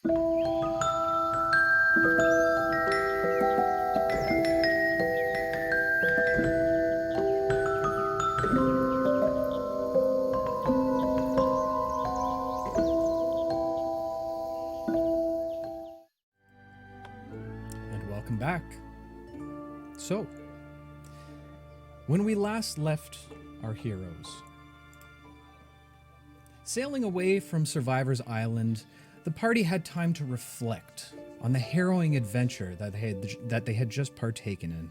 Welcome back. So, when we last left our heroes, sailing away from Survivor's Island, the party had time to reflect on the harrowing adventure that they had just partaken in.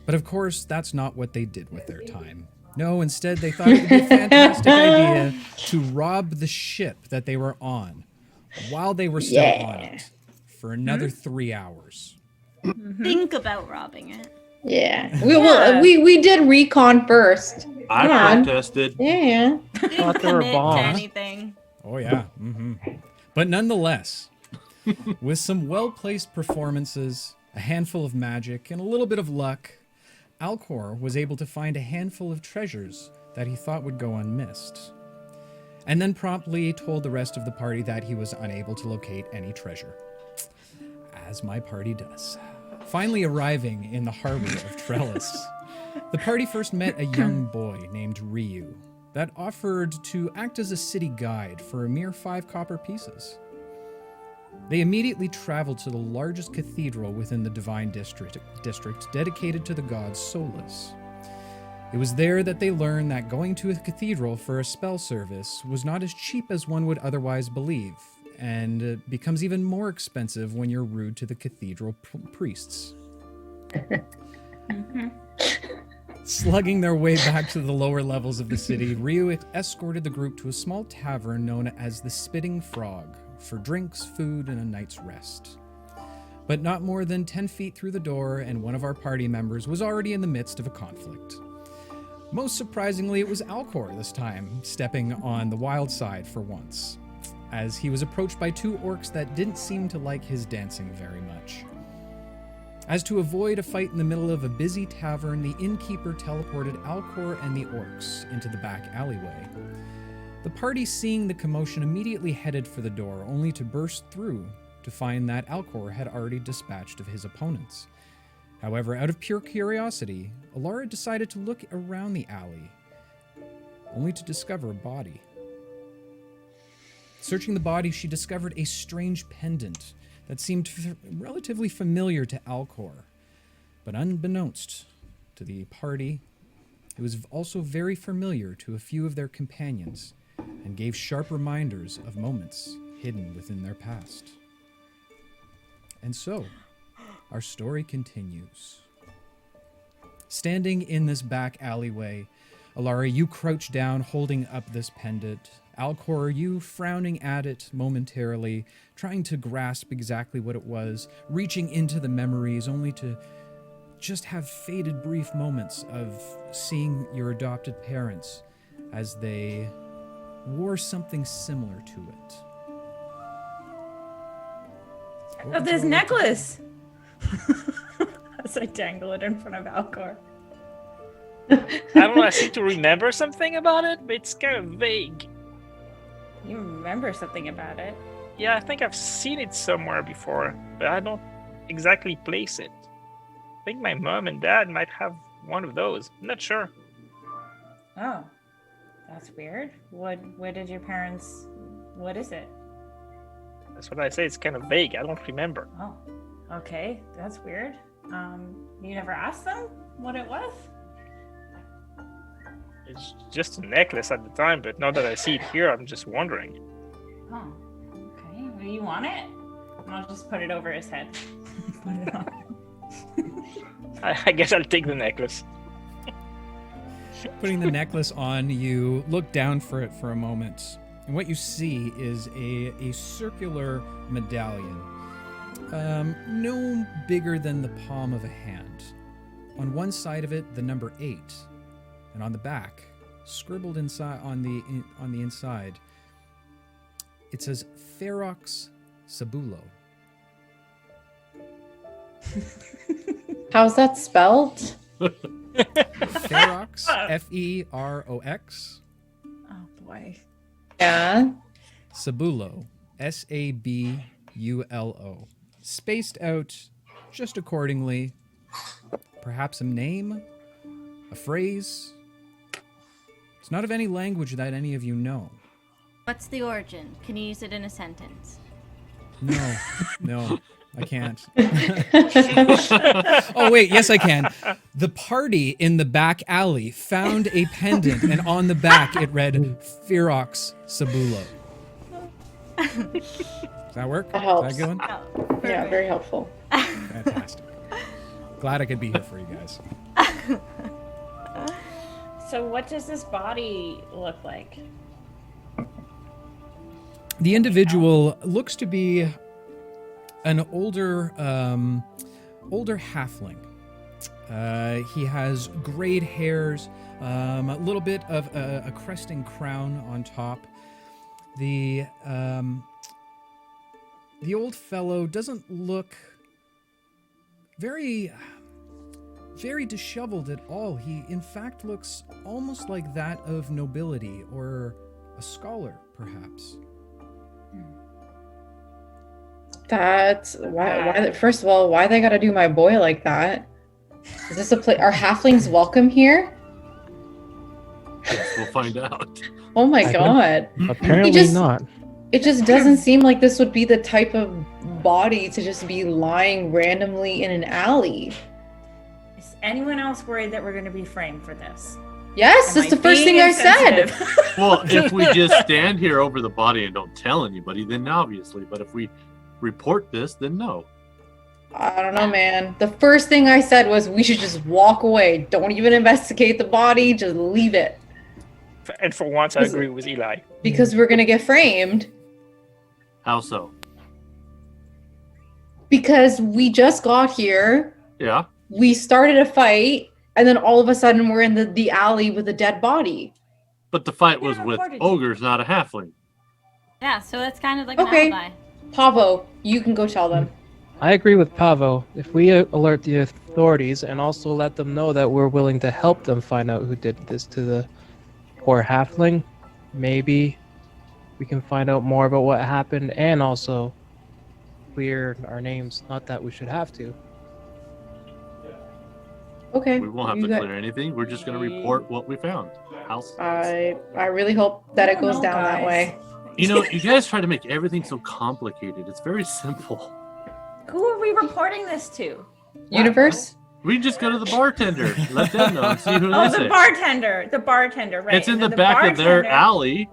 But of course, that's not what they did with their time. No, instead they thought it would be a fantastic idea to rob the ship that they were on while they were still on it for another 3 hours. Think about robbing it. Yeah. We did recon first. I protested. Yeah. Didn't commit to anything. Oh yeah. But nonetheless, with some well-placed performances, a handful of magic, and a little bit of luck, Alcor was able to find a handful of treasures that he thought would go unmissed, and then promptly told the rest of the party that he was unable to locate any treasure, as my party does. Finally arriving in the harbor of Trellis, the party first met a young boy named Ryu that offered to act as a city guide for a mere 5 copper pieces. They immediately traveled to the largest cathedral within the Divine District dedicated to the god Solus. It was there that they learned that going to a cathedral for a spell service was not as cheap as one would otherwise believe, and becomes even more expensive when you're rude to the cathedral priests. Slugging their way back to the lower levels of the city, Ryu escorted the group to a small tavern known as the Spitting Frog for drinks, food, and a night's rest. But not more than 10 feet through the door, and one of our party members was already in the midst of a conflict. Most surprisingly, it was Alcor this time, stepping on the wild side for once, as he was approached by 2 orcs that didn't seem to like his dancing very much. As to avoid a fight in the middle of a busy tavern, the Innkeeper teleported Alcor and the orcs into the back alleyway. The party, seeing the commotion, immediately headed for the door, only to burst through to find that Alcor had already dispatched of his opponents. However, out of pure curiosity, Alara decided to look around the alley, only to discover a body. Searching the body, she discovered a strange pendant that seemed relatively familiar to Alcor. But unbeknownst to the party, it was also very familiar to a few of their companions, and gave sharp reminders of moments hidden within their past. And so, our story continues. Standing in this back alleyway, Alara, you crouch down holding up this pendant. Alcor, you frowning at it momentarily, trying to grasp exactly what it was, reaching into the memories only to just have faded brief moments of seeing your adopted parents as they wore something similar to it. Oh, this necklace! As I dangle it in front of Alcor. I don't know, I seem to remember something about it, but it's kind of vague. You remember something about it? Yeah, I think I've seen it somewhere before, but I don't exactly place it. I think my mom and dad might have one of those. I'm not sure. Oh, that's weird. What did your parents... What is it? That's what I say, it's kind of vague. I don't remember. Oh, okay. That's weird. You never asked them what it was? It's just a necklace at the time, but now that I see it here, I'm just wondering. Oh, okay. Well, you want it? And I'll just put it over his head. Put it on. I guess I'll take the necklace. Putting the necklace on, you look down for it for a moment, and what you see is a circular medallion, no bigger than the palm of a hand. On one side of it, the number 8, and on the back, scribbled inside on the inside, it says Ferox Sabulo. How's that spelled? Ferox, Ferox. Oh boy. Yeah. Sabulo, Sabulo. ULO. Spaced out just accordingly. Perhaps a name? A phrase? It's not of any language that any of you know. What's the origin? Can you use it in a sentence? No, I can't. Oh, wait, yes, I can. The party in the back alley found a pendant, and on the back it read Ferox Sabulo. Does that work? That helps. Is that a good one? Oh, Yeah, very helpful. Fantastic. Glad I could be here for you guys. So what does this body look like? The individual looks to be an older halfling. He has grayed hairs, a little bit of a cresting crown on top. The old fellow doesn't look very disheveled at all. He, in fact, looks almost like that of nobility or a scholar, perhaps. That's why. First of all, why they gotta do my boy like that? Is this a place? Are halflings welcome here? Yes, we'll find out. Oh my god! Apparently not. It just doesn't seem like this would be the type of body to just be lying randomly in an alley. Is anyone else worried that we're going to be framed for this? Yes, that's the first thing I said. Well, if we just stand here over the body and don't tell anybody, then obviously. But if we report this, then no. I don't know, man. The first thing I said was we should just walk away. Don't even investigate the body. Just leave it. And for once, I agree with Eli. Because we're gonna get framed. How so? Because we just got here. Yeah. We started a fight, and then all of a sudden we're in the alley with a dead body. But the fight Yeah, was with reported. ogres, not a halfling. Yeah, so that's kind of like Okay. an alibi. Pavo, you can go tell them. I agree with Pavo. If we alert the authorities and also let them know that we're willing to help them find out who did this to the poor halfling, maybe we can find out more about what happened and also clear our names. Not that we should have to. Okay. We won't have you to got- clear anything. We're just going to report what we found. House. I really hope that it I goes don't know, down that guys. way. You know, you guys try to make everything so complicated. It's very simple. Who are we reporting this to? Universe? We just go to the bartender, let them know, and see who Oh, this the is. bartender. The bartender, right. It's in And the then back of their bartender- alley.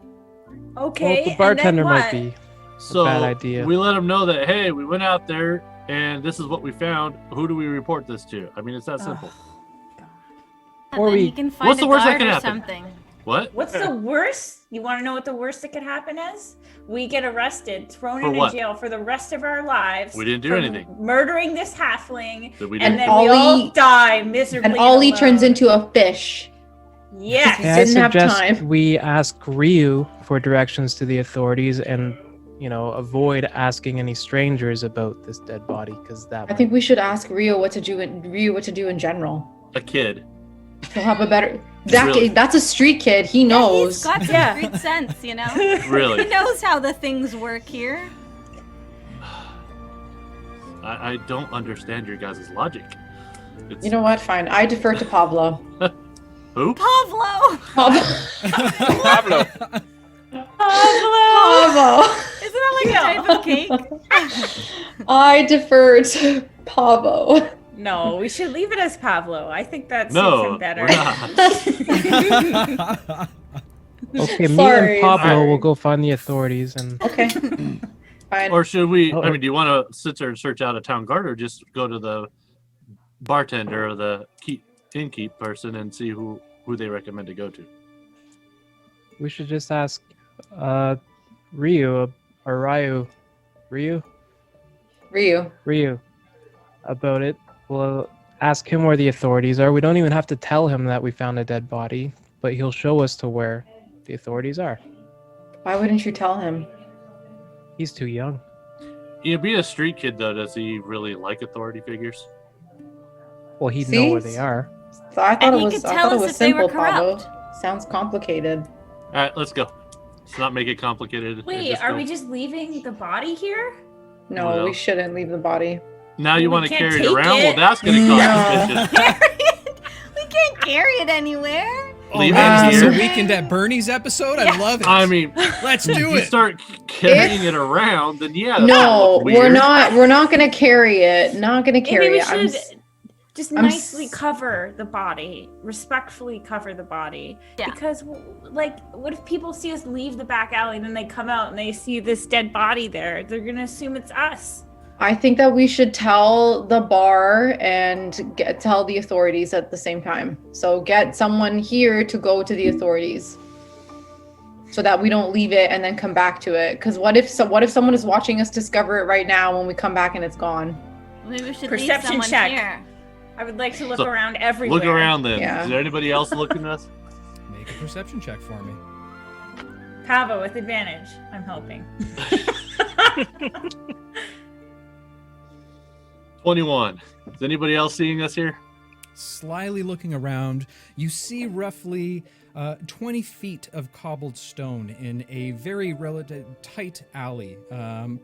Okay, Well, the bartender and then might what? be. So bad idea. we let them know that, hey, we went out there and this is what we found. Who do we report this to? I mean, it's that simple. And Or then we- you can find What's the a worst that guard can or happen? something. What? What's the worst? You want to know what the worst that could happen is? We get arrested, thrown For into what? jail for the rest of our lives. We didn't do for anything. Murdering this halfling, That we and didn't. then we all Ollie- die miserably. And Ollie alone. turns into a fish. Yes. We May I didn't have suggest time. we ask Ryu for directions to the authorities and, avoid asking any strangers about this dead body because that. I think we should ask Rio what to do in general. A kid. He'll have a better. Really? That's a street kid. He Yeah, knows. he's got some Yeah. street sense, you know? Really. He knows how the things work here. I don't understand your guys' logic. It's, You know what? Fine. I defer to Pablo. who? Pavlo! Pablo. Pablo. Isn't that like a type of cake? I defer to Pablo. No, we should leave it as Pablo. I think that suits No, him better. we're not. Okay, me Sorry. and Pablo Sorry. will go find the authorities and. Okay. Fine. Or should we? Oh. I mean, do you want to sit there and search out a town guard, or just go to the bartender or the innkeep person and see who they recommend to go to? We should just ask Ryu or Ryu about it. We'll ask him where the authorities are. We don't even have to tell him that we found a dead body, but he'll show us to where the authorities are. Why wouldn't you tell him? He's too young. You know, being a street kid though, does he really like authority figures? Well, he'd See? know where they are. So I thought And it he was. could I tell thought it us was if they were simple, Pablo. corrupt. Sounds complicated. All right, let's go. Let's not make it complicated. and Wait, just are go. we just leaving the body here? No, Well. we shouldn't leave the body. Now you We want to can't carry it take around? it. Well, that's going to cause No. suspicion. We can't carry it anywhere. Leave Oh, man, it is this a here. Weekend at Bernie's episode? I love it. I mean, Let's if do you it. start carrying it around, then yeah. that's No, gonna look we're weird. not. We're not gonna carry it. Not gonna carry Maybe we it. I'm should s- just I'm nicely s- cover the body, respectfully cover the body. Yeah. Because, like, what if people see us leave the back alley and then they come out and they see this dead body there? They're gonna assume it's us. I think that we should tell the bar and tell the authorities at the same time. So get someone here to go to the authorities, so that we don't leave it and then come back to it. Because what if someone is watching us discover it right now when we come back and it's gone? Maybe we should Perception leave someone check. here. I would like to look So, around everywhere. Look around then. Yeah. Is there anybody else looking at us? Make a perception check for me. Pavo with advantage. I'm helping. 21. Is anybody else seeing us here? Slyly looking around, you see roughly 20 feet of cobbled stone in a very relative tight alley,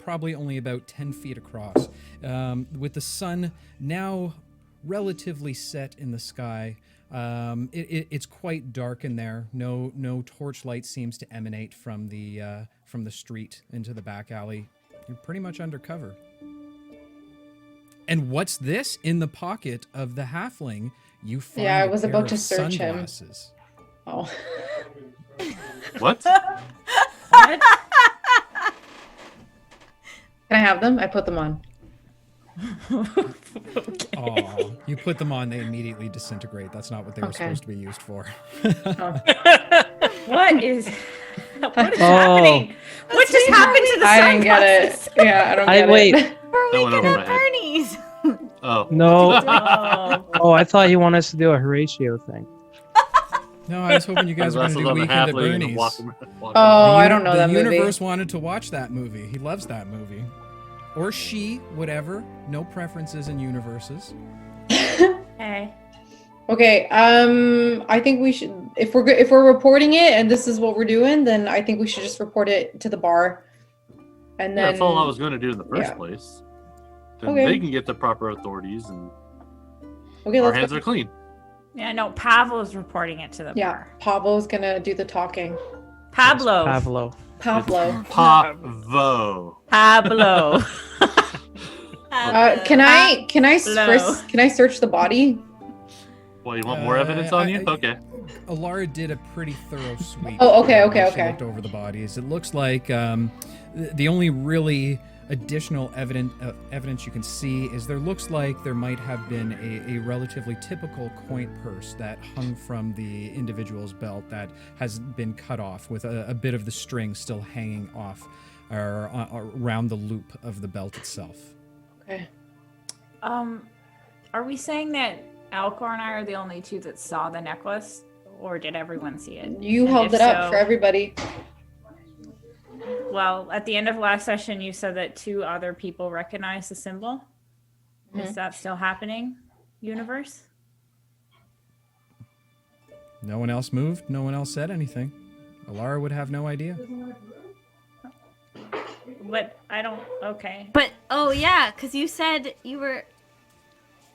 probably only about 10 feet across, with the sun now relatively set in the sky. It's quite dark in there. No torchlight seems to emanate from the street into the back alley. You're pretty much undercover. And what's this? In the pocket of the halfling, you find Yeah, I a was pair about of to search him. sunglasses. Oh. What? What? Can I have them? I put them on. Aw, you put them on, they immediately disintegrate. That's not what they were Okay. supposed to be used for. What is Oh. happening? What just happened to the I didn't get it. sunglasses? Yeah, I don't get wait. it. We're That went Weekend over at my head. Bernie's. Oh. No. Oh. Oh, I thought you wanted us to do a Horatio thing. No, I was hoping you guys were going to do Weekend at Bernie's. Oh, I don't know the that movie. universe wanted to watch that movie. He loves that movie. Or she, whatever. No preferences in universes. Okay. Okay, I think we should, if we're reporting it and this is what we're doing, then I think we should just report it to the bar. And then That's all I was going to do in the first yeah. place. Then Okay. they can get the proper authorities and okay, our let's hands go. are clean. Yeah, no, Pavlo's reporting it to the Yeah, bar. Pablo's gonna do the talking. Pablo. Pavlo. Pablo. Pavo. Pablo. Can I search the body? Well, you want more evidence on you? Okay. Alara did a pretty thorough sweep. Oh, okay, when okay, she okay. looked over the bodies. It looks like the only really additional evidence you can see is there looks like there might have been a relatively typical coin purse that hung from the individual's belt that has been cut off with a bit of the string still hanging off or around the loop of the belt itself. Okay. Are we saying that Alcor and I are the only two that saw the necklace, or did everyone see it? You And held if it up so- for everybody. Well, at the end of last session, you said that 2 other people recognized the symbol. Is that still happening, universe? No one else moved. No one else said anything. Alara would have no idea. But I don't. Okay. But oh yeah, because you said you were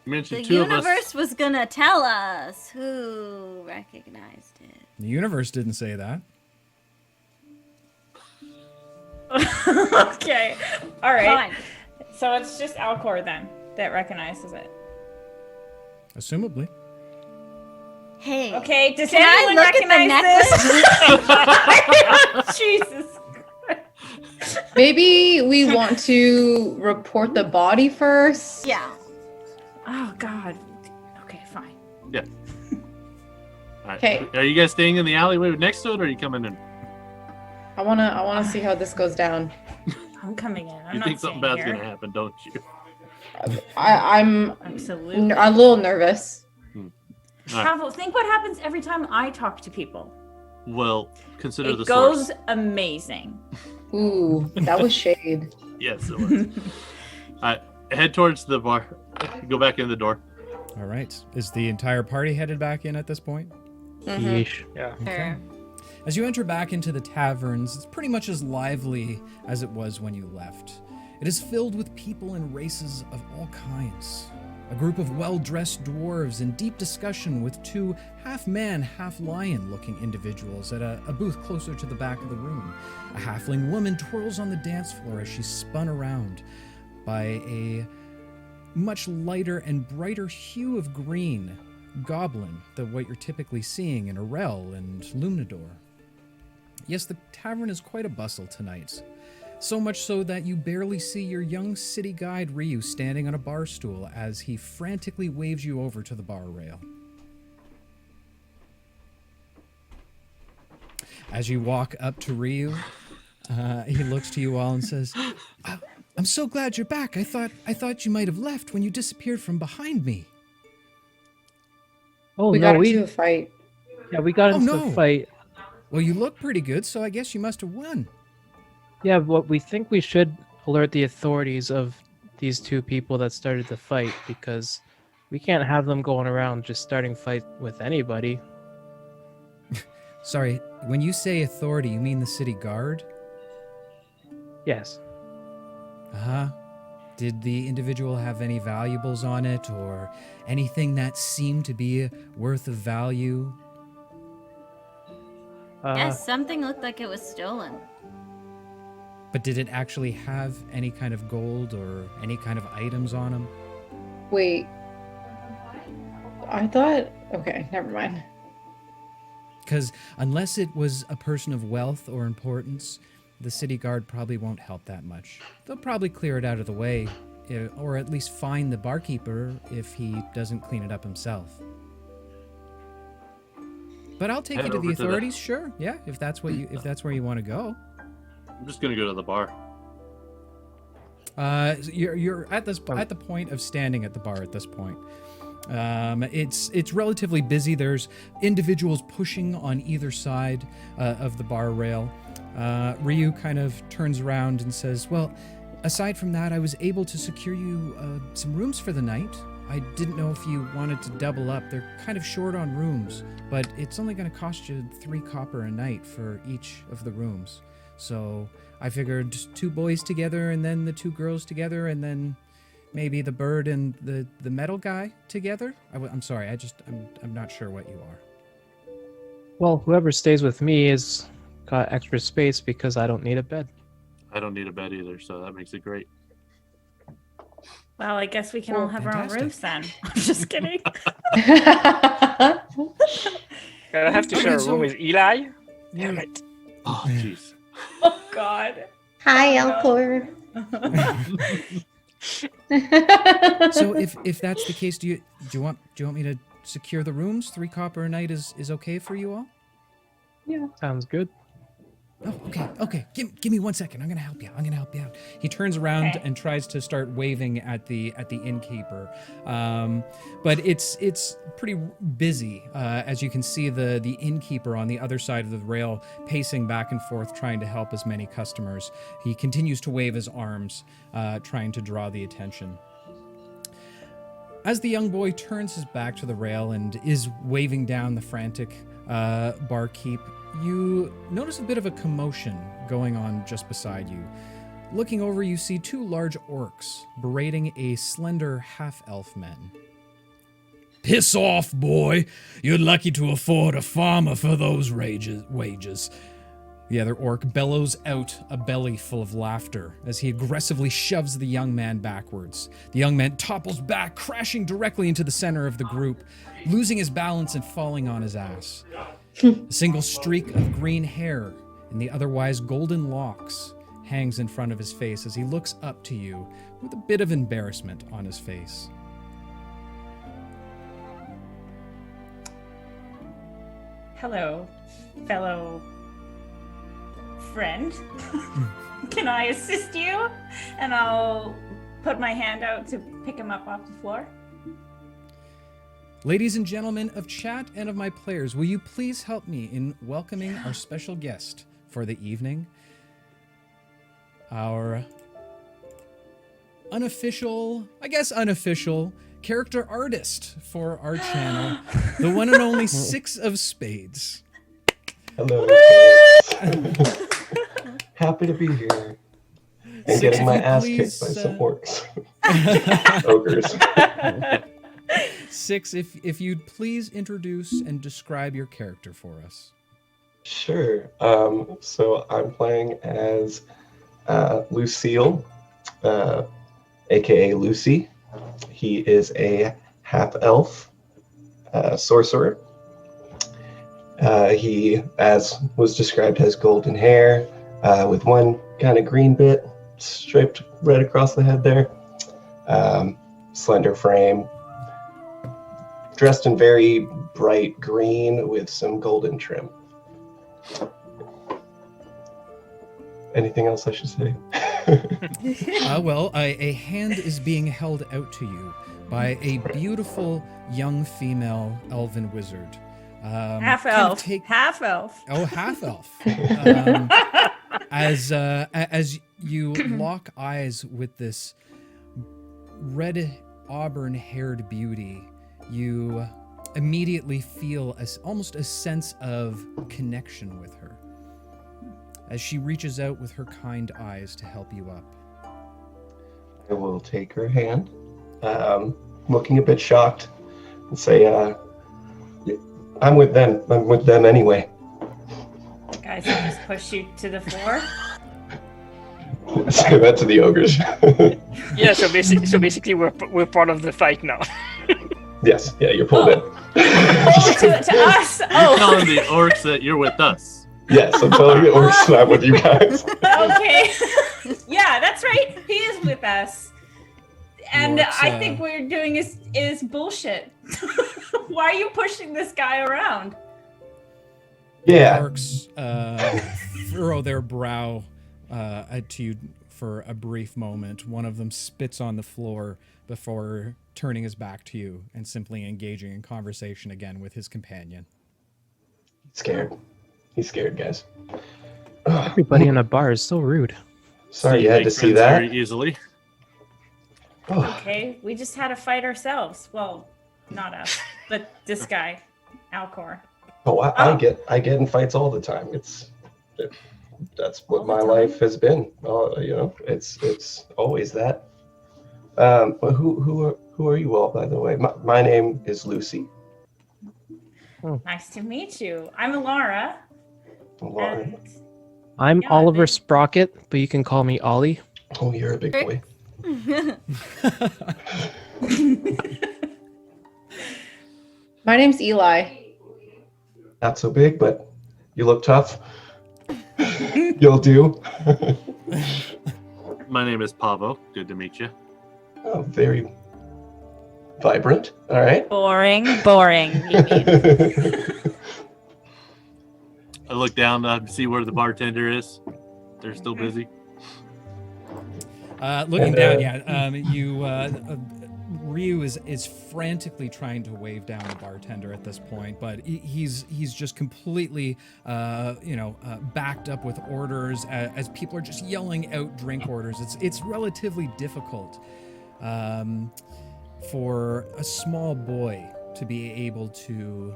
You mentioned the 2 of universe us. was gonna tell us who recognized it. The universe didn't say that. Okay. All right. Fine. So it's just Alcor then that recognizes it. Assumably. Hey. Okay. Does Can I anyone look at the recognize this? Jesus. Maybe we want to report the body first. Yeah. Oh God. Okay. Fine. Yeah. All right. Okay. Are you guys staying in the alleyway next to it, or are you coming in? I wanna see how this goes down. I'm coming in. I'm You not think something staying bad's here. going to happen, don't you? I'm Absolutely. a little nervous. All right. Pavel, think what happens every time I talk to people. Well, consider the It goes source. amazing. Ooh, that was shade. Yes, it was. All right. Head towards the bar. Go back in the door. All right. Is the entire party headed back in at this point? Mhm. Yeesh. Yeah. Sure. As you enter back into the taverns, it's pretty much as lively as it was when you left. It is filled with people and races of all kinds. A group of well-dressed dwarves in deep discussion with two half-man, half-lion looking individuals at a booth closer to the back of the room. A halfling woman twirls on the dance floor as she's spun around by a much lighter and brighter hue of green goblin than what you're typically seeing in Arel and Lumnador. Yes, the tavern is quite a bustle tonight. So much so that you barely see your young city guide Ryu standing on a bar stool as he frantically waves you over to the bar rail. As you walk up to Ryu, he looks to you all and says, "I'm so glad you're back. I thought you might have left when you disappeared from behind me." Oh We no, got into a fight. we got Oh, into no. a fight. Well, you look pretty good, so I guess you must have won. Yeah, what we think we should alert the authorities of these two people that started the fight because we can't have them going around just starting fight with anybody. Sorry, when you say authority, you mean the city guard? Yes. Uh-huh. Did the individual have any valuables on it or anything that seemed to be worth of value? Yes, something looked like it was stolen. But did it actually have any kind of gold or any kind of items on them? Wait. I thought. Okay, never mind. Because unless it was a person of wealth or importance, the city guard probably won't help that much. They'll probably clear it out of the way, or at least fine the barkeeper if he doesn't clean it up himself. But I'll take Head you to over the to the- authorities, sure. Yeah, if that's where you want to go. I'm just gonna go to the bar. You're at the point of standing at the bar at this point. It's relatively busy. There's individuals pushing on either side of the bar rail. Ryu kind of turns around and says, "Well, aside from that, I was able to secure you some rooms for the night. I didn't know if you wanted to double up. They're kind of short on rooms, but it's only going to cost you 3 copper a night for each of the rooms. So I figured 2 boys together and then the 2 girls together and then maybe the bird and the metal guy together." I'm sorry, I'm not sure what you are. Well, whoever stays with me is got extra space because I don't need a bed. I don't need a bed either, so that makes it great. Well, I guess we can all have our own fantastic. roofs then. I'm just kidding. Gonna have to Okay, share a so- room with Eli. Damn it. Oh, jeez. Oh God. Hi, Oh, Alcor. So if that's the case, do you want me to secure the rooms? 3 copper a night is okay for you all? Sounds good. Oh, okay. Give me 1 second. I'm gonna help you out. He turns around Okay. and tries to start waving at the innkeeper, but it's pretty busy. As you can see, the innkeeper on the other side of the rail pacing back and forth, trying to help as many customers. He continues to wave his arms, trying to draw the attention. As the young boy turns his back to the rail and is waving down the frantic barkeep, you notice a bit of a commotion going on just beside you. Looking over, you see 2 large orcs berating a slender half-elf man. "Piss off, boy! You're lucky to afford a farmer for those wages." The other orc bellows out a belly full of laughter as he aggressively shoves the young man backwards. The young man topples back, crashing directly into the center of the group, losing his balance and falling on his ass. A single streak of green hair in the otherwise golden locks hangs in front of his face as he looks up to you with a bit of embarrassment on his face. Hello, fellow friend. Can I assist you? And I'll put my hand out to pick him up off the floor. Ladies and gentlemen of chat and of my players, will you please help me in welcoming our special guest for the evening? Our unofficial character artist for our channel, the one and only 6 of Spades. Hello. Happy to be here. Six, getting if my you ass please, kicked by some orcs. Ogres. 6, if you'd please introduce and describe your character for us. Sure. So I'm playing as Lucille, aka Lucy. He is a half-elf sorcerer. He, as was described, has golden hair with one kind of green bit striped right across the head there. Slender frame. Dressed in very bright green with some golden trim. Anything else I should say? Well, a hand is being held out to you by a beautiful young female elven wizard. Half kind of elf. take- Half elf. Oh, half elf. As you lock eyes with this red auburn-haired beauty, you immediately feel almost a sense of connection with her as she reaches out with her kind eyes to help you up. I will take her hand, looking a bit shocked, and say, I'm with them. I'm with them anyway. Guys, I just push you to the floor. Say that to the ogres. Yeah, so basically we're part of the fight now. Yes, yeah, you're pulled in. Oh, to us. You're Oh, telling the orcs that you're with us. Yes, I'm telling the orcs that I'm with you guys. okay. Yeah, that's right. He is with us. And Orcs, I think what you're doing is bullshit. Why are you pushing this guy around? Yeah. Orcs furrow their brow to you for a brief moment. One of them spits on the floor before turning his back to you and simply engaging in conversation again with his companion. Scared. He's scared, guys. Everybody in a bar is so rude. Sorry you had to Make see friends that. very easily. Okay, we just had to fight ourselves. Well, not us, but this guy, Alcor. Oh, I get in fights all the time. That's what All the my time? life has been. It's always that. But who are you all, by the way? My name is Lucy. Nice to meet you. I'm Alara. Lauren. And I'm Yeah, Oliver they- Sprocket, but you can call me Ollie. Oh, you're a big boy. My name's Eli. Not so big, but you look tough. You'll do. My name is Pavo. Good to meet you. Oh, very vibrant. All right. boring. You mean. I look down to see where the bartender is. They're still busy. Looking And, down, Ryu is frantically trying to wave down the bartender at this point, but he's just completely backed up with orders as people are just yelling out drink orders. It's relatively difficult for a small boy to be able to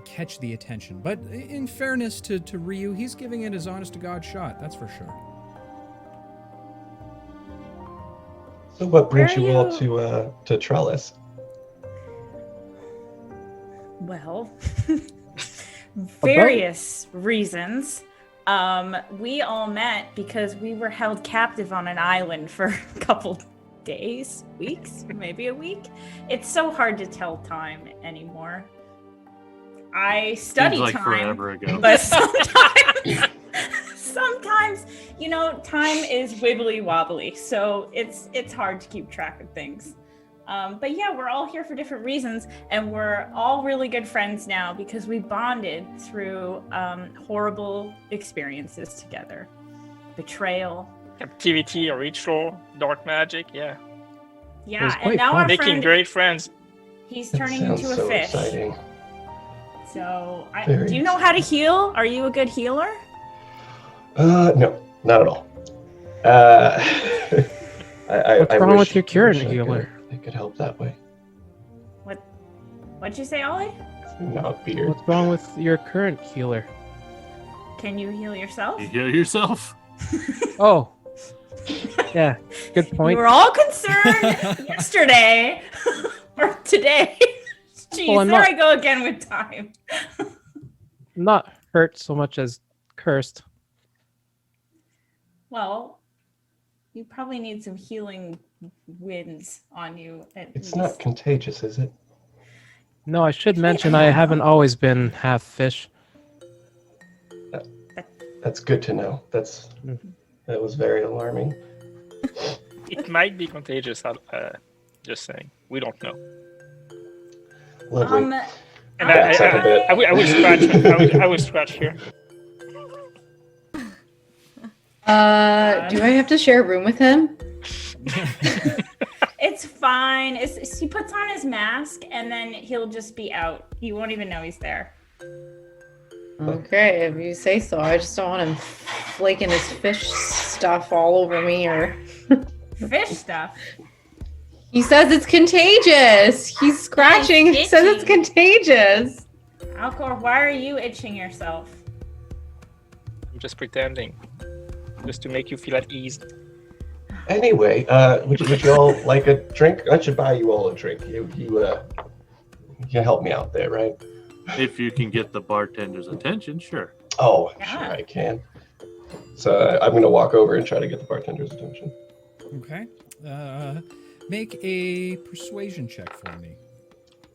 catch the attention. But in fairness to Ryu, he's giving it his honest to God shot. That's for sure. So what brings Where you are all to Trellis? Well, various reasons. We all met because we were held captive on an island for a couple days, weeks, maybe a week. It's so hard to tell time anymore. I study Seems like time, forever ago. but sometimes, time is wibbly wobbly, so it's hard to keep track of things. But yeah, we're all here for different reasons, and we're all really good friends now because we bonded through horrible experiences together. Betrayal. Captivity, ritual, dark magic, yeah. Yeah, was and quite now fun. our Making friend, great friends. he's That turning sounds into a so fish. exciting. So, Very do you know how to heal? Are you a good healer? No, not at all. What's wrong with your current healer? I could help that way. What'd you say, Ollie? Not beard. What's wrong with your current healer? Can you heal yourself? You heal yourself? Oh, Yeah, good We point. were all concerned yesterday or today. Jeez, Well, I'm there not- I go again with time. Not hurt so much as cursed. Well, you probably need some healing winds on you at It's least. not contagious, is it? No, I should mention I haven't always been half fish. That's good to know. That was very alarming. It might be contagious. Just saying. We don't know. Lovely. And Back up a bit. I will scratch. I will scratch here. Do I have to share a room with him? It's fine. He puts on his mask and then he'll just be out. You won't even know he's there. Okay, if you say so. I just don't want him flaking his fish stuff all over me or. Fish stuff. He says it's contagious. He's scratching. He says it's itchy. contagious. Alcor, why are you itching yourself? I'm just pretending, just to make you feel at ease. Anyway, would you all like a drink? I should buy you all a drink. You help me out there, right? If you can get the bartender's attention, sure. Oh, Yeah. sure I can. So I'm gonna walk over and try to get the bartender's attention. Okay. Make a persuasion check for me.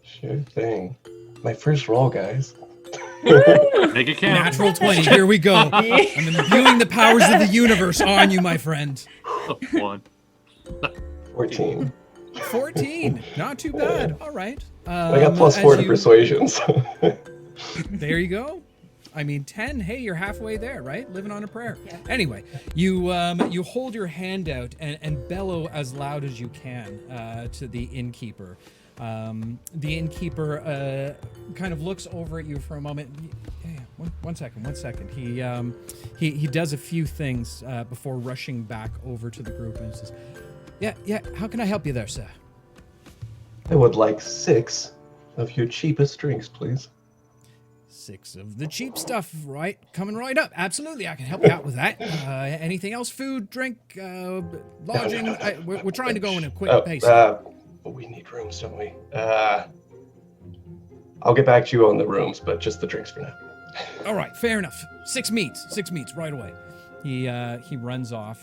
Sure thing. My first roll, guys. Make it count. Natural 20. Here we go. I'm imbuing the powers of the universe on you, my friend. 1. 14. 14. Not too bad. All right. I got plus 4 to you- persuasion. So. There you go. I mean, 10. Hey, you're halfway there, right? Living on a prayer. Yeah. Anyway, you hold your hand out and bellow as loud as you can to the innkeeper. The innkeeper kind of looks over at you for a moment. Yeah, one second. He does a few things before rushing back over to the group and says, "Yeah. How can I help you there, sir?" I would like 6 of your cheapest drinks, please. 6 of the cheap stuff, right? Coming right up. Absolutely, I can help you out with that. Anything else? Food, drink, lodging? We're trying to go in a quick pace. We need rooms, don't we? I'll get back to you on the rooms, but just the drinks for now. All right, fair enough. 6 meats right away. He runs off.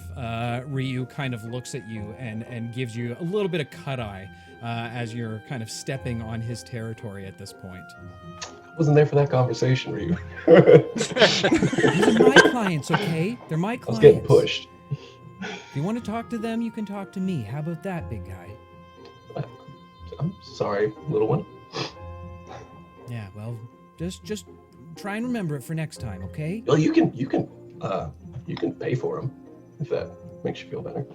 Ryu kind of looks at you and gives you a little bit of cut eye as you're kind of stepping on his territory at this point. Wasn't there for that conversation, Ryu. These are my clients, okay? They're my I clients. was getting pushed. If you want to talk to them, you can talk to me. How about that, big guy? I'm sorry, little one. Yeah, well, just try and remember it for next time, okay? Well, you can pay for them if that makes you feel better.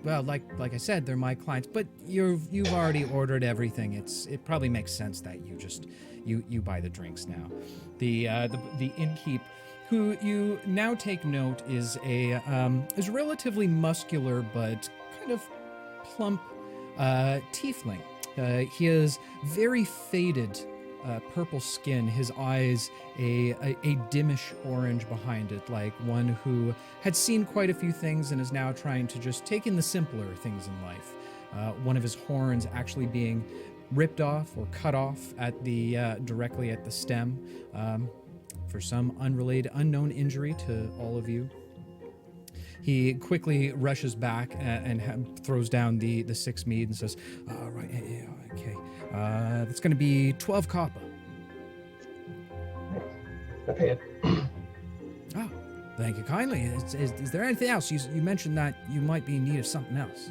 Well, like I said, they're my clients, but you've already ordered everything. It probably makes sense that you buy the drinks now. The innkeep, who you now take note is is relatively muscular but kind of plump tiefling. He has very faded purple skin, his eyes a dimmish orange behind it, like one who had seen quite a few things and is now trying to just take in the simpler things in life. One of his horns actually being ripped off or cut off at the directly at the stem for some unrelated, unknown injury to all of you. He quickly rushes back and throws down the 6 mead and says, right, yeah, okay. That's going to be 12 copper. I pay it. Oh, thank you kindly. Is there anything else? You mentioned that you might be in need of something else.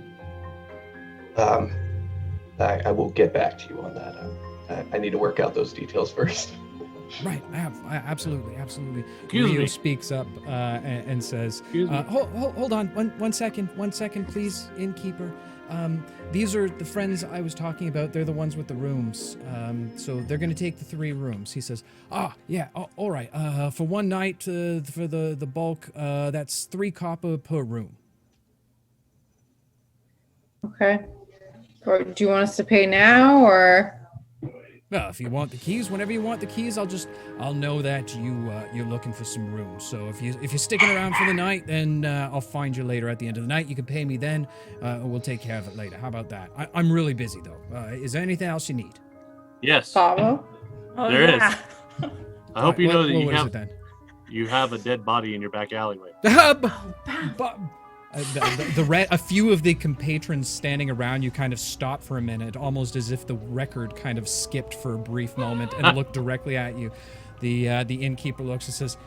I will get back to you on that. I need to work out those details first. Right, absolutely. Excuse Rio me. speaks up and says, Excuse me. hold on, one second, please, innkeeper. These are the friends I was talking about. They're the ones with the rooms. So they're going to take the 3 rooms. He says, all right. For one night, for the bulk, that's 3 copper per room. Okay. Or do you want us to pay now or? Well, if you want the keys, whenever you want the keys, I'll know that you're looking for some room. So if you're sticking around for the night, then I'll find you later at the end of the night. You can pay me then, or we'll take care of it later. How about that? I'm really busy though. Is there anything else you need? Yes, Pavo? Oh, there is. yeah. I hope you know that what is it then? you have a dead body in your back alleyway. A few of the compatrons standing around you kind of stop for a minute, almost as if the record kind of skipped for a brief moment, and look directly at you. The innkeeper looks and says,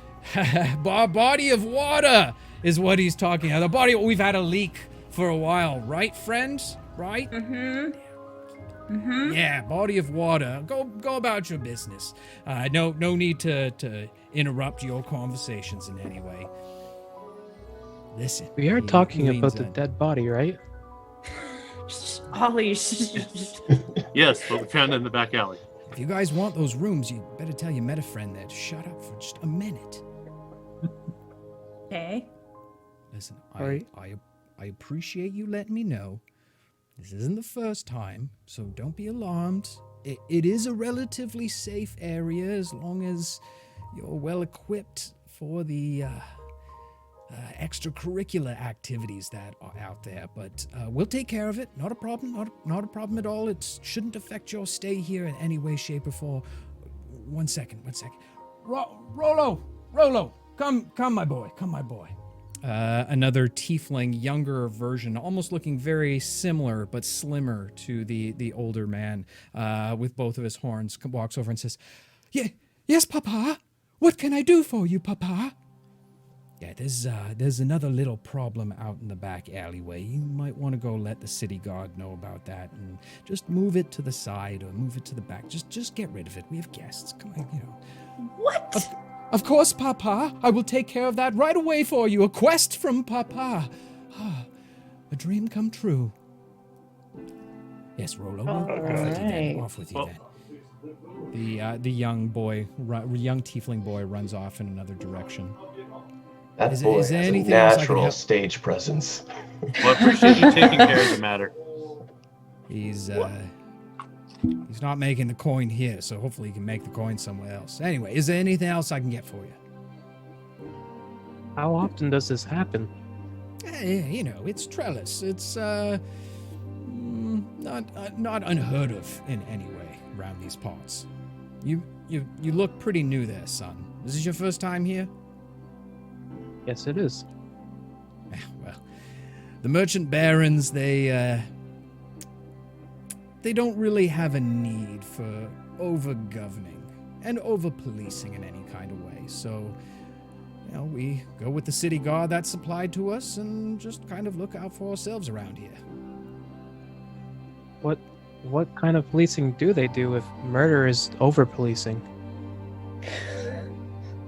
"Body of water is what he's talking about. The body. We've had a leak for a while, right, friends? Right? Yeah, body of water. Go about your business. No need to interrupt your conversations in any way. Listen. We are he talking leans about the in. dead body, right? Ollie, Yes, but we found it in the back alley. If you guys want those rooms, you better tell your meta friend there to shut up for just a minute. okay. Listen, Right. I appreciate you letting me know. This isn't the first time, so don't be alarmed. It is a relatively safe area as long as you're well equipped for the extracurricular activities that are out there. But we'll take care of it. Not a problem. Not a problem at all. It shouldn't affect your stay here in any way, shape, or form. One second. Rolo, come, my boy. Another tiefling, younger version, almost looking very similar but slimmer to the older man, with both of his horns, walks over and says, "Yes, Papa. What can I do for you, Papa?" Yeah, there's another little problem out in the back alleyway. You might want to go let the city guard know about that and just move it to the side or move it to the back. Just get rid of it. We have guests. Come on, What? Of course, Papa. I will take care of that right away for you. A quest from Papa. A dream come true. Yes, Rolo. Off with you then. The young tiefling boy runs off in another direction. That Is boy there has a anything else I can natural help- stage presence. Well, I appreciate you taking care of the matter. He's not making the coin here, so hopefully he can make the coin somewhere else. Anyway, is there anything else I can get for you? How often does this happen? It's Trellis. It's not unheard of in any way around these parts. You look pretty new there, son. Is this your first time here? Yes, it is. Well, the merchant barons, they don't really have a need for over-governing and over-policing in any kind of way. So, we go with the city guard that's supplied to us and just kind of look out for ourselves around here. What kind of policing do they do if murder is over-policing?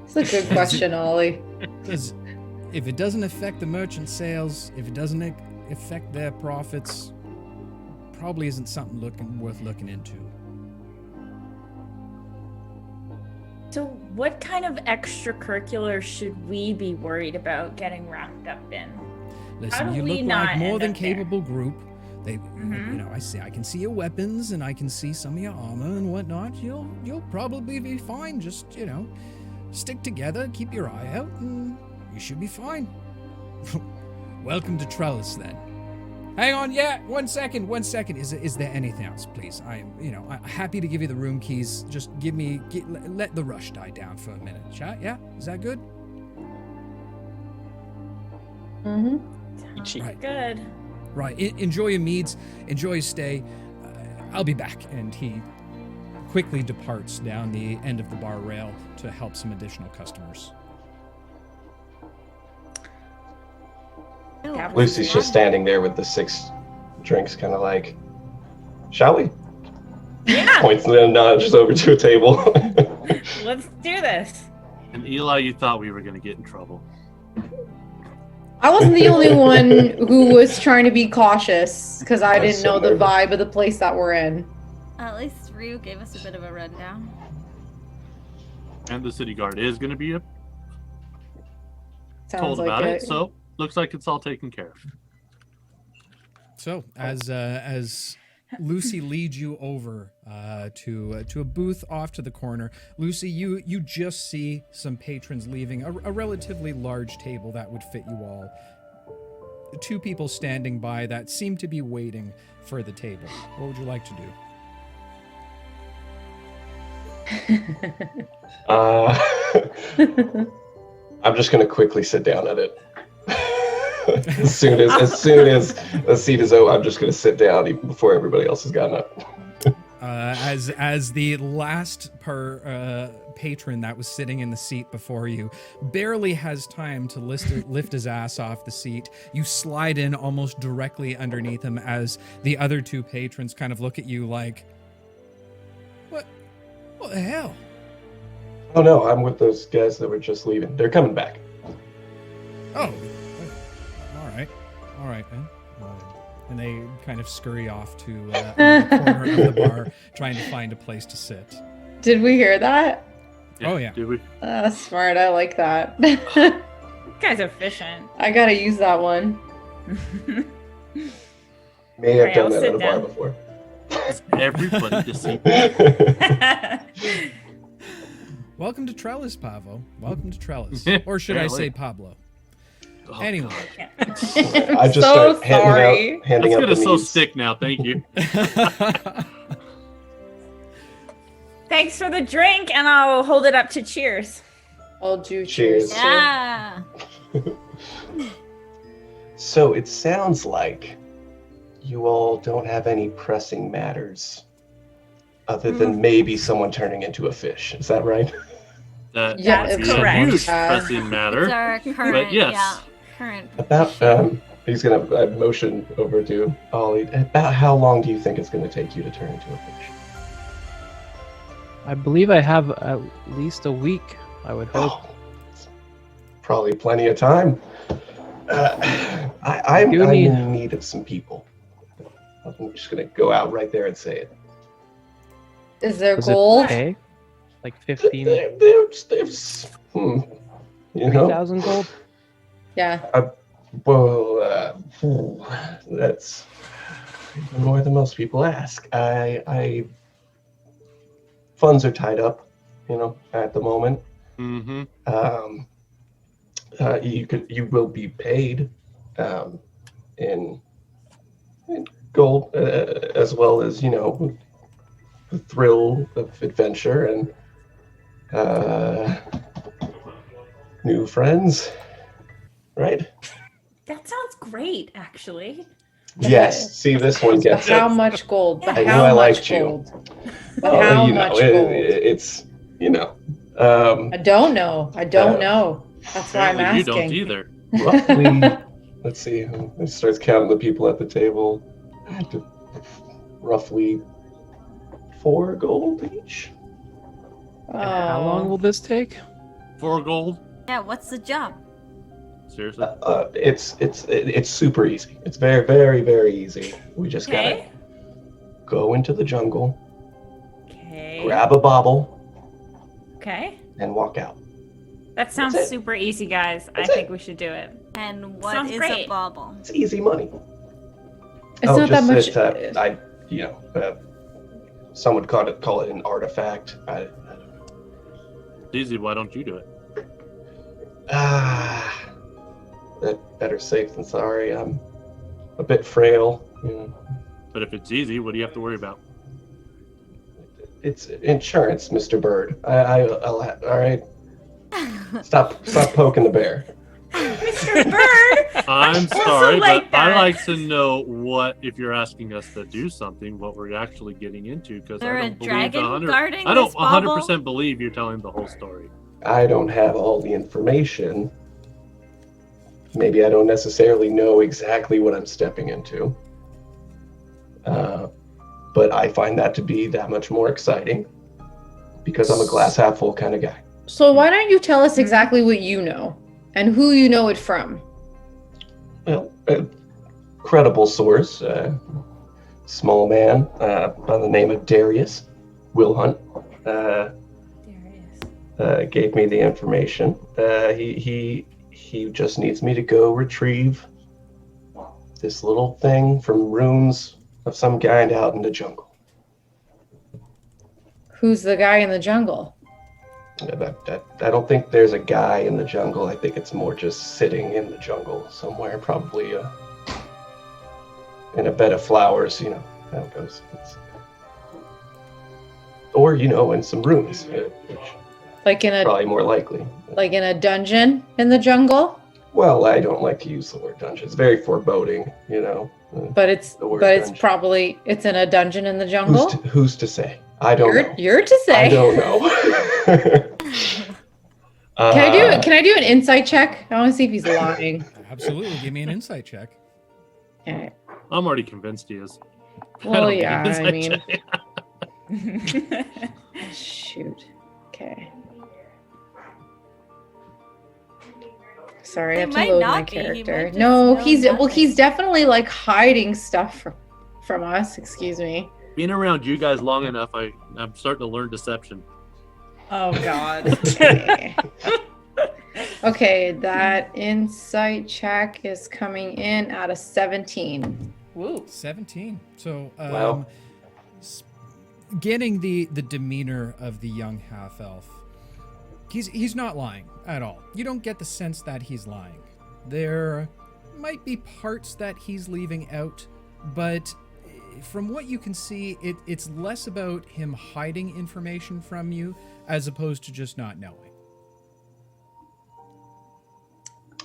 It's a good question, Ollie. Because if it doesn't affect the merchant sales, if it doesn't affect their profits, probably isn't something worth looking into. So, what kind of extracurriculars should we be worried about getting wrapped up in? Listen, do you we look not like more end than up there? capable group. I can see your weapons and I can see some of your armor and whatnot. You'll probably be fine. Just stick together, keep your eye out, and you should be fine. Welcome to Trellis, then. Hang on, one second. Is there anything else, please? I'm happy to give you the room keys. Just let the rush die down for a minute, chat. Yeah, is that good? Mm-hmm. Right. Good. Right. Enjoy your meads. Enjoy your stay. I'll be back. And he quickly departs down the end of the bar rail to help some additional customers. That was Lucy's just standing there with the 6 drinks, kind of like, shall we? Yeah, Points and then nods over to a table. let's do this. And Eli, you thought we were going to get in trouble. I wasn't the only one who was trying to be cautious because I That's didn't know the similar. vibe of the place that we're in. At least Ryu gave us a bit of a rundown. And the city guard is going to be Sounds told like about it, so looks like it's all taken care of. So, as Lucy leads you over to a booth off to the corner. Lucy, you just see some patrons leaving a relatively large table that would fit you all. 2 people standing by that seem to be waiting for the table. What would you like to do? I'm just going to quickly sit down at it. as soon as the seat is open, I'm just going to sit down even before everybody else has gotten up. As the last patron that was sitting in the seat before you barely has time to lift his ass off the seat, you slide in almost directly underneath him as the other 2 patrons kind of look at you like, what the hell? Oh no, I'm with those guys that were just leaving. They're coming back. Oh, all right, man. And they kind of scurry off to the corner of the bar, trying to find a place to sit. Did we hear that? Oh, yeah. Did we? Smart. I like that. You guys are efficient. I gotta use that one. May have Right, done I'll that sit at a bar down. before. Everybody to see. Welcome to Trellis, Pavo. Welcome to Trellis. Or should I say Pablo? Oh, Anyway. God. I just So start sorry. handing That's out gonna the so meats. stick now. Thank you. Thanks for the drink, and I'll hold it up to cheers. Hold you. Cheers. Yeah. So it sounds like you all don't have any pressing matters other than maybe someone turning into a fish. Is that right? That Yeah, is it's a correct. huge Yeah. pressing matter. It's our current, yes. current. About he's gonna motion over to Ollie. About how long do you think it's gonna take you to turn into a fish? I believe I have at least a week, I would hope. Oh, probably plenty of time. I'm do need- in need of some people. I'm just gonna go out right there and say it. Is there Was it gold? okay? Like 15, There's you know, 3,000 gold? Yeah. well, that's more than most people ask. Funds are tied up, you know, at the moment. Mm-hmm. You will be paid in gold, as well as, you know, the thrill of adventure and new friends, right? That sounds great, actually. Yes. See, this one But gets how it. much gold? But I knew how I much liked you. gold? But Well, how you know, much gold? it's, you know, I don't know. I don't know. That's why I'm Apparently asking. you don't either. roughly, let's see, he starts counting the people at the table. Roughly 4 gold each. And how long will this take? 4 gold. Yeah, what's the job? Seriously. It's super easy. It's very, very, very easy. We just gotta Okay. go into the jungle, Okay. grab a bobble, Okay. and walk out. That sounds That's it. super easy, guys. That's I it. think we should do it. And what Sounds is a great. bauble? It's easy money. It's not that much. Some would call it an artifact. It's easy. Why don't you do it? That better safe than sorry. I'm a bit frail. You know. But if it's easy, what do you have to worry about? It's insurance, Mr. Bird. All right. Stop poking the bear. Mr. Bird! I'm also sorry, like but I that. like to know what, if you're asking us to do something, what we're actually getting into, because There I a don't believe dragon guarding I don't this bauble? 100% believe you're telling the whole story. I don't have all the information. Maybe I don't necessarily know exactly what I'm stepping into. But I find that to be that much more exciting because I'm a glass half full kind of guy. So why don't you tell us exactly what you know and who you know it from? Well, credible source, small man by the name of Darius Willhunt, gave me the information. He just needs me to go retrieve this little thing from runes of some kind out in the jungle. Who's the guy in the jungle? I don't think there's a guy in the jungle. I think it's more just sitting in the jungle somewhere, probably in a bed of flowers, you know how it goes. Or, you know, in some rooms, which Like in is a probably more likely. like in a dungeon in the jungle? Well, I don't like to use the word dungeon. It's very foreboding, you know. But it's The word dungeon. probably it's in a dungeon in the jungle. Who's to say? I don't know. You're to say. I don't know. Can I do an insight check? I want to see if he's lying. Absolutely. Give me an insight check. Okay. I'm already convinced he is. Well, don't yeah, need I mean, insight shoot. Okay. Sorry, I have He to might load not my be. He character. might just No, know he's nothing. definitely like hiding stuff from us. Excuse me. Being around you guys long enough, I'm starting to learn deception. Oh God. Okay. Okay, that insight check is coming in at a 17. Woo. 17. So, Wow. getting the demeanor of the young half elf, he's not lying at all. You don't get the sense that he's lying. There might be parts that he's leaving out, but from what you can see, it's less about him hiding information from you as opposed to just not knowing.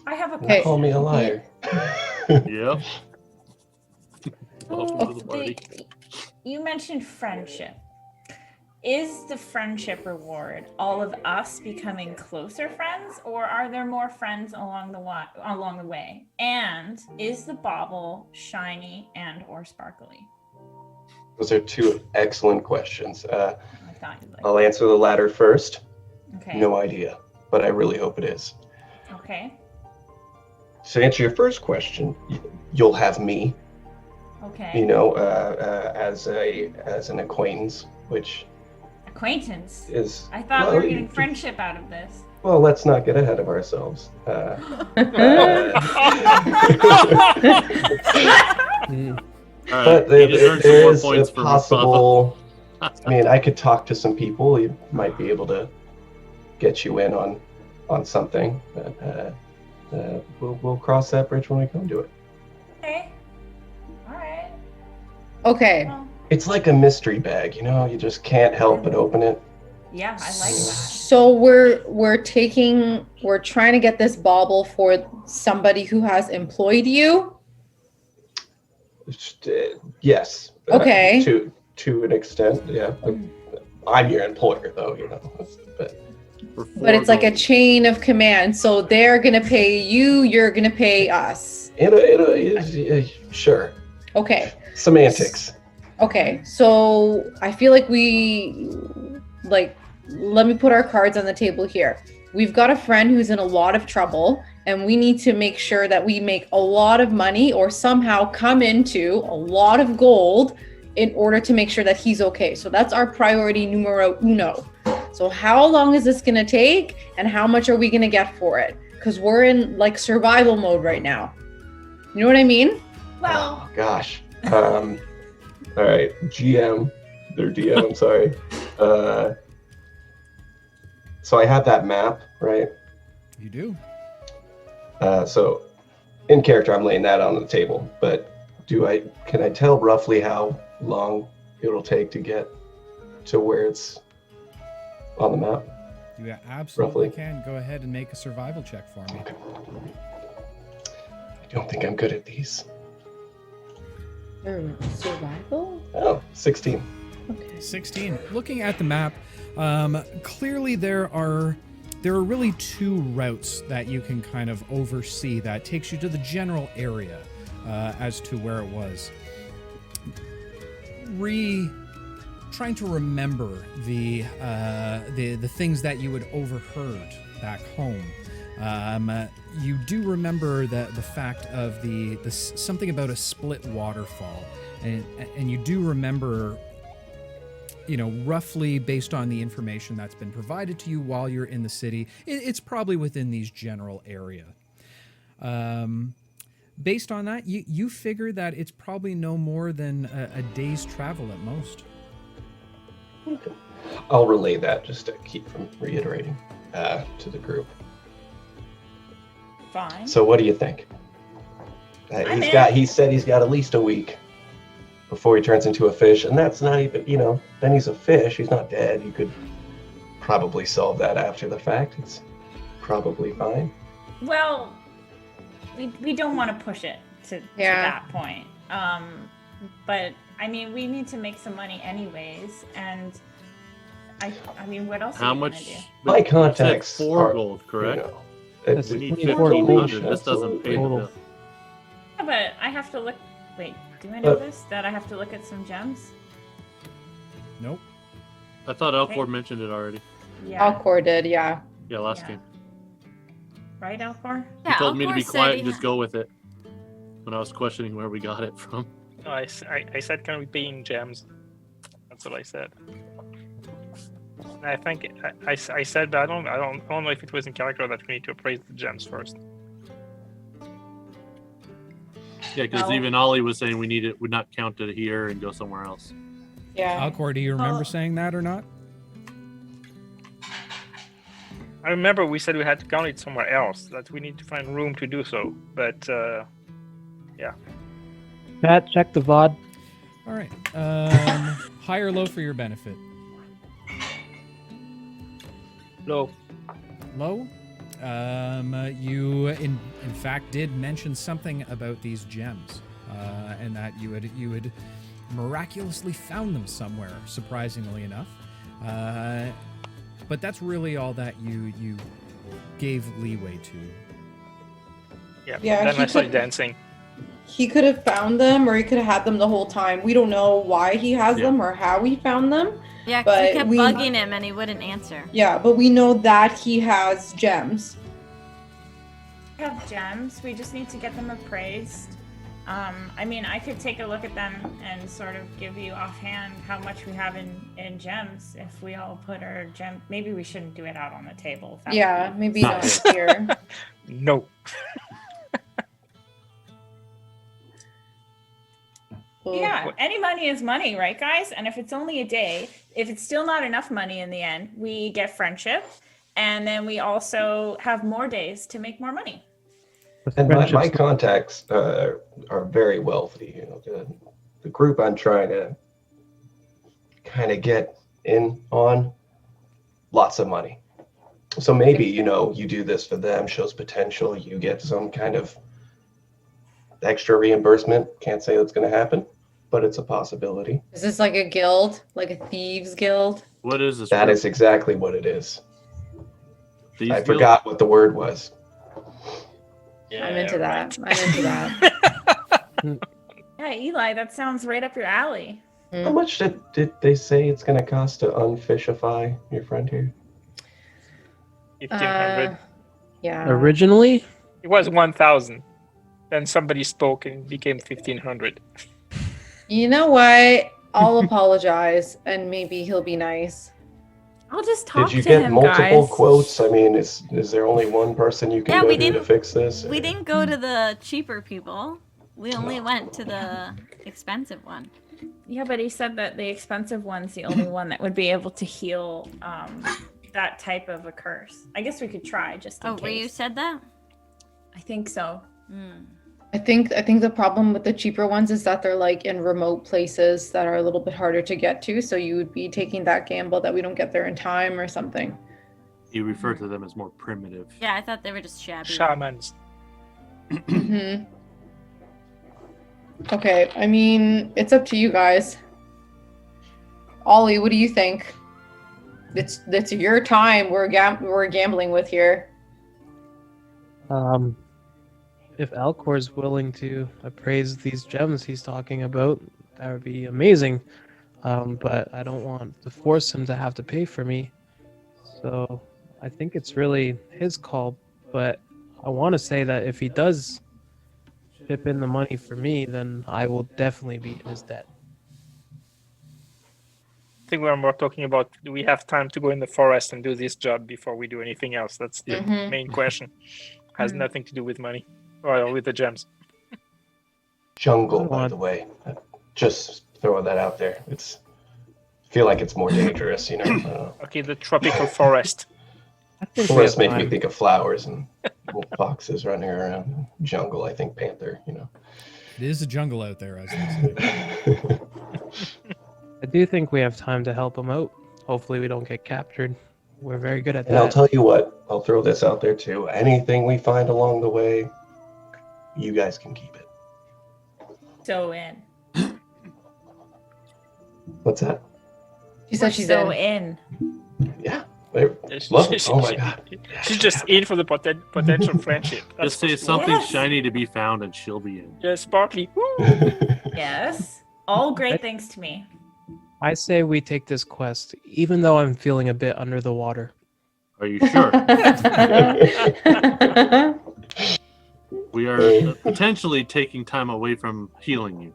I have a Hey. question. Call me a liar. Yep. Welcome to the party. You mentioned friendship. Is the friendship reward all of us becoming closer friends, or are there more friends along the way? And is the bauble shiny and or sparkly? Those are two excellent questions. I thought you'd like. I'll answer the latter first. Okay. No idea, but I really hope it is. Okay. So to answer your first question, you'll have me, Okay. you know, as an acquaintance, which Acquaintance. is. I thought well, we were getting friendship out of this. Well, let's not get ahead of ourselves. Mm. All right. But he just earned some there more is points a for possible. I mean, I could talk to some people. You might be able to get you in on something. But we'll cross that bridge when we come to it. Okay. All right. Okay. Well, It's like a mystery bag, you know. You just can't help but open it. yeah, I like that. So we're trying to get this bauble for somebody who has employed you. Yes. Okay. To an extent, yeah. I'm your employer, though, you know. But it's like a chain of command. So they're gonna pay you, you're gonna pay us. Sure. Okay. Semantics. Okay. So I feel like let me put our cards on the table here. We've got a friend who's in a lot of trouble, and we need to make sure that we make a lot of money or somehow come into a lot of gold in order to make sure that he's okay. So that's our priority numero uno. So how long is this gonna take, and how much are we gonna get for it? Because we're in like survival mode right now. You know what I mean? Well, Oh gosh. All right, GM, or DM. I'm sorry. So I have that map, right? You do. So in character, I'm laying that on the table. But can I tell roughly how long it'll take to get to where it's on the map? You absolutely Roughly. can. Go ahead and make a survival check for me. I don't think I'm good at these. Survival? Oh, 16. Okay. 16. Looking at the map, clearly there are really two routes that you can kind of oversee that takes you to the general area as to where it was. Trying to remember the things that you had overheard back home. You do remember the fact of the something about a split waterfall, and you do remember, you know, roughly based on the information that's been provided to you while you're in the city, it's probably within these general area. based on that, you figure that it's probably no more than a day's travel at most. I'll relay that just to keep from reiterating to the group. Fine. So what do you think? He said he's got at least a week before he turns into a fish, and that's not even, then he's a fish. He's not dead. You could probably solve that after the fact. It's probably fine. Well, we don't want to push it to that point. But I mean, we need to make some money anyways, and I mean, what else? How are we much? gonna do? My contacts said 4 are, gold, correct? That's We need 24 1,500. gold. This doesn't pay the Total. bill. Yeah, but I have to look. Wait, do I know this? That I have to look at some gems? Nope. I thought Alcor Okay. mentioned it already. Yeah. Alcor did, yeah. Yeah, last Yeah. game. Right, Alcor? He told me to Alcor be said quiet he and just go with it when I was questioning where we got it from. No, I said, can we pay in gems? That's what I said. And I think I said, but I don't know if it was in character that we need to appraise the gems first. Yeah, because No. even Ollie was saying would not count it here and go somewhere else. Yeah. Alcor, do you remember Oh. saying that or not? I remember we said we had to count it somewhere else, that we need to find room to do so. But Chat, check the VOD. All right. High or low for your benefit? low. Low. You in fact did mention something about these gems, and that you had miraculously found them somewhere, surprisingly enough. But that's really all that you gave leeway to. Yeah. Yeah, Then he I started could- dancing. He could have found them, or he could have had them the whole time. We don't know why he has Yeah. them or how he found them. Yeah, 'cause But we kept we- bugging him and he wouldn't answer. Yeah, but we know that he has gems. We have gems. We just need to get them appraised. I mean, I could take a look at them and sort of give you offhand how much we have in gems if we all put our gem. Maybe we shouldn't do it out on the table. That would Yeah, be- maybe Not not here. No. Yeah, any money is money, right, guys? And if it's only a day, if it's still not enough money in the end, we get friendship, and then we also have more days to make more money. And my Friendships- contacts are very wealthy. The group I'm trying to kind of get in on, lots of money. So maybe, you do this for them, shows potential, you get some kind of extra reimbursement. Can't say that's going to happen, but it's a possibility. Is this like a guild? Like a thieves guild? What is this? That group? is exactly what it is. These I guild- forgot what the word was. I'm into that. I'm into that. Yeah, Eli, that sounds right up your alley. How much did they say it's going to cost to unfishify your friend here? 1,500. Yeah. Originally, It was 1,000. Then somebody spoke and it became 1,500. You know what? I'll apologize, and maybe he'll be nice. I'll just talk Did you to get him, multiple guys. quotes? I mean, is there only one person you can Yeah, go we to didn't- fix this? We didn't go to the cheaper people. We only went to the expensive one. Yeah, but he said that the expensive one's the only one that would be able to heal that type of a curse. I guess we could try just in Oh, where you case. said that? I think so. Hmm. I think the problem with the cheaper ones is that they're like in remote places that are a little bit harder to get to. So you would be taking that gamble that we don't get there in time or something. You refer to them as more primitive. Yeah, I thought they were just shabby. Shamans. Hmm. Okay, I mean, it's up to you guys. Ollie, what do you think? It's your time. We're gambling with here. if Alcor's willing to appraise these gems he's talking about, that would be amazing. But I don't want to force him to have to pay for me. So I think it's really his call. But I want to say that if he does chip in the money for me, then I will definitely be in his debt. I think we're more talking about, do we have time to go in the forest and do this job before we do anything else? That's the Mhm. main question. Has nothing to do with money or with the gems. jungle, I by want- the way. Just throwing that out there. Feel like it's more dangerous, you know. Okay, the tropical forest. I think we Forest have make me time. think of flowers and little foxes running around. Jungle, I think panther, you know. It is a jungle out there, as they say. I do think we have time to help them out. Hopefully, we don't get captured. We're very good at And I'll that. tell you what, I'll throw this out there too. Anything we find along the way, you guys can keep it. So in. What's that? She said she's so in. Yeah. Yeah, Love it. Oh my God. She's just in for the potential friendship. Just say That's something Yes. shiny to be found, and she'll be in. yeah, sparkly. Woo! Yes. All great things to me. I say we take this quest, even though I'm feeling a bit under the water. Are you sure? We are potentially taking time away from healing you.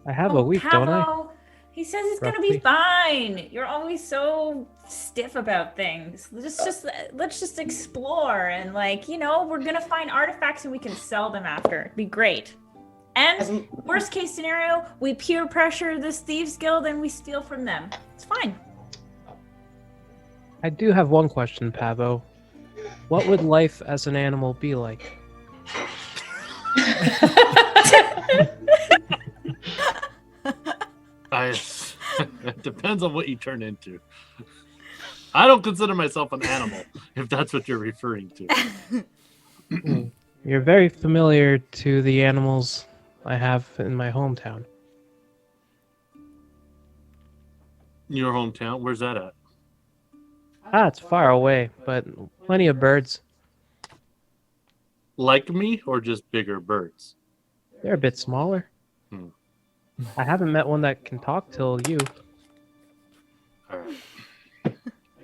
I have a week, don't I? Pavo, he says it's gonna Roughly. be fine. You're always so stiff about things. Let's just explore and we're gonna find artifacts and we can sell them after. It'd be great. And worst case scenario, we peer pressure this thieves guild and we steal from them. It's fine. I do have one question, Pavo. What would life as an animal be like? It depends on what you turn into. I don't consider myself an animal, if that's what you're referring to. You're very familiar to the animals I have in my hometown. Your hometown? Where's that at? It's far away, but plenty of birds. Like me, or just bigger birds? They're a bit smaller. Hmm. I haven't met one that can talk till you. All right.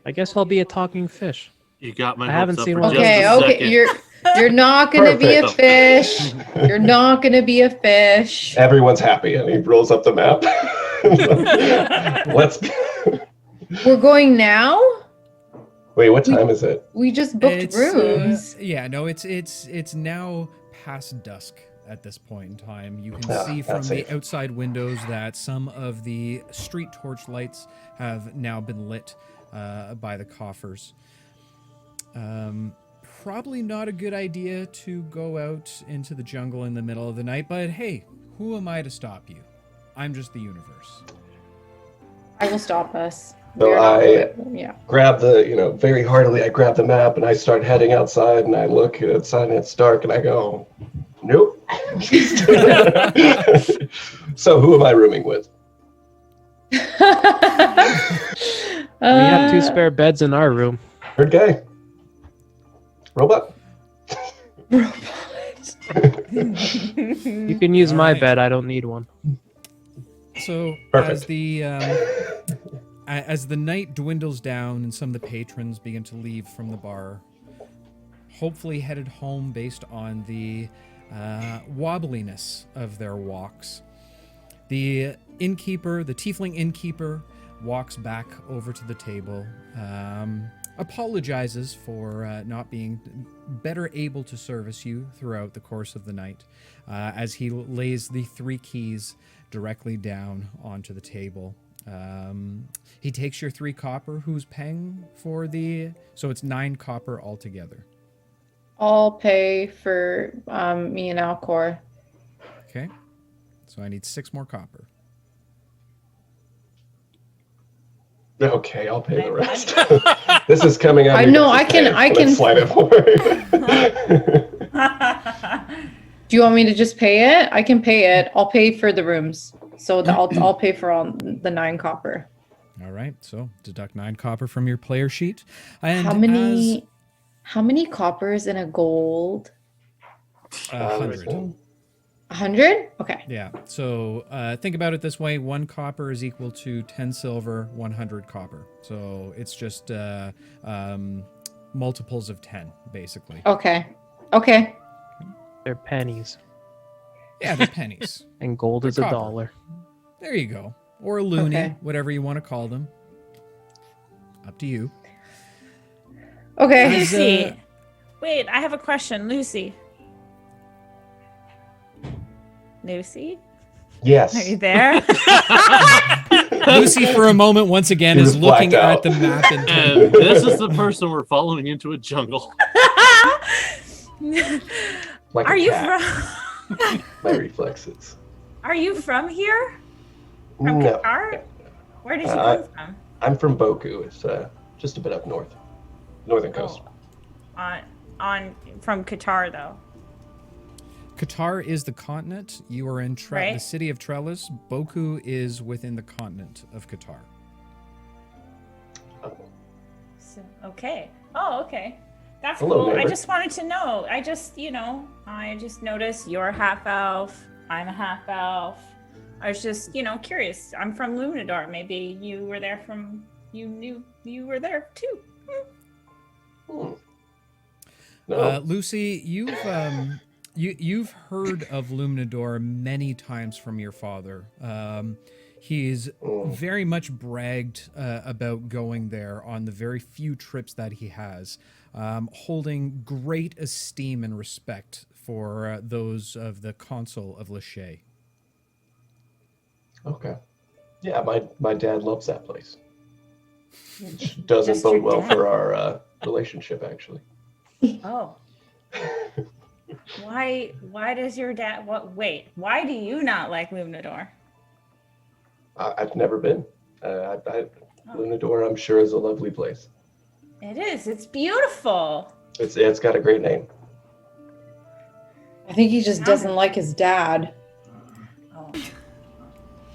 I guess I'll be a talking fish. You got my I haven't hopes up seen for one. just Okay, a okay. second. You're not gonna be a fish. You're not gonna be a fish. Everyone's happy, and he rolls up the map. Let's. We're going now? Wait, what time is it? We just booked It's, rooms. yeah, no, it's now past dusk at this point in time. You can Ah, see that's from the safe. outside windows that some of the street torch lights have now been lit by the coffers. Probably not a good idea to go out into the jungle in the middle of the night, but hey, who am I to stop you? I'm just the universe. I will stop us. So We're not I- yeah. Grab the, very heartily, I grab the map and I start heading outside and I look outside and it's dark and I go, nope. So who am I rooming with? We have 2 spare beds in our room. Third guy. Robot. You can use my Alright. bed. I don't need one. So Perfect. as the night dwindles down and some of the patrons begin to leave from the bar, hopefully headed home based on the wobbliness of their walks, the innkeeper, the tiefling innkeeper, walks back over to the table, apologizes for not being better able to service you throughout the course of the night, as he lays the 3 keys directly down onto the table. He takes your 3 copper. Who's paying for so it's 9 copper altogether. I'll pay for me and Alcor. Okay. So I need 6 more copper. Okay, I'll pay the rest. This is coming out. I of know, your I can- pay. I Let's can- slide it forward. Do you want me to just pay it? I can pay it. I'll pay for the rooms. So I'll pay for all the 9 copper. All right. So deduct 9 copper from your player sheet. And How many coppers in a gold? 100. 100? Okay. Yeah. So think about it this way: 1 copper is equal to 10 silver, 100 copper. So it's just multiples of 10, basically. Okay. Okay. They're pennies. Yeah, they're pennies. And gold They're is a copper. dollar. There you go. Or a loony, Okay. whatever you want to call them. Up to you. Okay. As, Lucy. Wait, I have a question, Lucy. Lucy, Yes. are you there? Lucy, for a moment, once again, She is was looking blacked at out. the map in And this is the person we're following into a jungle. Like Are a you cat. from? My reflexes. Are you from here? From No. Qatar? Where did you I- come from? I'm from Boku. It's just a bit up north. Northern coast. From Qatar though. Qatar is the continent. You are in the Right. city of Trellis. Boku is within the continent of Qatar. So, okay. Oh, okay. That's Hello, cool. I neighbor. just wanted to know. I just noticed you're half elf. I'm a half elf. I was just, curious. I'm from Luminador. Maybe you were there you knew you were there too. Hmm. No. Lucy, you've heard of Luminador many times from your father. He's very much bragged about going there on the very few trips that he has, holding great esteem and respect for those of the Consul of Lachey. Okay. Yeah, my dad loves that place. Which doesn't Just your bode well dad? for our relationship, actually. Oh. Why does your dad why do you not like Luminador? I've never been. Lunador, I'm sure, is a lovely place. It is. It's beautiful. It's got a great name. I think he just doesn't like his dad. Oh.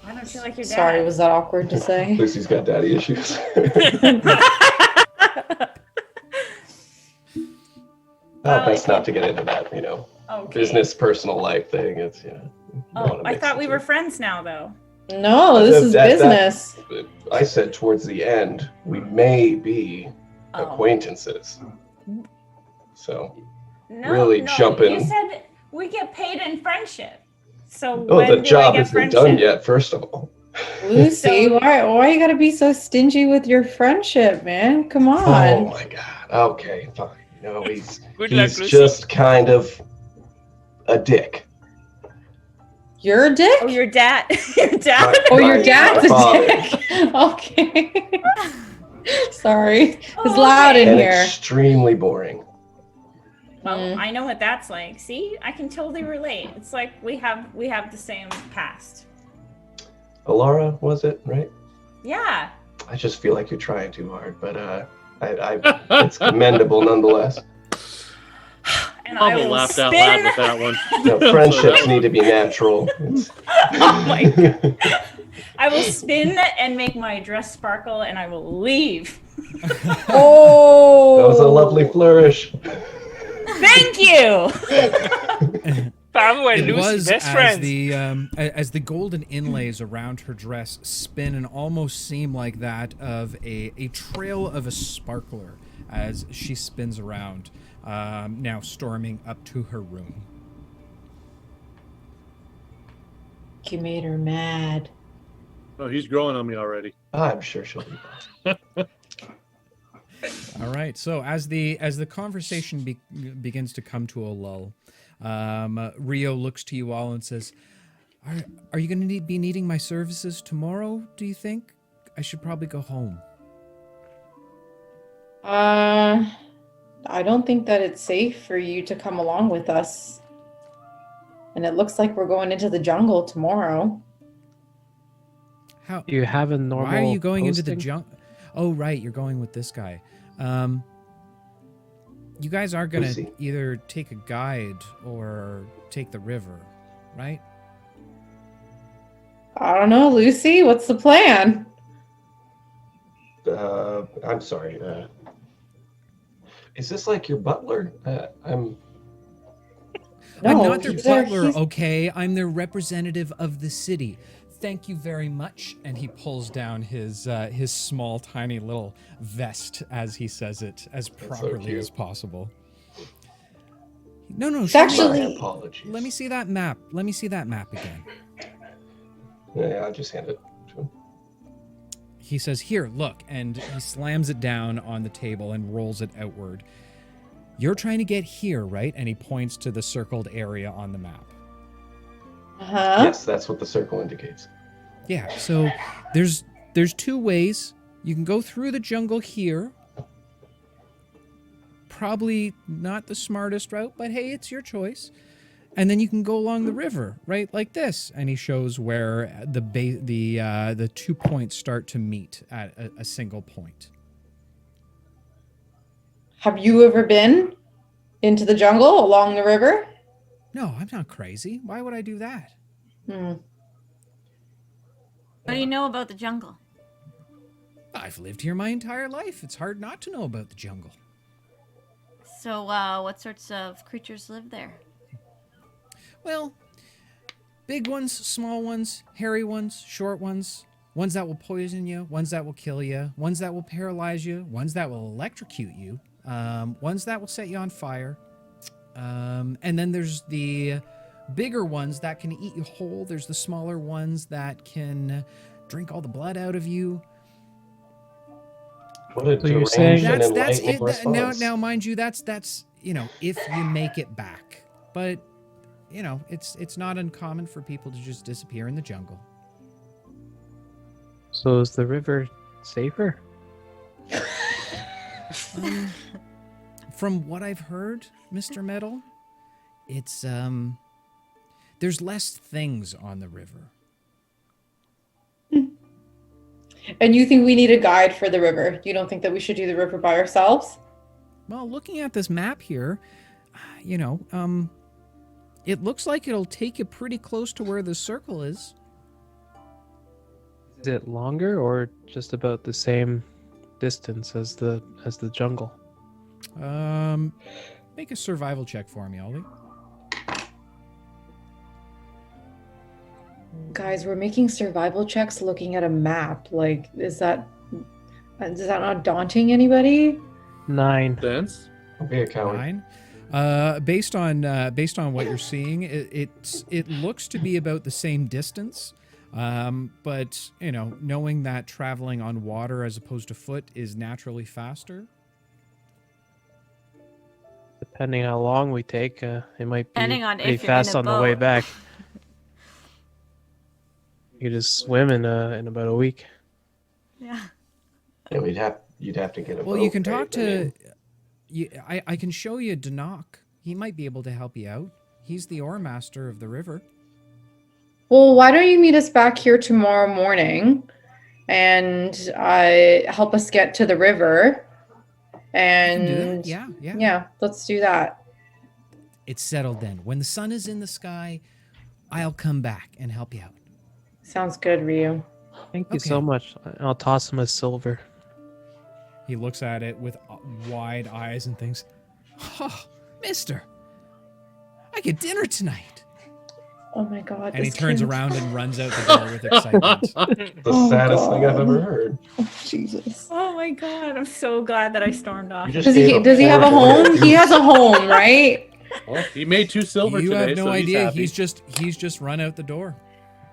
Why don't you like your dad? Sorry, was that awkward to say? Lucy's got daddy issues. Best not to get into that, Okay. business, personal life thing. It's, don't Oh, wanna I mix thought the we two. were friends now, though. No, this is That- business. I said towards the end, we may be Oh. acquaintances. So, No, really no, jumping. You said we get paid in friendship. So oh, when the do I job get isn't friendship? done yet, first of all. Lucy, So- why you gotta be so stingy with your friendship, man? Come Oh on. my god. Okay, fine. He's Good luck, he's Lucy. just kind of a dick. You're a dick? Oh, your dad. Your dad. Oh, your my dad's a father. dick. Okay. Sorry. It's Oh, loud in And here. extremely boring. Well, Mm. I know what that's like. See, I can totally relate. It's like we have the same past. Alara, was it, right? Yeah. I just feel like you're trying too hard, but it's commendable nonetheless. And I Bubble will laughed spin. out loud with that one. Friendships need to be natural. Oh my God. I will spin and make my dress sparkle, and I will leave. Oh. That was a lovely flourish. Thank you. Pam and It Lucy, was best as friends. as the golden inlays around her dress spin and almost seem like that of a trail of a sparkler as she spins around, now storming up to her room. You made her mad. Oh, he's growing on me already. I'm sure she'll be fine. All right. So as the conversation begins to come to a lull, Rio looks to you all and says, "Are you going to be needing my services tomorrow? Do you think? I should probably go home." I don't think that it's safe for you to come along with us. And it looks like we're going into the jungle tomorrow. How? Do you have a normal Why are you going into the posting? jungle? Oh, right. You're going with this guy. You guys are going to Lucy. either take a guide or take the river, right? I don't know, Lucy. What's the plan? I'm sorry. Is this like your butler? I'm No, not their he's butler, he's- okay? I'm their representative of the city. Thank you very much. And he pulls down his small, tiny little vest as he says it as so properly cute. as possible. No, It's show me- actually- My apologies. Let me see that map. Let me see that map again. Yeah, I'll just hand it to him. He says, "Here, look," and he slams it down on the table and rolls it outward. "You're trying to get here, right?" And he points to the circled area on the map. Uh-huh. Yes, that's what the circle indicates. Yeah, so there's two ways. You can go through the jungle here. Probably not the smartest route, but hey, it's your choice. And then you can go along the river, right, like this. And he shows where the 2 points start to meet at a single point. Have you ever been into the jungle along the river? No, I'm not crazy. Why would I do that? Hmm. What do you know about the jungle? I've lived here my entire life. It's hard not to know about the jungle. So, what sorts of creatures live there? Well, big ones, small ones, hairy ones, short ones, ones that will poison you, ones that will kill you, ones that will paralyze you, ones that will electrocute you, ones that will set you on fire. And then there's the bigger ones that can eat you whole. There's the smaller ones that can drink all the blood out of you. What a So you're deranged saying- and That's enlightening it. Now, response. now, mind you, that's if you make it back. But it's not uncommon for people to just disappear in the jungle. So is the river safer? From what I've heard, Mr. Metal, it's there's less things on the river. And you think we need a guide for the river? You don't think that we should do the river by ourselves? Well, looking at this map here, it looks like it'll take you pretty close to where the circle is. Is it longer or just about the same distance as the jungle? Make a survival check for me, Ollie. Guys, we're making survival checks looking at a map. Like, is that not daunting anybody? 9. Dance. Don't be a coward. 9. Based on what you're seeing, it looks to be about the same distance. But knowing that traveling on water as opposed to foot is naturally faster. Depending how long we take, it might be Depending on pretty if you're in fast a on the way boat. back. You could just swim in about a week. Yeah. Yeah, you'd have to get a Well, boat, you can talk right? I mean, to. I can show you Danok. He might be able to help you out. He's the ore master of the river. Well, why don't you meet us back here tomorrow morning and help us get to the river? I can do And that. Yeah. yeah, let's do that. It's settled then. When the sun is in the sky, I'll come back and help you out. Sounds good, Ryu. Thank you so Okay. much. I'll toss him a silver. He looks at it with wide eyes and thinks, "Oh, mister, I get dinner tonight." Oh my god. And he this turns kid. around and runs out the door with excitement. the Oh, saddest thing I've God. ever heard. Oh, Jesus. Oh my god, I'm so glad that I stormed off. You just Does gave he have a poor home? boy He has a home, right? Well, he made 2 silver You today, have no so idea. He's He's just run out the door.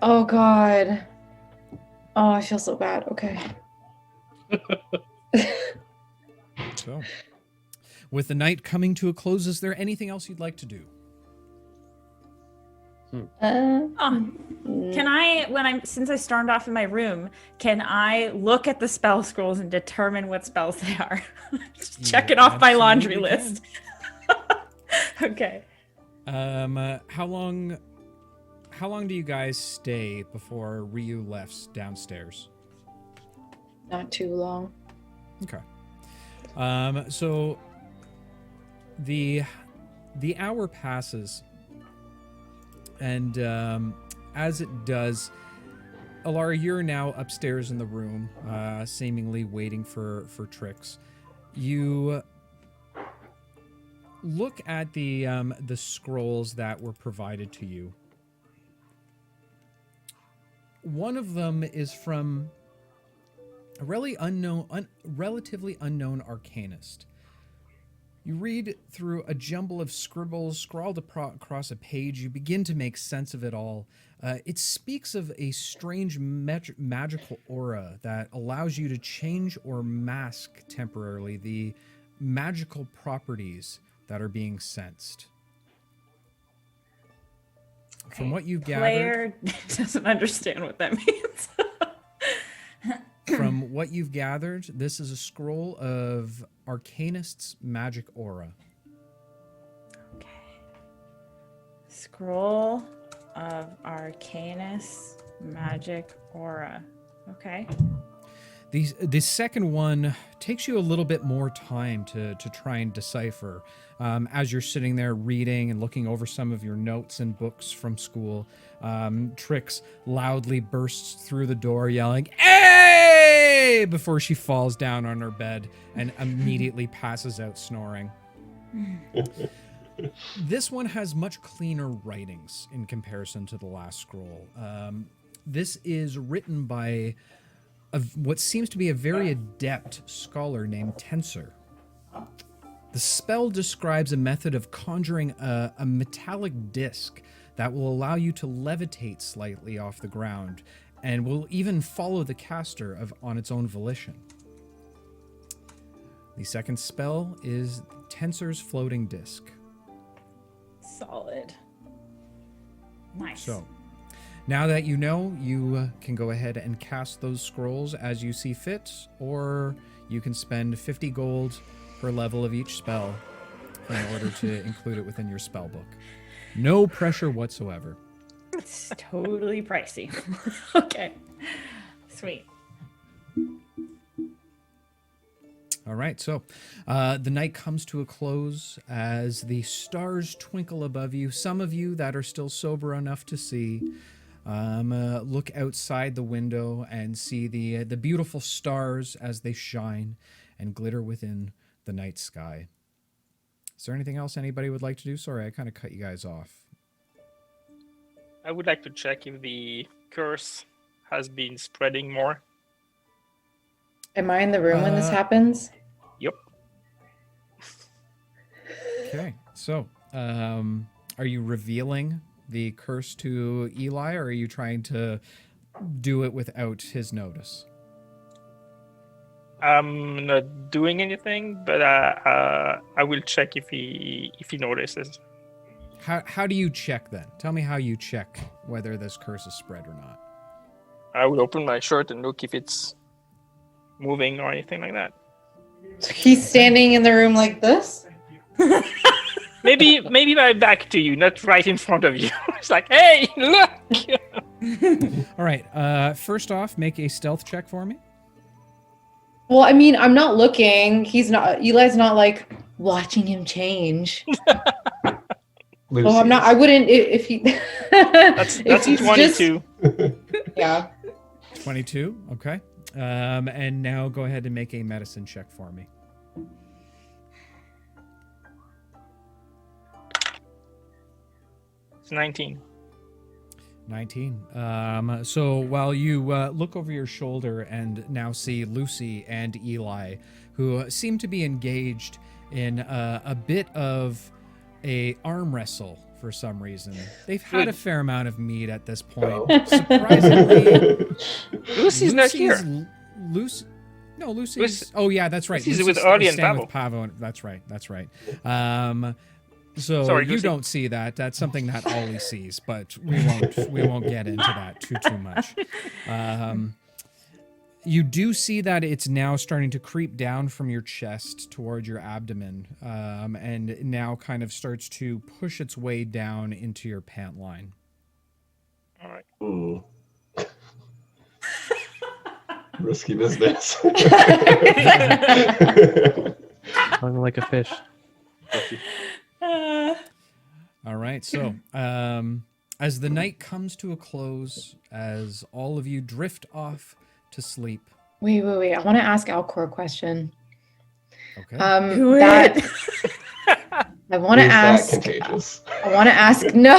Oh god. Oh, I feel so bad. Okay. So, with the night coming to a close, is there anything else you'd like to do? Can I, since I stormed off in my room, can I look at the spell scrolls and determine what spells they are? Just check You it off my laundry absolutely list. Okay. How long do you guys stay before Ryu left downstairs? Not too long. Okay. So the hour passes, and as it does, Alara, you're now upstairs in the room, seemingly waiting for Trix. You look at the scrolls that were provided to you. One of them is from a relatively unknown arcanist. You read through a jumble of scribbles scrawled across a page. You begin to make sense of it all. It speaks of a strange magical aura that allows you to change or mask temporarily the magical properties that are being sensed. From what you've gathered, Player doesn't understand what that means. from what you've gathered, this is a scroll of Arcanist's magic aura. Okay. Scroll of Arcanus magic aura. Okay. The second one takes you a little bit more time to try and decipher. As you're sitting there reading and looking over some of your notes and books from school, Trix loudly bursts through the door yelling, "Hey!" before she falls down on her bed and immediately passes out snoring. This one has much cleaner writings in comparison to the last scroll. This is written by what seems to be a very adept scholar named Tensor. The spell describes a method of conjuring a metallic disc that will allow you to levitate slightly off the ground and will even follow the caster on its own volition. The second spell is Tensor's floating disc. Solid. Nice. So, now that you know, you can go ahead and cast those scrolls as you see fit, or you can spend 50 gold per level of each spell in order to include it within your spell book. No pressure whatsoever. It's totally pricey. Okay. Sweet. All right, so the night comes to a close as the stars twinkle above you. Some of you that are still sober enough to see look outside the window and see the beautiful stars as they shine and glitter within the night sky. Is there anything else anybody would like to do? Sorry, I kind of cut you guys off. I would like to check if the curse has been spreading more. Am I in the room when this happens? Yep. Okay, so are you revealing the curse to Eli, or are you trying to do it without his notice? I'm not doing anything, but I will check if he notices. How do you check then? Tell me how you check whether this curse is spread or not. I will open my shirt and look if it's moving or anything like that. So he's standing in the room like this? Maybe my back to you, not right in front of you. It's like, hey, look! All right. First off, make a stealth check for me. Well, I mean, I'm not looking. Eli's not like watching him change. Lucy. Oh, I'm not. I wouldn't if he. That's if a he's 22. Yeah. 22. Okay. And now go ahead and make a medicine check for me. It's 19. 19. So while you look over your shoulder and now see Lucy and Eli, who seem to be engaged in a bit of a arm wrestle for some reason. They've had a fair amount of meat at this point. Oh. Surprisingly, Lucy's not here. Lucy's. Oh yeah, that's right. Lucy's with Artie and staying with Pavo. That's right. So Sorry, you Lucy. don't see that. That's something that Ollie sees, but we won't get into that too much. You do see that it's now starting to creep down from your chest towards your abdomen, and it now kind of starts to push its way down into your pant line. All right. Ooh. Risky business. Hung like a fish. All right, so as the night comes to a close, as all of you drift off to sleep. Wait. I want to ask Alcor a question. Okay. Do That it. I want to Is that ask. contagious? I want to ask. No.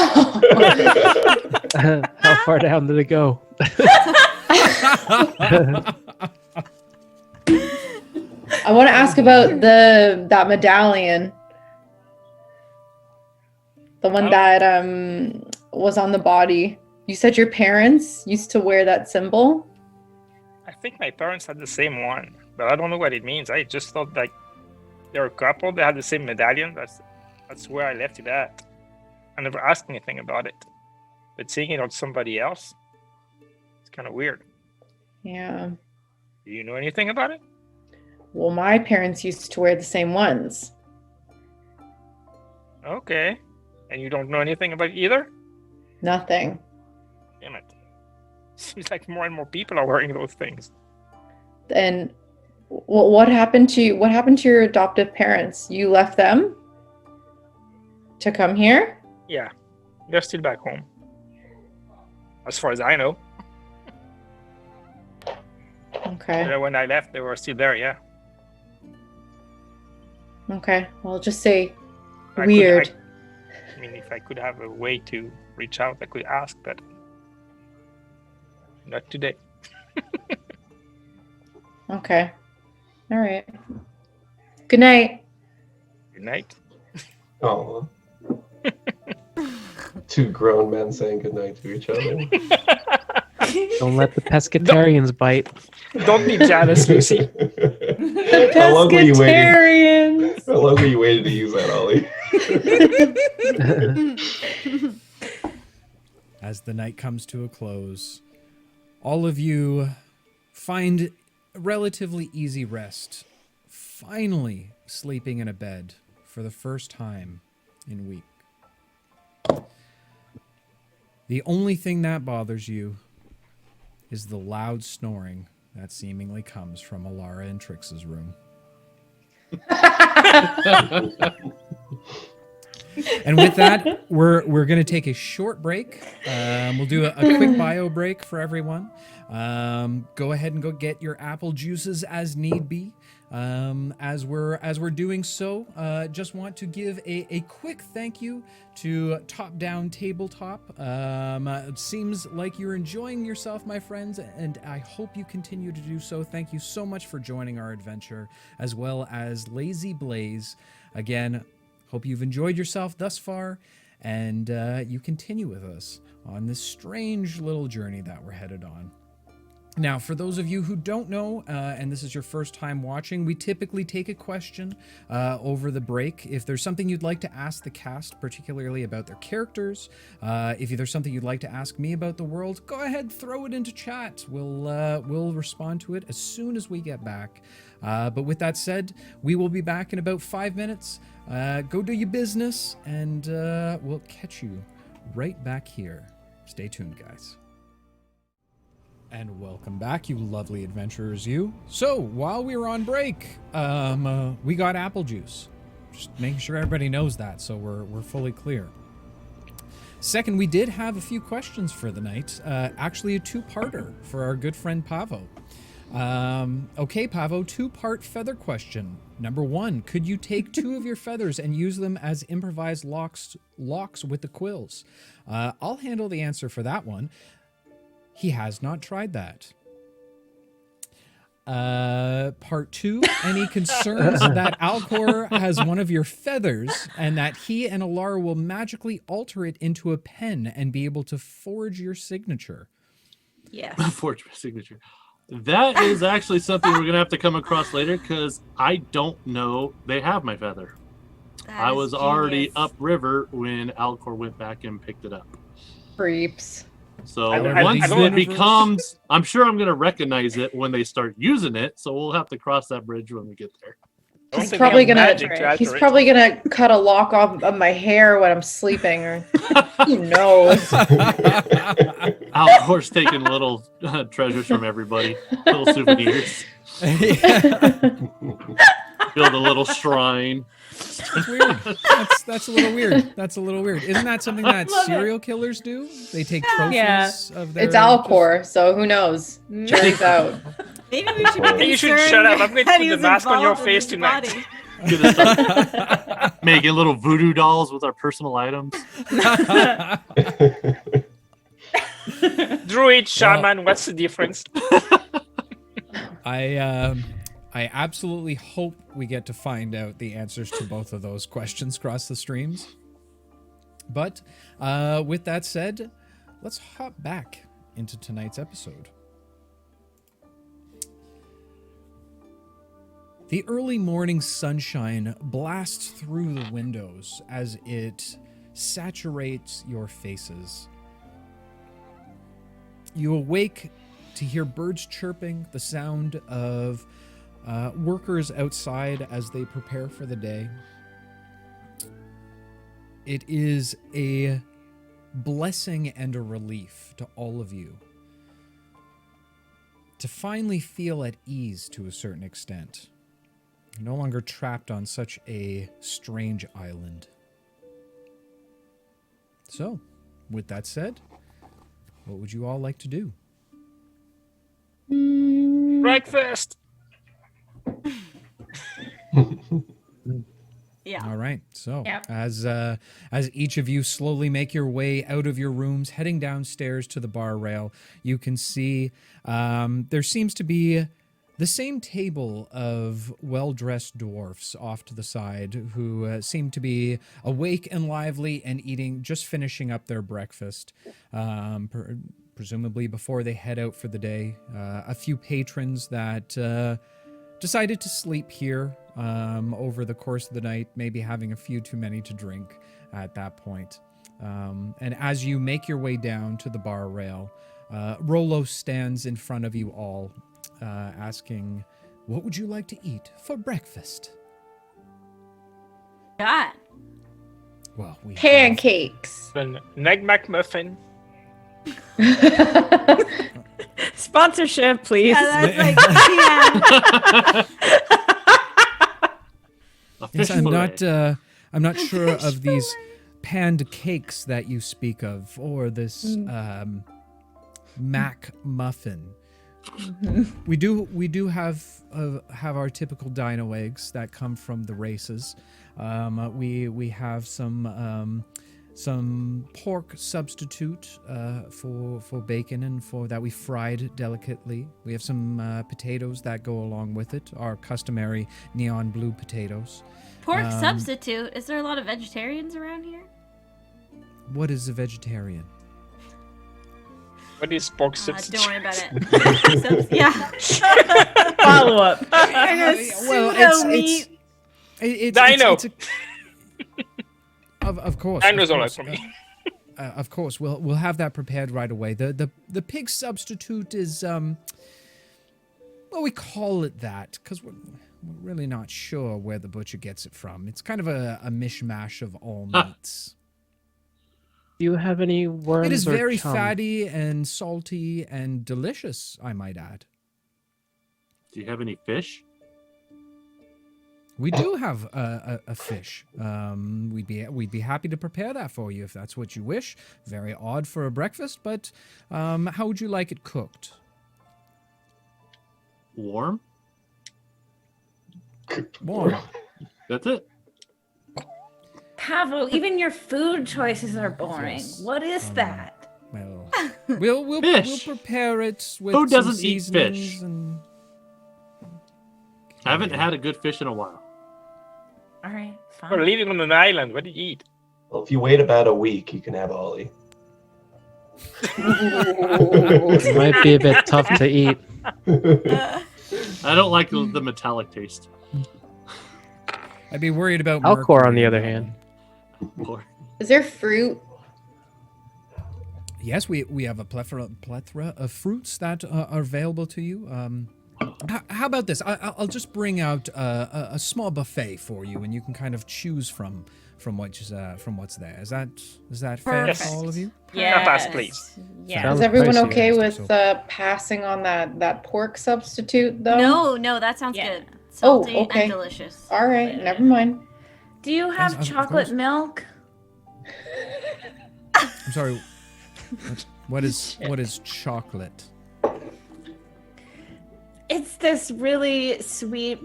How far down did it go? I want to ask about that medallion. The one that was on the body. You said your parents used to wear that symbol? I think my parents had the same one, but I don't know what it means. I just thought like they're a couple. They had the same medallion. That's where I left it at. I never asked anything about it. But seeing it on somebody else, it's kind of weird. Yeah. Do you know anything about it? Well, my parents used to wear the same ones. Okay. And you don't know anything about it either? Nothing. Damn it. Seems like more and more people are wearing those things. And what happened to you? What happened to your adoptive parents? You left them to come here? Yeah. They're still back home. As far as I know. Okay. When I left, they were still there, yeah. Okay. Well, just say I weird. I mean, if I could have a way to reach out, I could ask, but not today. Okay. All right. Good night. Good night. Oh. Two grown men saying goodnight to each other. Don't let the pescatarians bite. Don't be jealous, Lucy. How long were you waiting? Pescatarians. How long were you waiting to use that, Ollie? As the night comes to a close, all of you find relatively easy rest, finally sleeping in a bed for the first time in a week. The only thing that bothers you is the loud snoring that seemingly comes from Alara and Trix's room. And with that, we're going to take a short break. We'll do a quick bio break for everyone. Go ahead and go get your apple juices as need be. As we're doing so, just want to give a quick thank you to Top Down Tabletop. It seems like you're enjoying yourself, my friends, and I hope you continue to do so. Thank you so much for joining our adventure, as well as Lazy Blaze. Again, hope you've enjoyed yourself thus far, and you continue with us on this strange little journey that we're headed on. Now, for those of you who don't know, and this is your first time watching, we typically take a question over the break. If there's something you'd like to ask the cast, particularly about their characters, if there's something you'd like to ask me about the world, go ahead, throw it into chat. We'll respond to it as soon as we get back. But with that said, we will be back in about 5 minutes. Go do your business, and we'll catch you right back here. Stay tuned, guys. And welcome back, you lovely adventurers, you. So, while we were on break, we got apple juice. Just making sure everybody knows that, so we're fully clear. Second, we did have a few questions for the night. Actually, a two-parter for our good friend Pavo. Okay, Pavo, two-part feather question. Number one, could you take two of your feathers and use them as improvised locks with the quills? I'll handle the answer for that one. He has not tried that. Part two, any concerns that Alcor has one of your feathers and that he and Alara will magically alter it into a pen and be able to forge your signature? Yes. Forge my signature. That is actually something we're going to have to come across later because I don't know they have my feather. I was already upriver when Alcor went back and picked it up. Creeps. So I once don't- it becomes, I'm sure I'm going to recognize it when they start using it. So we'll have to cross that bridge when we get there. I don't He's think probably we have gonna magic to alter he's it. probably gonna cut a lock off of my hair when I'm sleeping, or who knows? Alcor's taking little treasures from everybody, little souvenirs. Build a little shrine. That's weird. That's a little weird. That's a little weird. Isn't that something that serial killers do? They take trophies Yeah. of their... It's Alcor, so who knows? Jury's out. Maybe we should. I think you should shut up. I'm going to put the mask on your face tonight. Gonna start making little voodoo dolls with our personal items. Druid, shaman, what's the difference? I absolutely hope we get to find out the answers to both of those questions across the streams. But with that said, let's hop back into tonight's episode. The early morning sunshine blasts through the windows as it saturates your faces. You awake to hear birds chirping, the sound of workers outside as they prepare for the day. It is a blessing and a relief to all of you to finally feel at ease to a certain extent. You're no longer trapped on such a strange island. So, with that said, what would you all like to do? Breakfast. Yeah. All right. So, Yep. as each of you slowly make your way out of your rooms, heading downstairs to the bar rail, you can see there seems to be the same table of well-dressed dwarfs off to the side who seem to be awake and lively and eating, just finishing up their breakfast, presumably before they head out for the day. A few patrons that decided to sleep here over the course of the night, maybe having a few too many to drink at that point. And as you make your way down to the bar rail, Rolo stands in front of you all, asking, what would you like to eat for breakfast? God. Well, we have- Pancakes. An egg McMuffin. Sponsorship, please. Yeah, that's like, A Yes, fish I'm fillet. not sure of these panned cakes that you speak of, or this mac muffin. We do have our typical dino eggs that come from the races. We have some pork substitute for bacon and for that we fried delicately. We have some potatoes that go along with it, our customary neon blue potatoes. Pork substitute. Is there a lot of vegetarians around here? What is a vegetarian? What is pork substitute? Don't worry about it. Yeah. Follow up. Well, it's Dino. Of course. Dino's of all right course. for me. Of course, we'll have that prepared right away. The pig substitute is well, we call it that because we're really not sure where the butcher gets it from. It's kind of a mishmash of all meats. Do you have any worms? It is or very chum? fatty and salty and delicious, I might add. Do you have any fish? We do have a fish. We'd be happy to prepare that for you if that's what you wish. Very odd for a breakfast, but how would you like it cooked? Warm? Warm. That's it. Pavel, even your food choices are boring. Yes. What is that? Well, we'll Fish. prepare it with Who some doesn't eat seasonings fish? and I haven't had a good fish in a while. All right, We're fine. leaving on an island. What do you eat? Well, if you wait about a week, you can have Ollie. It might be a bit tough to eat. I don't like the metallic taste. I'd be worried about Alcor, mercury on the other that hand. Or- Is there fruit? Yes, we have a plethora of fruits that are available to you. How about this? I'll just bring out a small buffet for you, and you can kind of choose from what's there. Is that fair Perfect. for all of you? Yes. Pass, please. Yeah. Sounds Is everyone pricey, okay I with think so. passing on that pork substitute though? No, that sounds Yeah. good. Salty okay. and delicious. All right, never mind. Do you have Yes, of chocolate course. milk? I'm sorry. What is chocolate? It's this really sweet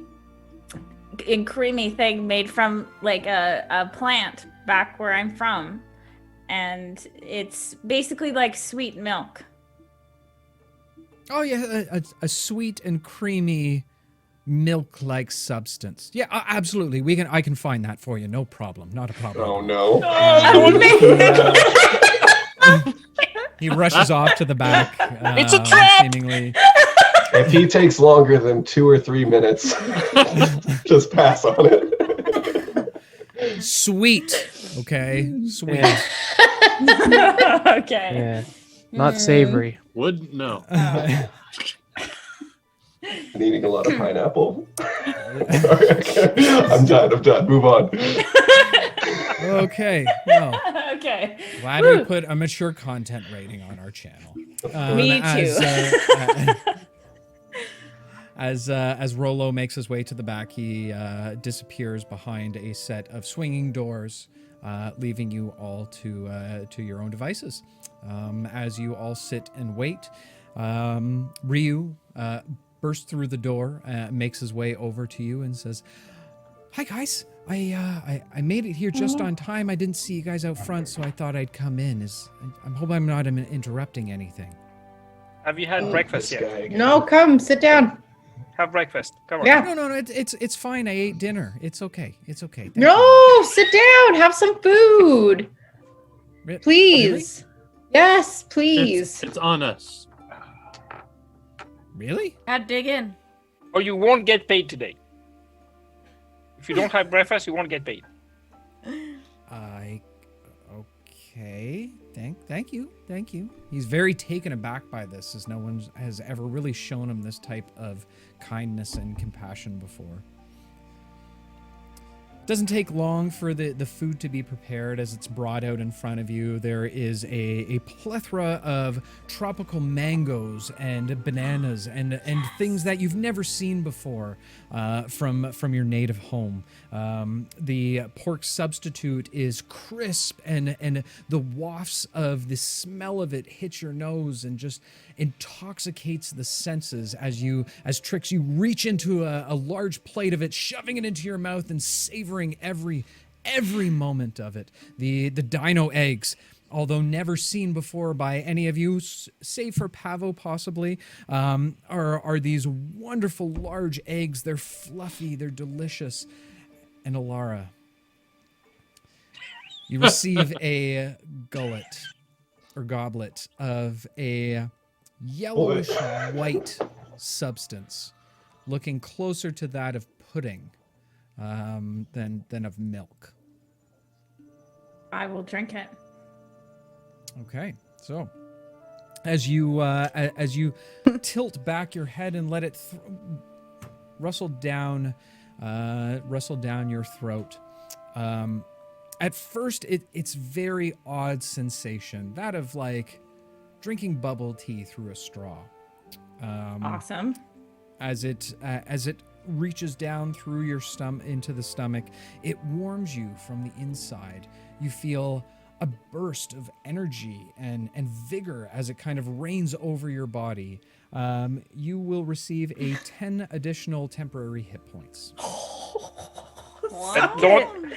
and creamy thing made from like a plant back where I'm from. And it's basically like sweet milk. Oh yeah, a sweet and creamy milk-like substance. Yeah, absolutely. I can find that for you. No problem. Not a problem. Oh no. He rushes off to the back. It's a trap! Seemingly. If he takes longer than 2 or 3 minutes, just pass on it. Sweet. Okay. Sweet. Yeah. Okay. Yeah. Not savory. Wouldn't know. And eating a lot of pineapple. Sorry, I'm done. Move on. Okay, well, Okay. glad we put a mature content rating on our channel. Me too. As Rollo makes his way to the back, he disappears behind a set of swinging doors, leaving you all to your own devices. As you all sit and wait, Ryu bursts through the door, makes his way over to you, and says, "Hi guys, I made it here just on time. I didn't see you guys out front, so I thought I'd come in. I hope I'm not interrupting anything." Have you had breakfast This yet? guy again. No, come sit down. Have breakfast. Come on. Yeah. No, it's fine. I ate dinner. It's okay. It's okay. Thank No, you. sit down. Have some food, Re- please. Yes, please. It's on us. Really? Gotta dig in. Or you won't get paid today. If you don't have breakfast, you won't get paid. Okay. Thank you. He's very taken aback by this, as no one has ever really shown him this type of kindness and compassion before. Doesn't take long for the food to be prepared as it's brought out in front of you. There is a plethora of tropical mangoes and bananas and things that you've never seen before from your native home. The pork substitute is crisp and the wafts of the smell of it hit your nose and just intoxicates the senses as Trix, you reach into a large plate of it, shoving it into your mouth and savoring every moment of it. The dino eggs, although never seen before by any of you, save for Pavo possibly, are these wonderful large eggs. They're fluffy, they're delicious. And Alara, you receive a goblet of a yellowish white substance, looking closer to that of pudding than of milk. I will drink it. Okay, so as you tilt back your head and let it rustle down your throat. At first, it's very odd sensation, that of like drinking bubble tea through a straw. Awesome. As it reaches down through your into the stomach, it warms you from the inside. You feel a burst of energy and vigor as it kind of rains over your body. You will receive a 10 additional temporary hit points.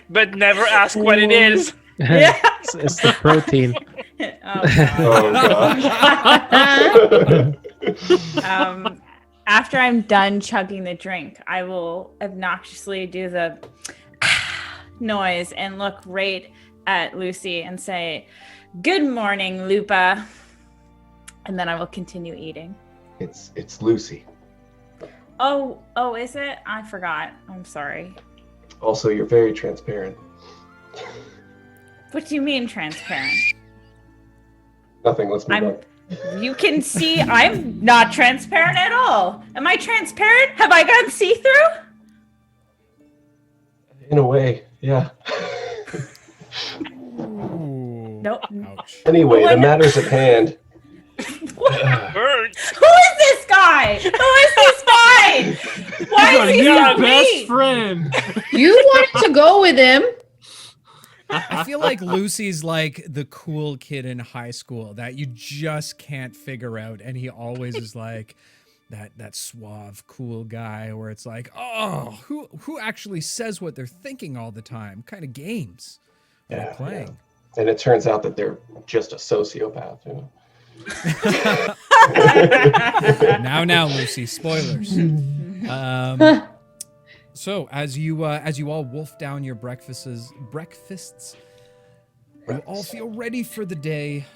But never ask what it is. Yeah. It's the protein. After I'm done chugging the drink, I will obnoxiously do the noise and look right at Lucy and say, "Good morning, Lupa." And then I will continue eating. It's Lucy. Oh, is it? I forgot. I'm sorry. Also, you're very transparent. What do you mean transparent? Nothing. Let's move on. You can see I'm not transparent at all. Am I transparent? Have I gone see-through? In a way, yeah. Nope. Ouch. Anyway, the matters at hand. Hurts. Who is this guy? Who is this guy? Why is he Your so best mean? friend. You wanted to go with him. I feel like Lucy's like the cool kid in high school that you just can't figure out, and he always is like that suave, cool guy where it's like, oh, who actually says what they're thinking all the time? Kind of games they're playing. And it turns out that they're just a sociopath, you know. Now, Lucy, spoilers. So as you all wolf down your breakfasts, you all feel ready for the day,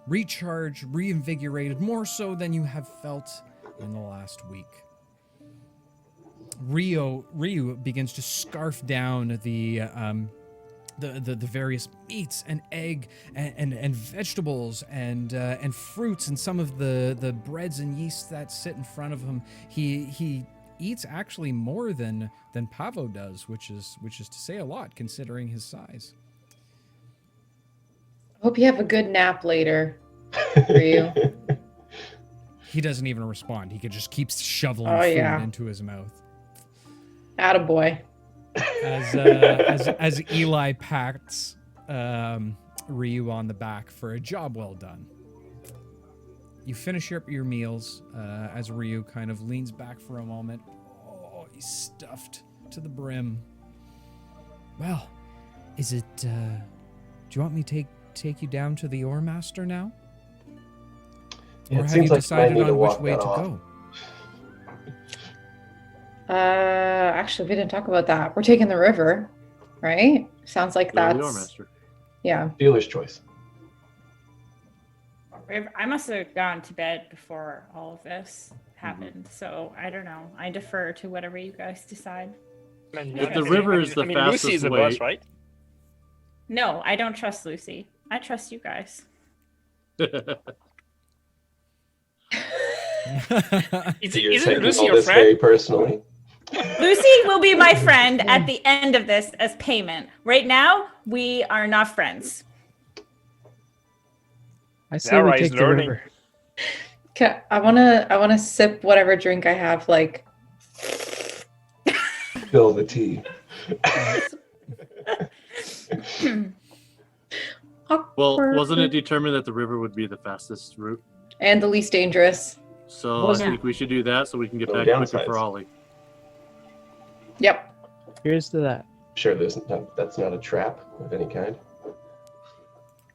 recharged, reinvigorated, more so than you have felt in the last week. Ryu begins to scarf down the the various meats and egg and vegetables and fruits and some of the breads and yeast that sit in front of him. He eats actually more than Pavo does, which is to say a lot considering his size. Hope you have a good nap later for you. He doesn't even respond. He just keeps shoveling Oh, food yeah. into his mouth. Attaboy. As Eli pats Ryu on the back for a job well done. You finish up your meals as Ryu kind of leans back for a moment. Oh, he's stuffed to the brim. Well, is it? Do you want me to take you down to the Ore Master now? Yeah, Or it have seems you like you might decided need to on which walk way that to off. go? Actually, we didn't talk about that. We're taking the river, right? Sounds like Go to the that's Master. yeah. Dealer's choice. I must have gone to bed before all of this happened, so I don't know. I defer to whatever you guys decide. If the river is the Lucy fastest is the way- boss, right? No, I don't trust Lucy. I trust you guys. Isn't You're taking Lucy all your this friend? very personally. Lucy will be my friend at the end of this as payment. Right now, we are not friends. I say Zara we is take the learning. river. Okay, I wanna sip whatever drink I have. Like, Spill the tea. Well, wasn't it determined that the river would be the fastest route? and the least dangerous? So Well, I think we should do that so we can get No back quicker downsides. for Ollie. Yep. Here's to that. Sure, that's not a trap of any kind.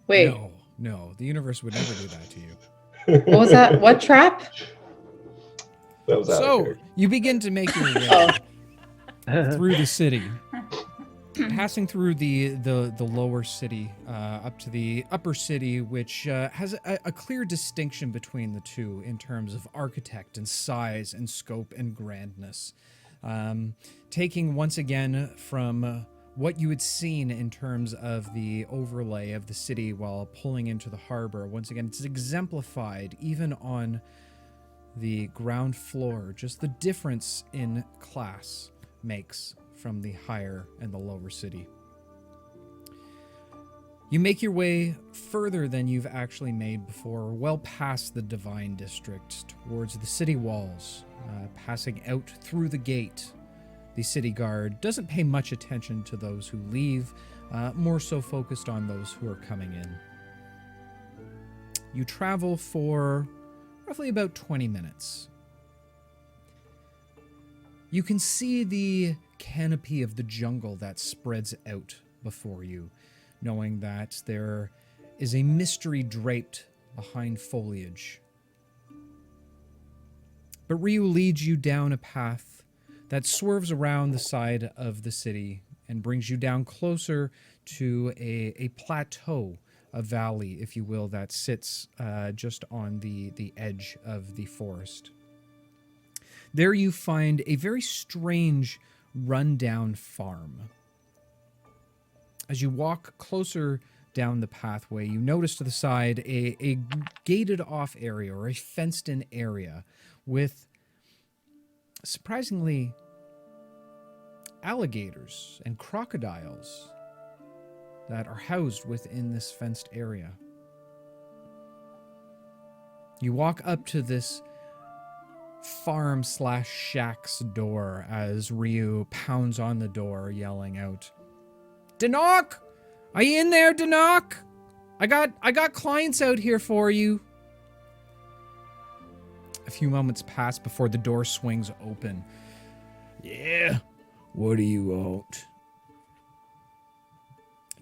Wait, No, the universe would never do that to you. what was that? What trap? That was out of So character. you begin to make your way Oh, through the city, passing through the lower city up to the upper city, which has a clear distinction between the two in terms of architect and size and scope and grandness. Taking once again from what you had seen in terms of the overlay of the city while pulling into the harbor, once again, it's exemplified even on the ground floor, just the difference in class makes from the higher and the lower city. You make your way further than you've actually made before, well past the Divine District, towards the city walls, passing out through the gate. The city guard doesn't pay much attention to those who leave, more so focused on those who are coming in. You travel for roughly about 20 minutes. You can see the canopy of the jungle that spreads out before you, knowing that there is a mystery draped behind foliage. But Ryu leads you down a path that swerves around the side of the city and brings you down closer to a plateau, a valley, if you will, that sits just on the edge of the forest. There you find a very strange, rundown farm. As you walk closer down the pathway, you notice to the side a gated off area or a fenced in area with surprisingly alligators and crocodiles that are housed within this fenced area. You walk up to this farm/shack's door as Ryu pounds on the door, yelling out, "Danok! Are you in there, Danok? I got clients out here for you." A few moments pass before the door swings open. "Yeah, what do you want?"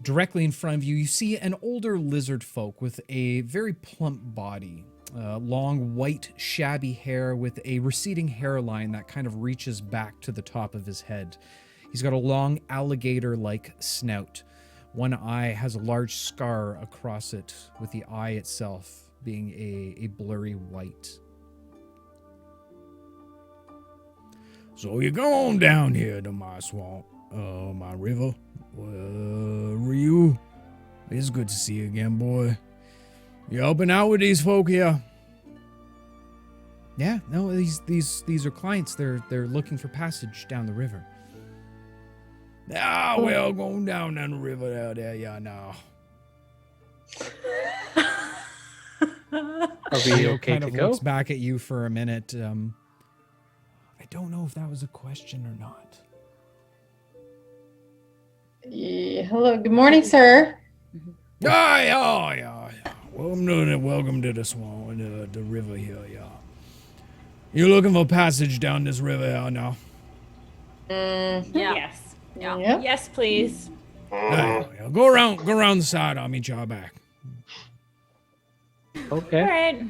Directly in front of you, you see an older lizard folk with a very plump body, long, white, shabby hair with a receding hairline that kind of reaches back to the top of his head. He's got a long alligator-like snout. One eye has a large scar across it, with the eye itself being a blurry white. "So you go on down here to my swamp. my river. Ryu, it's good to see you again, boy. You helping out with these folk here? Yeah, no, these are clients. They're looking for passage down the river. Ah, well, going down the river out there, yeah, now. Are we okay kind to of go? looks back at you for a minute. I don't know if that was a question or not. Yeah, hello, good morning, sir. Yeah. Welcome to the swamp, the river here, yeah. You looking for passage down this river here now? Yeah. Yes. Yeah. Yep. Yes, please. Yeah. Go around the side. I'll meet y'all back. Okay. All right.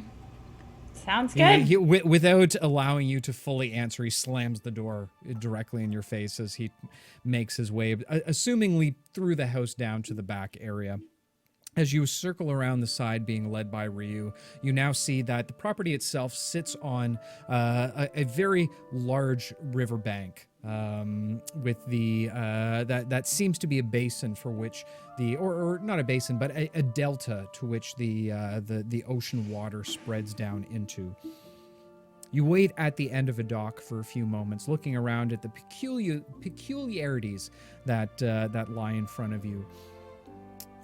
Sounds good. Without allowing you to fully answer, he slams the door directly in your face as he makes his way, assumingly through the house down to the back area. As you circle around the side being led by Ryu, you now see that the property itself sits on a very large riverbank with the that seems to be a basin for which or not a basin, but a delta to which the ocean water spreads down into. You wait at the end of a dock for a few moments, looking around at the peculiarities that lie in front of you.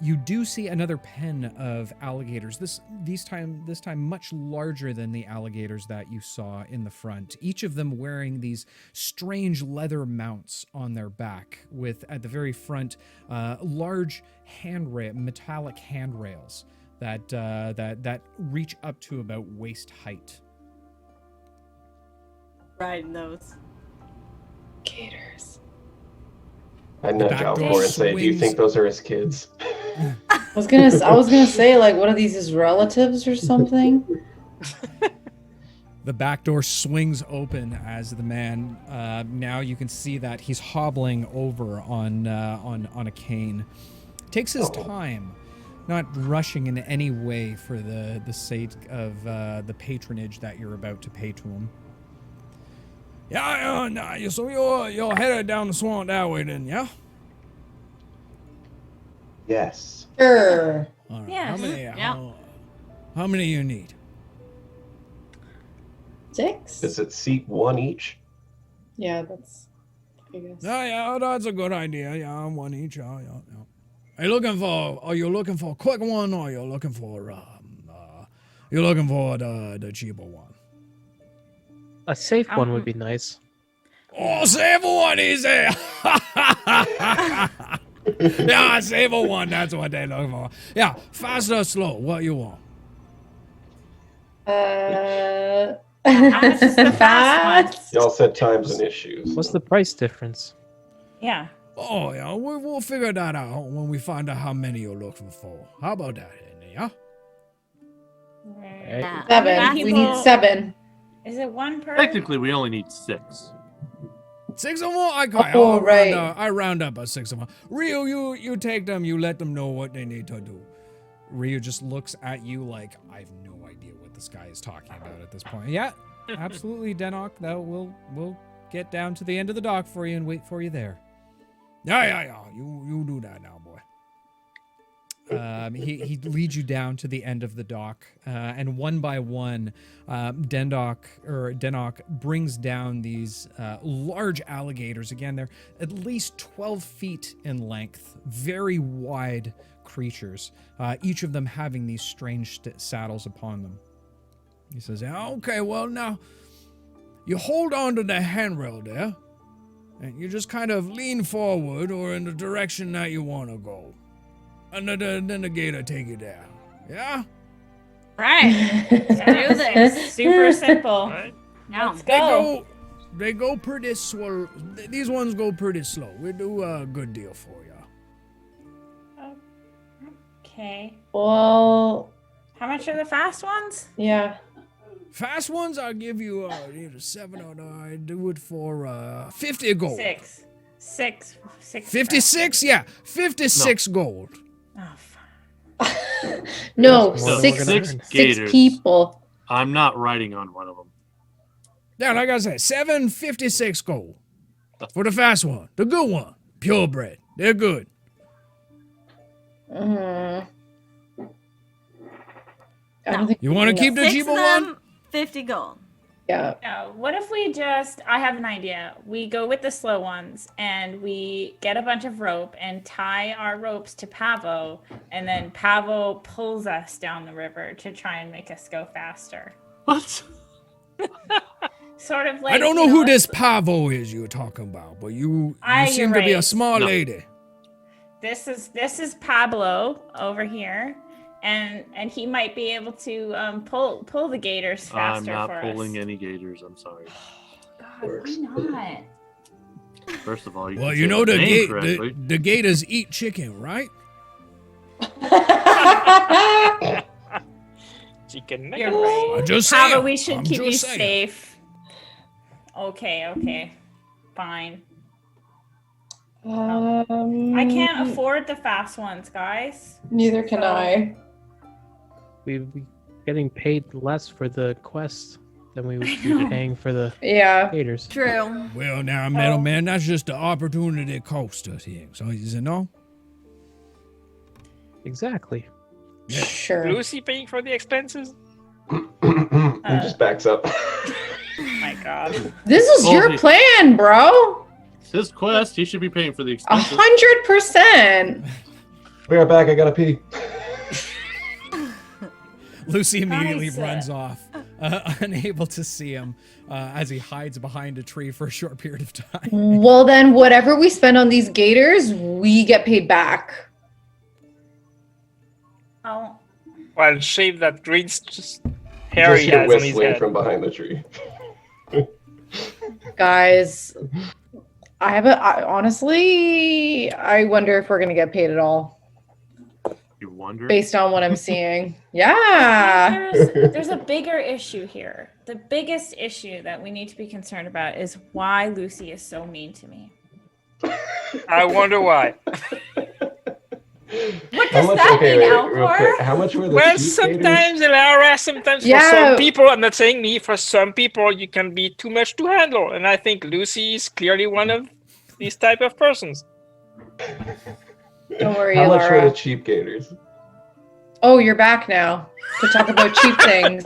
You do see another pen of alligators, this time much larger than the alligators that you saw in the front, each of them wearing these strange leather mounts on their back, with, at the very front, large metallic handrails that reach up to about waist height. Riding those. Gators. I nudge back Alcor door and say, "Do you swings- think those are his kids?" I was gonna say, like, what are these, his relatives or something? The back door swings open as the man, now you can see that he's hobbling over on a cane. Takes his time, not rushing in any way for the sake of the patronage that you're about to pay to him. Yeah, so you're headed down the swamp that way then, yeah? Yes. Sure. All right. Yes. How many you need? 6? Does it seat one each? Yeah, that's, I guess. Yeah, that's a good idea. Yeah, one each. Yeah. Are you looking for a quick one, or you're looking for the cheaper one? A safe one would be nice. Oh, save one, easy. Yeah, save one. That's what they look for. Yeah, fast or slow? What you want? How much is the fast Y'all said times and issues. What's the price difference? Yeah. Oh, yeah, we'll figure that out when we find out how many you're looking for. How about that, yeah? Right. Yeah. 7. We need 7. Is it one per? Technically, we only need 6. 6 of them? Oh, right. I round up a 6 of them. Ryu, you take them, you let them know what they need to do. Ryu just looks at you like, I have no idea what this guy is talking about at this point. Yeah, absolutely, Denok. We'll get down to the end of the dock for you and wait for you there. Yeah. You do that now, boy. He leads you down to the end of the dock, and one by one, Denok brings down these large alligators. Again, they're at least 12 feet in length, very wide creatures, each of them having these strange saddles upon them. He says, okay, well, now, you hold on to the handrail there, and you just kind of lean forward or in the direction that you want to go. And then the gator take you down. Yeah? Right. Do this. Super simple. All right. Now. Let's go. They go pretty slow. These ones go pretty slow. We do a good deal for you. Okay. Well, How much are the fast ones? yeah. Fast ones, I'll give you either 7 or I do it for 50 gold. 6. 56? Yeah, 56 gold. Oh, fuck. No, That's more than six, we're gonna six earn. Gators. people. I'm not riding on one of them. Yeah, like I said, 756 gold for the fast one, the good one. purebred. They're good. I don't think You want to no. keep the 6 cheaper of one? them, 50 gold. Yeah. No, what if we just, I have an idea. We go with the slow ones and we get a bunch of rope and tie our ropes to Pavo, and then Pavo pulls us down the river to try and make us go faster. What? Sort of like, I don't you know who it's- this Pavo is you're talking about, but you You're seem to be a right. smart No. lady. This is Pablo over here, and he might be able to pull the gators I'm faster not for pulling us. any gators. I'm sorry. God, why not? First of all, you Well, can you say know the name correctly. the gators eat chicken, right? Chicken You're nuggets. right. I'm just Pablo, saying. we should I'm keep you just saying. safe. Okay, fine. I can't afford the fast ones, guys. Neither can So- I. We'd be getting paid less for the quest than we would I be know. paying for the Yeah. gators. True. Well, now, middleman, that's just the opportunity cost us here. So, is it no? Exactly. Sure. Lucy paying for the expenses? He just backs up. My God. This is your Holy- plan, bro. It's his quest. He should be paying for the expenses. 100%. Be right back. I gotta pee. Lucy immediately Guys, runs off, unable to see him as he hides behind a tree for a short period of time. Well, then, whatever we spend on these gators, we get paid back. Oh, Well, shave that green hair Just he hear has on his whistling head. from behind the tree. Guys, honestly, I wonder if we're going to get paid at all You wonder? based on what I'm seeing. Yeah. there's a bigger issue here. The biggest issue that we need to be concerned about is why Lucy is so mean to me. I wonder why. What does that mean, real Alcor? quick. How much were the Well, cheap sometimes Lara, sometimes for Yeah. some people, I'm not saying me, for some people you can be too much to handle. And I think Lucy is clearly one of these type of persons. Don't worry, How much were Laura. the cheap gators? Oh, you're back now to talk about cheap things.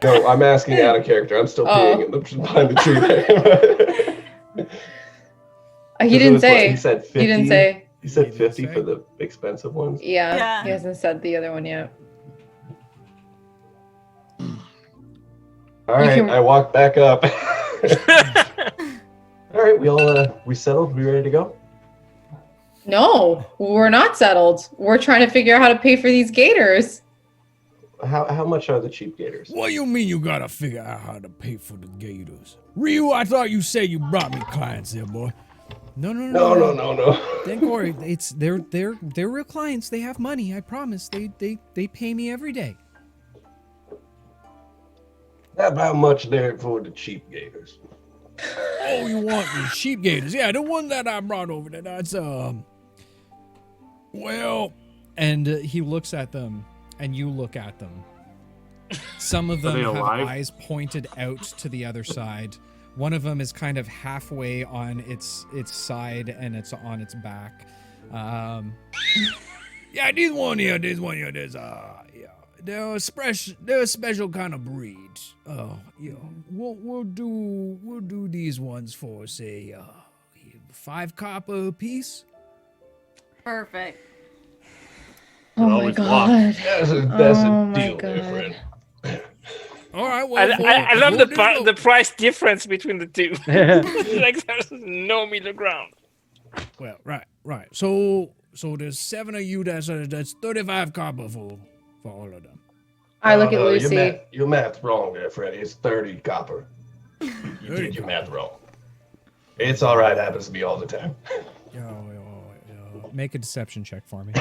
No, I'm asking out of character. I'm still Oh. peeing in behind the tree there. He didn't say. He said 50. He didn't say. He said He didn't 50 say. for the expensive ones. Yeah, Yeah. he hasn't said the other one yet. All right, can- I walked back up. All right, we settled. We ready to go? No, we're not settled. We're trying to figure out how to pay for these gators. How much are the cheap gators? What you mean you gotta figure out how to pay for the gators? Ryu, I thought you said you brought me clients there, boy. No. No. Don't worry, they're real clients. They have money. I promise. They pay me every day. How much there for the cheap gators? Oh, you want the sheep gators? Yeah, the one that I brought over there. That's well, and he looks at them, and you look at them. Some of them they have alive? eyes pointed out to the other side. One of them is kind of halfway on its side, and it's on its back. Yeah, this one here. There's they're a special kind of breed. We'll do these ones for say 5 copper a piece. Perfect. Oh my always walk. god. That's a Oh my deal, there, God. friend. All right. Well, I love we'll the price difference between the two. Like there's no middle ground. Well, right. So there's 7 of you. That's 35 copper for all of them. I look at No, Lucy. Your math's wrong there, Freddy. It's 30 copper. You did your math wrong. It's all right. Happens to me all the time. Yo. Make a deception check for me.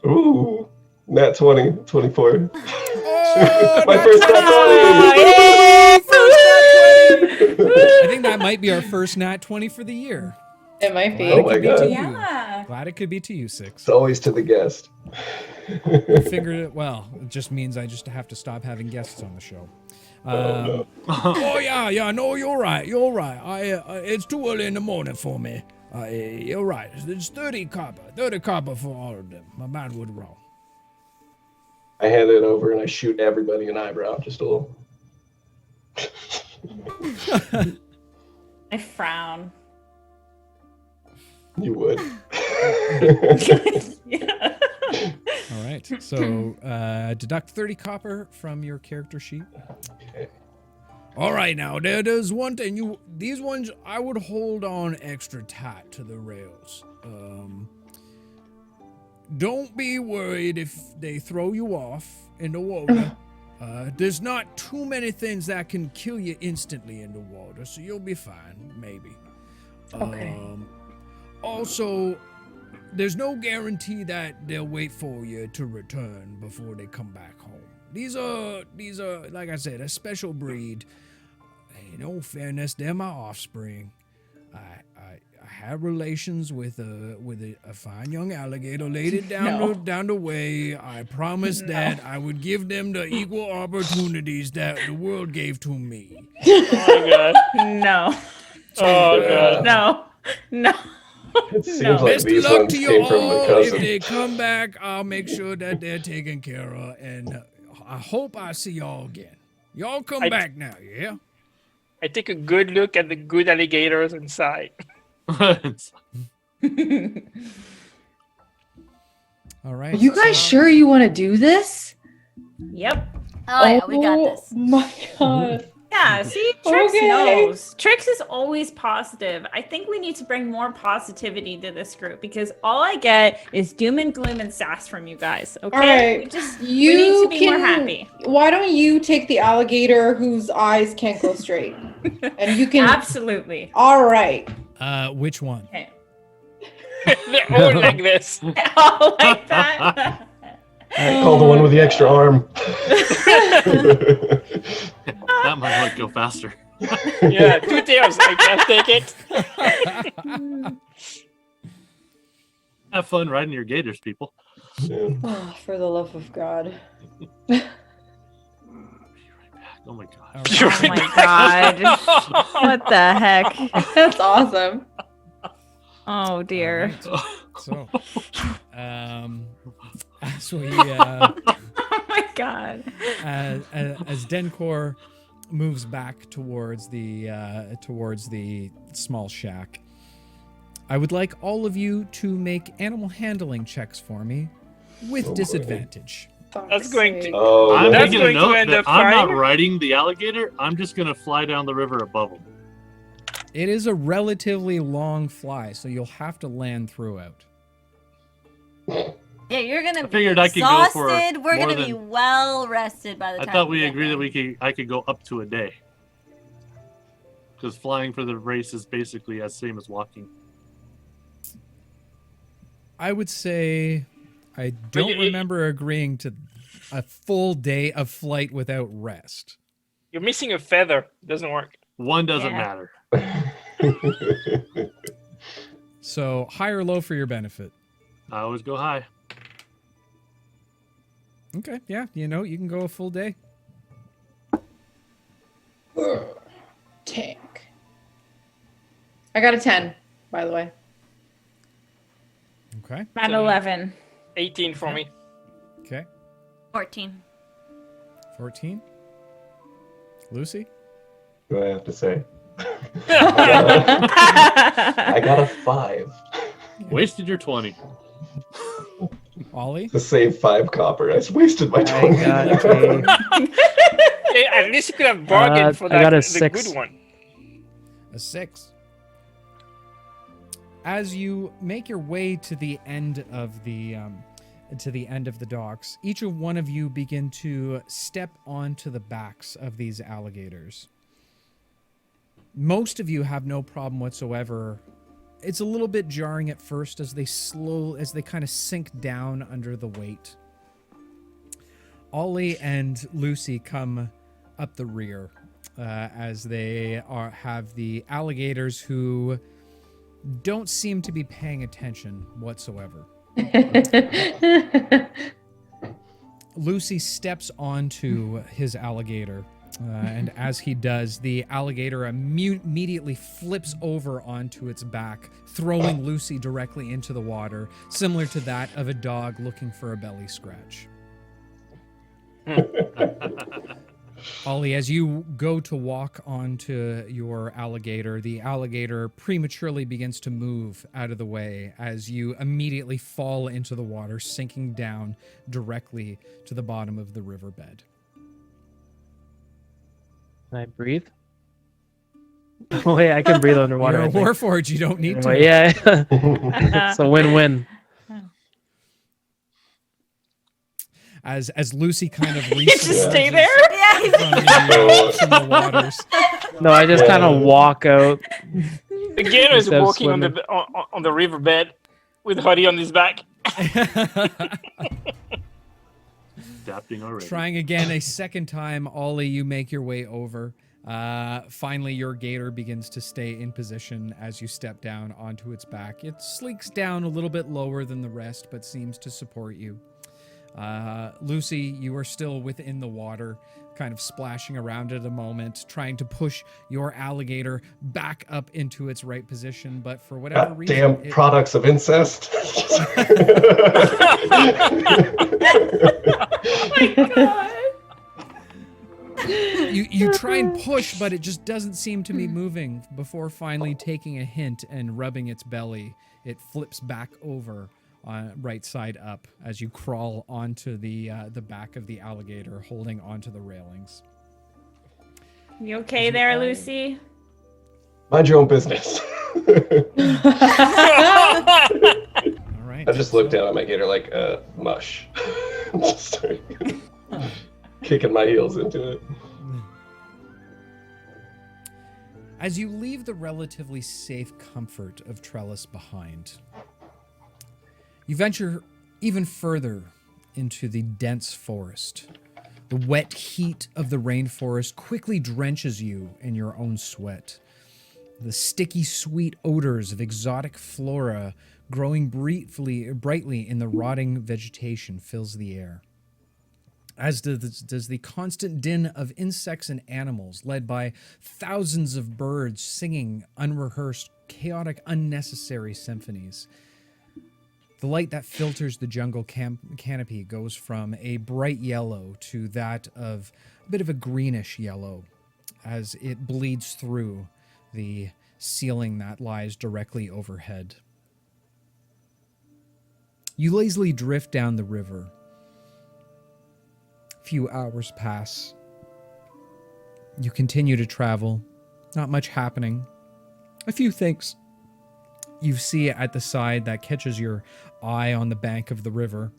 Ooh, nat 20, 24. Oh, My first nat 20. I think that might be our first nat 20 for the year. It might be. Oh my God. Yeah. Glad it could be to you, Six. It's always to the guest. I figured it. Well, it just means I just have to stop having guests on the show. Oh yeah, no, you're right. It's too early in the morning for me. You're right. It's 30 copper for all of them. My mind was wrong. I hand it over and I shoot everybody an eyebrow, just a little. I frown. You would. Yeah. All right. So deduct 30 copper from your character sheet. Okay. All right, now there's one thing. These ones I would hold on extra tight to the rails. Don't be worried if they throw you off in the water. There's not too many things that can kill you instantly in the water, so you'll be fine, maybe. Okay. Also, there's no guarantee that they'll wait for you to return before they come back home. These are, like I said, a special breed. In all fairness, they're my offspring. I had relations with a fine young alligator, laid it down the way. I promised that I would give them the equal opportunities that the world gave to me. Oh my god. No. Oh god. No. It seems No. like Best these luck ones to you came from my all. If cousin. they come back, I'll make sure that they're taken care of, and I hope I see y'all again. Y'all come back now, yeah? I take a good look at the good alligators inside. All right. Are you guys sure you want to do this? Yep. Oh yeah, we got this. Oh my god. Yeah, see, Trix Okay. knows. Trix is always positive. I think we need to bring more positivity to this group because all I get is doom and gloom and sass from you guys. Okay, All right. we need to be more happy. Why don't you take the alligator whose eyes can't go straight? And you can. Absolutely. All right. Which one? Okay. They're all like this. All like that. Call the one with the extra arm. That might help go faster. Yeah, 2 tails. I can't take it. Have fun riding your gators, people. Yeah. Oh, for the love of God. Be right back. Oh my god. All right. Oh my god. What the heck? That's awesome. Oh dear. So, as we Oh my god. as Dencor moves back towards the small shack, I would like all of you to make animal handling checks for me with boy. disadvantage. That's going to. Oh, I'm no. That's making a going to note end that up I'm not fine. riding the alligator. I'm just gonna fly down the river above him. It is a relatively long fly, so you'll have to land throughout. Yeah, you're gonna be figured I could go for exhausted. We're more gonna be than- well rested by the I time. thought we get agreed there. that I could go up to a day. Because flying for the race is basically as same as walking. I would say I don't remember agreeing to a full day of flight without rest. You're missing a feather. Doesn't work. One doesn't Yeah. matter. So high or low for your benefit. I always go high. Okay, yeah, you can go a full day. Tank. I got a 10, by the way. Okay, I'm at 11. 18 for me. okay. 14. 14. Lucy? What do I have to say? I got a 5. Wasted your 20. Ollie? To save 5 copper. I just wasted my I 20. got a, Hey, at least you could have bargained for I that. got a the 6. good one. A 6. As you make your way to the end of the docks, each of one of you begin to step onto the backs of these alligators. Most of you have no problem whatsoever. It's a little bit jarring at first as they kind of sink down under the weight. Ollie and Lucy come up the rear as they have the alligators who don't seem to be paying attention whatsoever. Lucy steps onto his alligator And as he does, the alligator immediately flips over onto its back, throwing Lucy directly into the water, similar to that of a dog looking for a belly scratch. Ollie, as you go to walk onto your alligator, the alligator prematurely begins to move out of the way as you immediately fall into the water, sinking down directly to the bottom of the riverbed. Can I breathe? Oh, wait, I can breathe underwater. You're a I think. warforged, you don't need to. Anyway, yeah. It's a win-win. As Lucy kind of You just stay there? from the waters. No, I just kind of walk out. The gator is Instead of walking swimming. on the riverbed with Huddy on his back. Adapting already. Trying again a second time, Ollie, you make your way over. Finally, your gator begins to stay in position as you step down onto its back. It slinks down a little bit lower than the rest, but seems to support you. Lucy, you are still within the water, kind of splashing around at a moment, trying to push your alligator back up into its right position, but for whatever reason... Damn products of incest. Oh my god. You try and push, but it just doesn't seem to be moving. Before finally taking a hint and rubbing its belly, it flips back over, right side up, as you crawl onto the back of the alligator, holding onto the railings. You okay there, Lucy? Mind your own business. All right. I just looked down at my gator like, mush. Just started kicking my heels into it. As you leave the relatively safe comfort of Trellis behind, you venture even further into the dense forest. The wet heat of the rainforest quickly drenches you in your own sweat. The sticky, sweet odors of exotic flora growing brightly in the rotting vegetation fills the air, as does the constant din of insects and animals, led by thousands of birds singing unrehearsed, chaotic, unnecessary symphonies. The light that filters the jungle canopy goes from a bright yellow to that of a bit of a greenish yellow as it bleeds through the ceiling that lies directly overhead. You lazily drift down the river. A few hours pass. You continue to travel. Not much happening. A few things you see at the side that catches your eye on the bank of the river.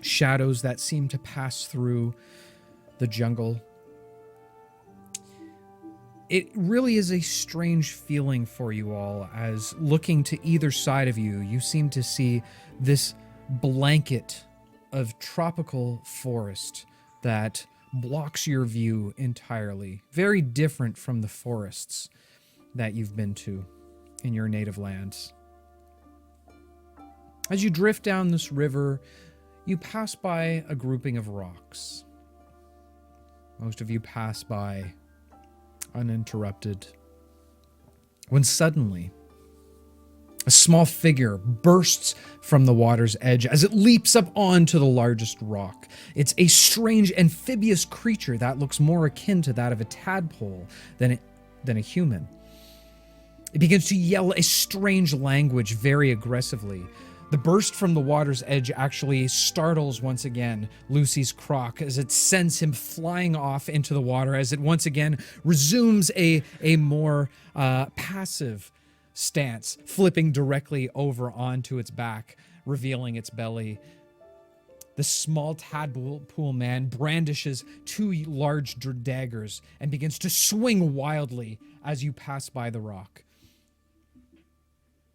Shadows that seem to pass through the jungle. It really is a strange feeling for you all, as looking to either side of you, you seem to see this blanket of tropical forest that blocks your view entirely. Very different from the forests that you've been to in your native lands. As you drift down this river, you pass by a grouping of rocks. Most of you pass by uninterrupted, when suddenly a small figure bursts from the water's edge as it leaps up onto the largest rock. It's a strange amphibious creature that looks more akin to that of a tadpole than a human. It begins to yell a strange language very aggressively. The burst from the water's edge actually startles once again Lucy's croc as it sends him flying off into the water, as it once again resumes a more passive stance, flipping directly over onto its back, revealing its belly. The small tadpole man brandishes two large daggers and begins to swing wildly as you pass by the rock.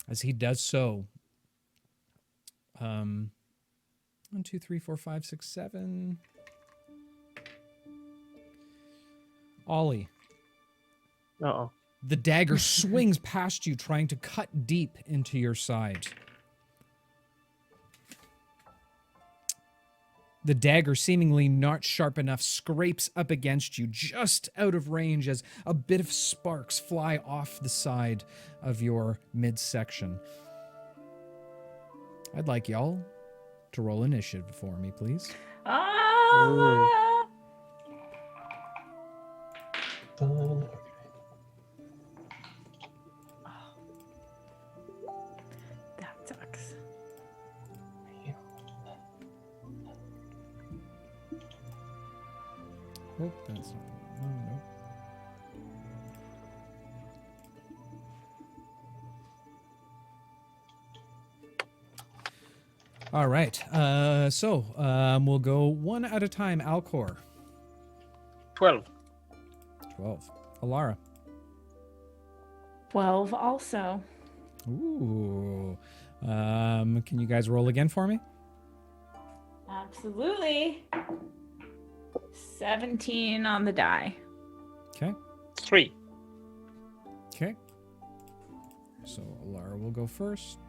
As he does so, 1, 2, 3, 4, 5, 6, 7. Ollie. Uh-oh. The dagger swings past you, trying to cut deep into your side. The dagger, seemingly not sharp enough, scrapes up against you, just out of range as a bit of sparks fly off the side of your midsection. I'd like y'all to roll initiative for me, please. Ah! That sucks. Oh, that's not. Oh, no. All right. So we'll go one at a time. Alcor, 12. 12. Alara. 12 also. Ooh. Can you guys roll again for me? Absolutely. 17 on the die. Okay. 3. Okay. So Alara will go first.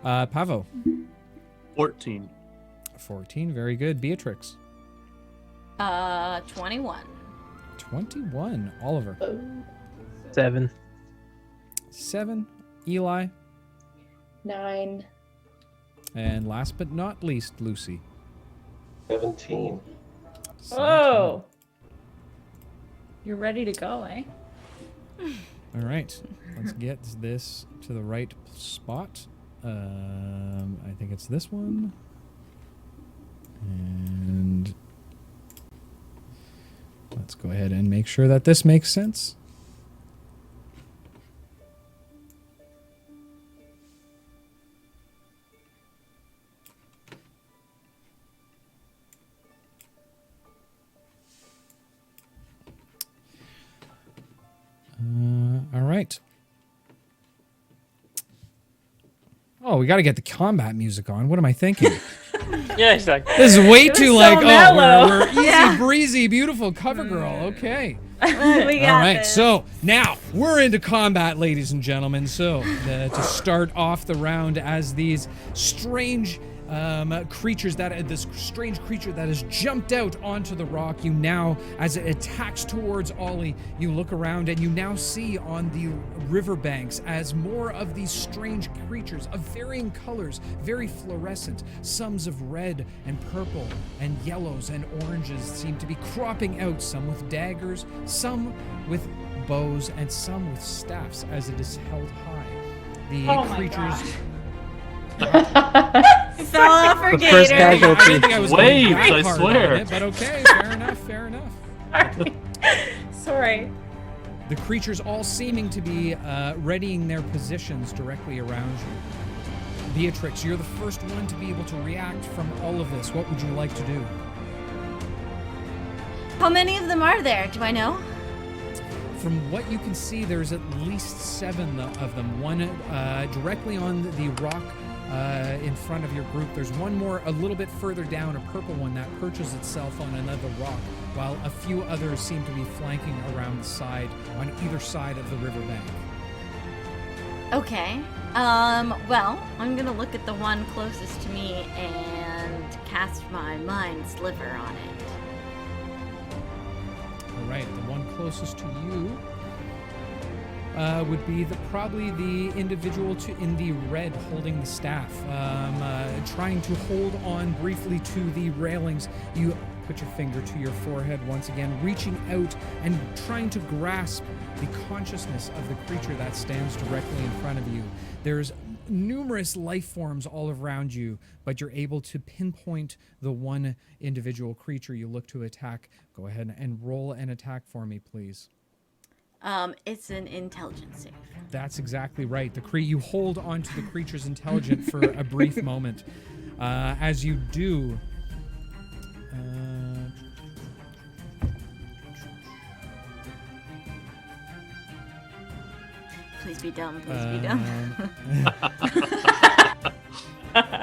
Pavo. 14. 14. Very good. Beatrix. 21. 21. Oliver. 7. 7. Eli. 9. And last but not least, Lucy. 17. Oh. You're ready to go, eh? All right. Let's get this to the right spot. I think it's this one. And let's go ahead and make sure that this makes sense. All right. Oh, we got to get the combat music on. What am I thinking? Yeah, exactly. This is way too so like, mellow. we're easy breezy, beautiful cover girl. Okay. We got All right. this. So now we're into combat, ladies and gentlemen. So to start off the round, as these strange creatures this strange creature that has jumped out onto the rock, you now, as it attacks towards Ollie, you look around and you now see on the riverbanks as more of these strange creatures of varying colors, very fluorescent, some of red and purple and yellows and oranges seem to be cropping out, some with daggers, some with bows, and some with staffs as it is held high. The Oh my creatures... Fell off her The first gator. casualty. I didn't think I was Waves, going that I hard swear. on it, but okay, fair enough, fair enough. Sorry. The creatures all seeming to be readying their positions directly around you. Beatrix, you're the first one to be able to react from all of this. What would you like to do? How many of them are there? Do I know? From what you can see, there's at least 7 of them. One directly on the rock in front of your group. There's one more a little bit further down, a purple one that perches itself on another rock, while a few others seem to be flanking around the side on either side of the riverbank. Okay. Well, I'm gonna look at the one closest to me and cast my Mind Sliver on it. All right, the one closest to you would be probably the individual in the red holding the staff, trying to hold on briefly to the railings. You put your finger to your forehead once again, reaching out and trying to grasp the consciousness of the creature that stands directly in front of you. There's numerous life forms all around you, but you're able to pinpoint the one individual creature you look to attack. Go ahead and roll an attack for me, please. It's an intelligence save. That's exactly right. You hold onto the creature's intelligence for a brief moment. As you do, Please be dumb. Please be dumb.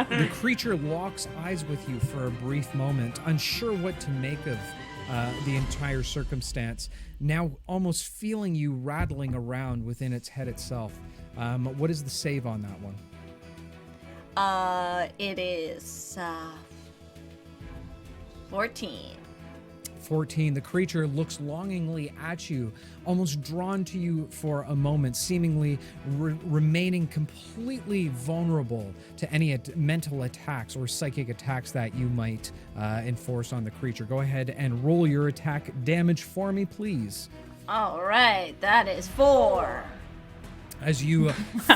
the creature locks eyes with you for a brief moment, unsure what to make of the entire circumstance, now almost feeling you rattling around within its head itself. What is the save on that one? It is 14. 14. The creature looks longingly at you, almost drawn to you for a moment, seemingly remaining completely vulnerable to any mental attacks or psychic attacks that you might enforce on the creature. Go ahead and roll your attack damage for me, please. All right, that is 4. As you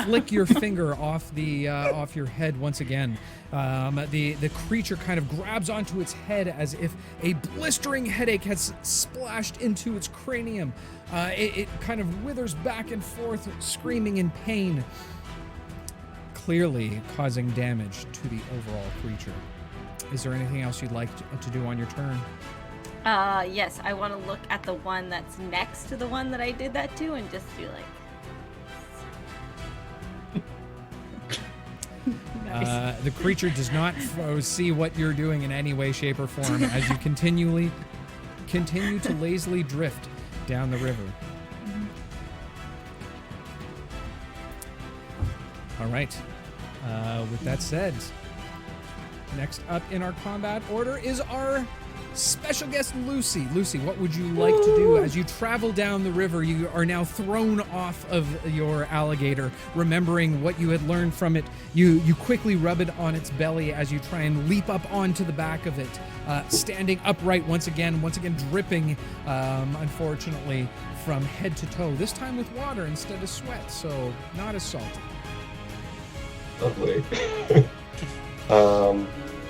flick your finger off the off your head once again, the creature kind of grabs onto its head as if a blistering headache has splashed into its cranium. It kind of withers back and forth, screaming in pain, clearly causing damage to the overall creature. Is there anything else you'd like to do on your turn? Yes, I want to look at the one that's next to the one that I did that to and just be like... The creature does not see what you're doing in any way, shape, or form as you continue to lazily drift down the river. All right. With that said, next up in our combat order is our special guest, Lucy. Lucy, what would you like to do as you travel down the river? You are now thrown off of your alligator, remembering what you had learned from it. You quickly rub it on its belly as you try and leap up onto the back of it, standing upright once again dripping, unfortunately, from head to toe, this time with water instead of sweat, so not as salty. Lovely.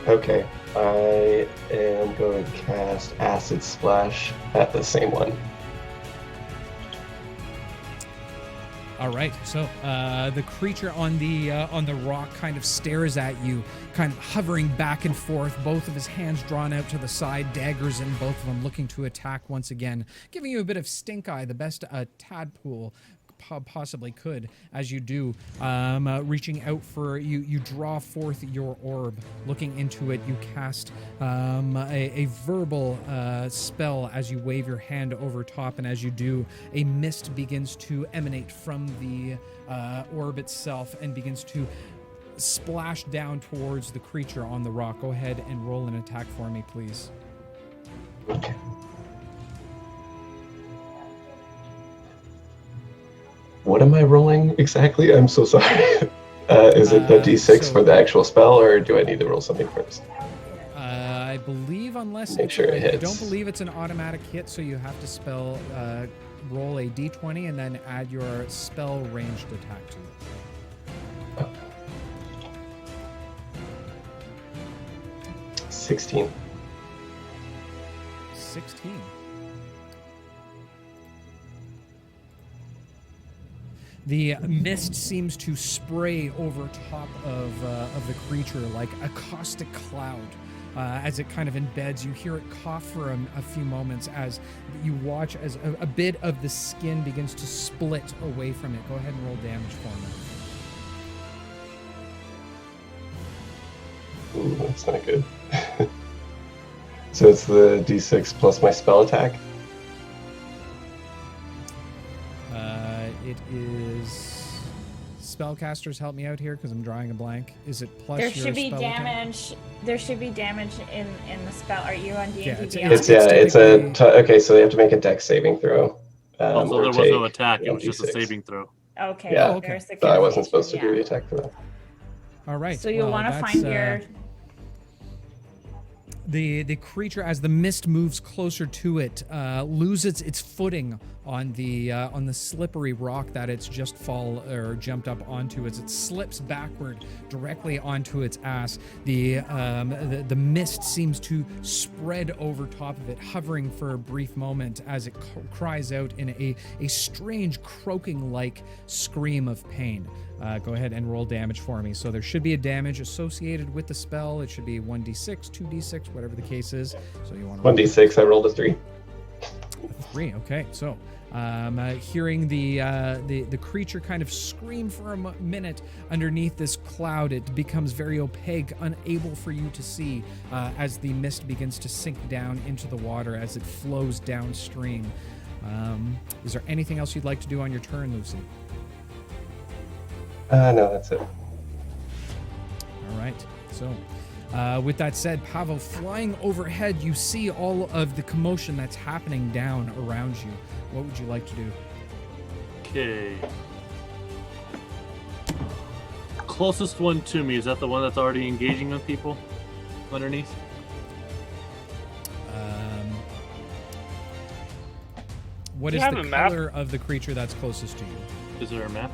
Okay. I am going to cast Acid Splash at the same one. All right, so the creature on the rock kind of stares at you, kind of hovering back and forth, both of his hands drawn out to the side, daggers in both of them, looking to attack once again, giving you a bit of stink eye, the best a tadpole possibly could. As you do, reaching out for you draw forth your orb. Looking into it, you cast a verbal spell as you wave your hand over top, and as you do, a mist begins to emanate from the orb itself and begins to splash down towards the creature on the rock. Go ahead and roll an attack for me, please. Okay. What am I rolling exactly? I'm so sorry. Is it the D6 for the actual spell, or do I need to roll something first? I believe unless... Make sure it hits. I don't believe it's an automatic hit, so you have to roll a D20 and then add your spell ranged attack to it. Oh. 16. 16. The mist seems to spray over top of the creature like a caustic cloud. As it kind of embeds, you hear it cough for a few moments as you watch as a bit of the skin begins to split away from it. Go ahead and roll damage for me. Ooh, that's not good. So it's the D6 plus my spell attack? It is... Spellcasters, help me out here because I'm drawing a blank. Is it plus There your should be spell damage. There should be damage in the spell. Are you on D&D? Okay, so they have to make a dex saving throw. Also, there was no attack. It was just a saving throw. Okay. Yeah, okay. So I wasn't supposed to do the attack for that. All right. So you'll want to find your... The creature, as the mist moves closer to it, loses its footing on the slippery rock that it's just jumped up onto as it slips backward directly onto its ass. The mist seems to spread over top of it, hovering for a brief moment as it cries out in a strange croaking-like scream of pain. Go ahead and roll damage for me. So there should be a damage associated with the spell. It should be 1d6, 2d6, whatever the case is. So you want to 1d6. I rolled a 3. 3. Okay. So hearing the creature kind of scream for a minute underneath this cloud, it becomes very opaque, unable for you to see as the mist begins to sink down into the water as it flows downstream. Is there anything else you'd like to do on your turn, Lucy? No, that's it. All right. So, with that said, Pavel, flying overhead, you see all of the commotion that's happening down around you. What would you like to do? Okay. Closest one to me, is that the one that's already engaging with people underneath? What Do is you the have a map? color of the creature that's closest to you? Is there a map?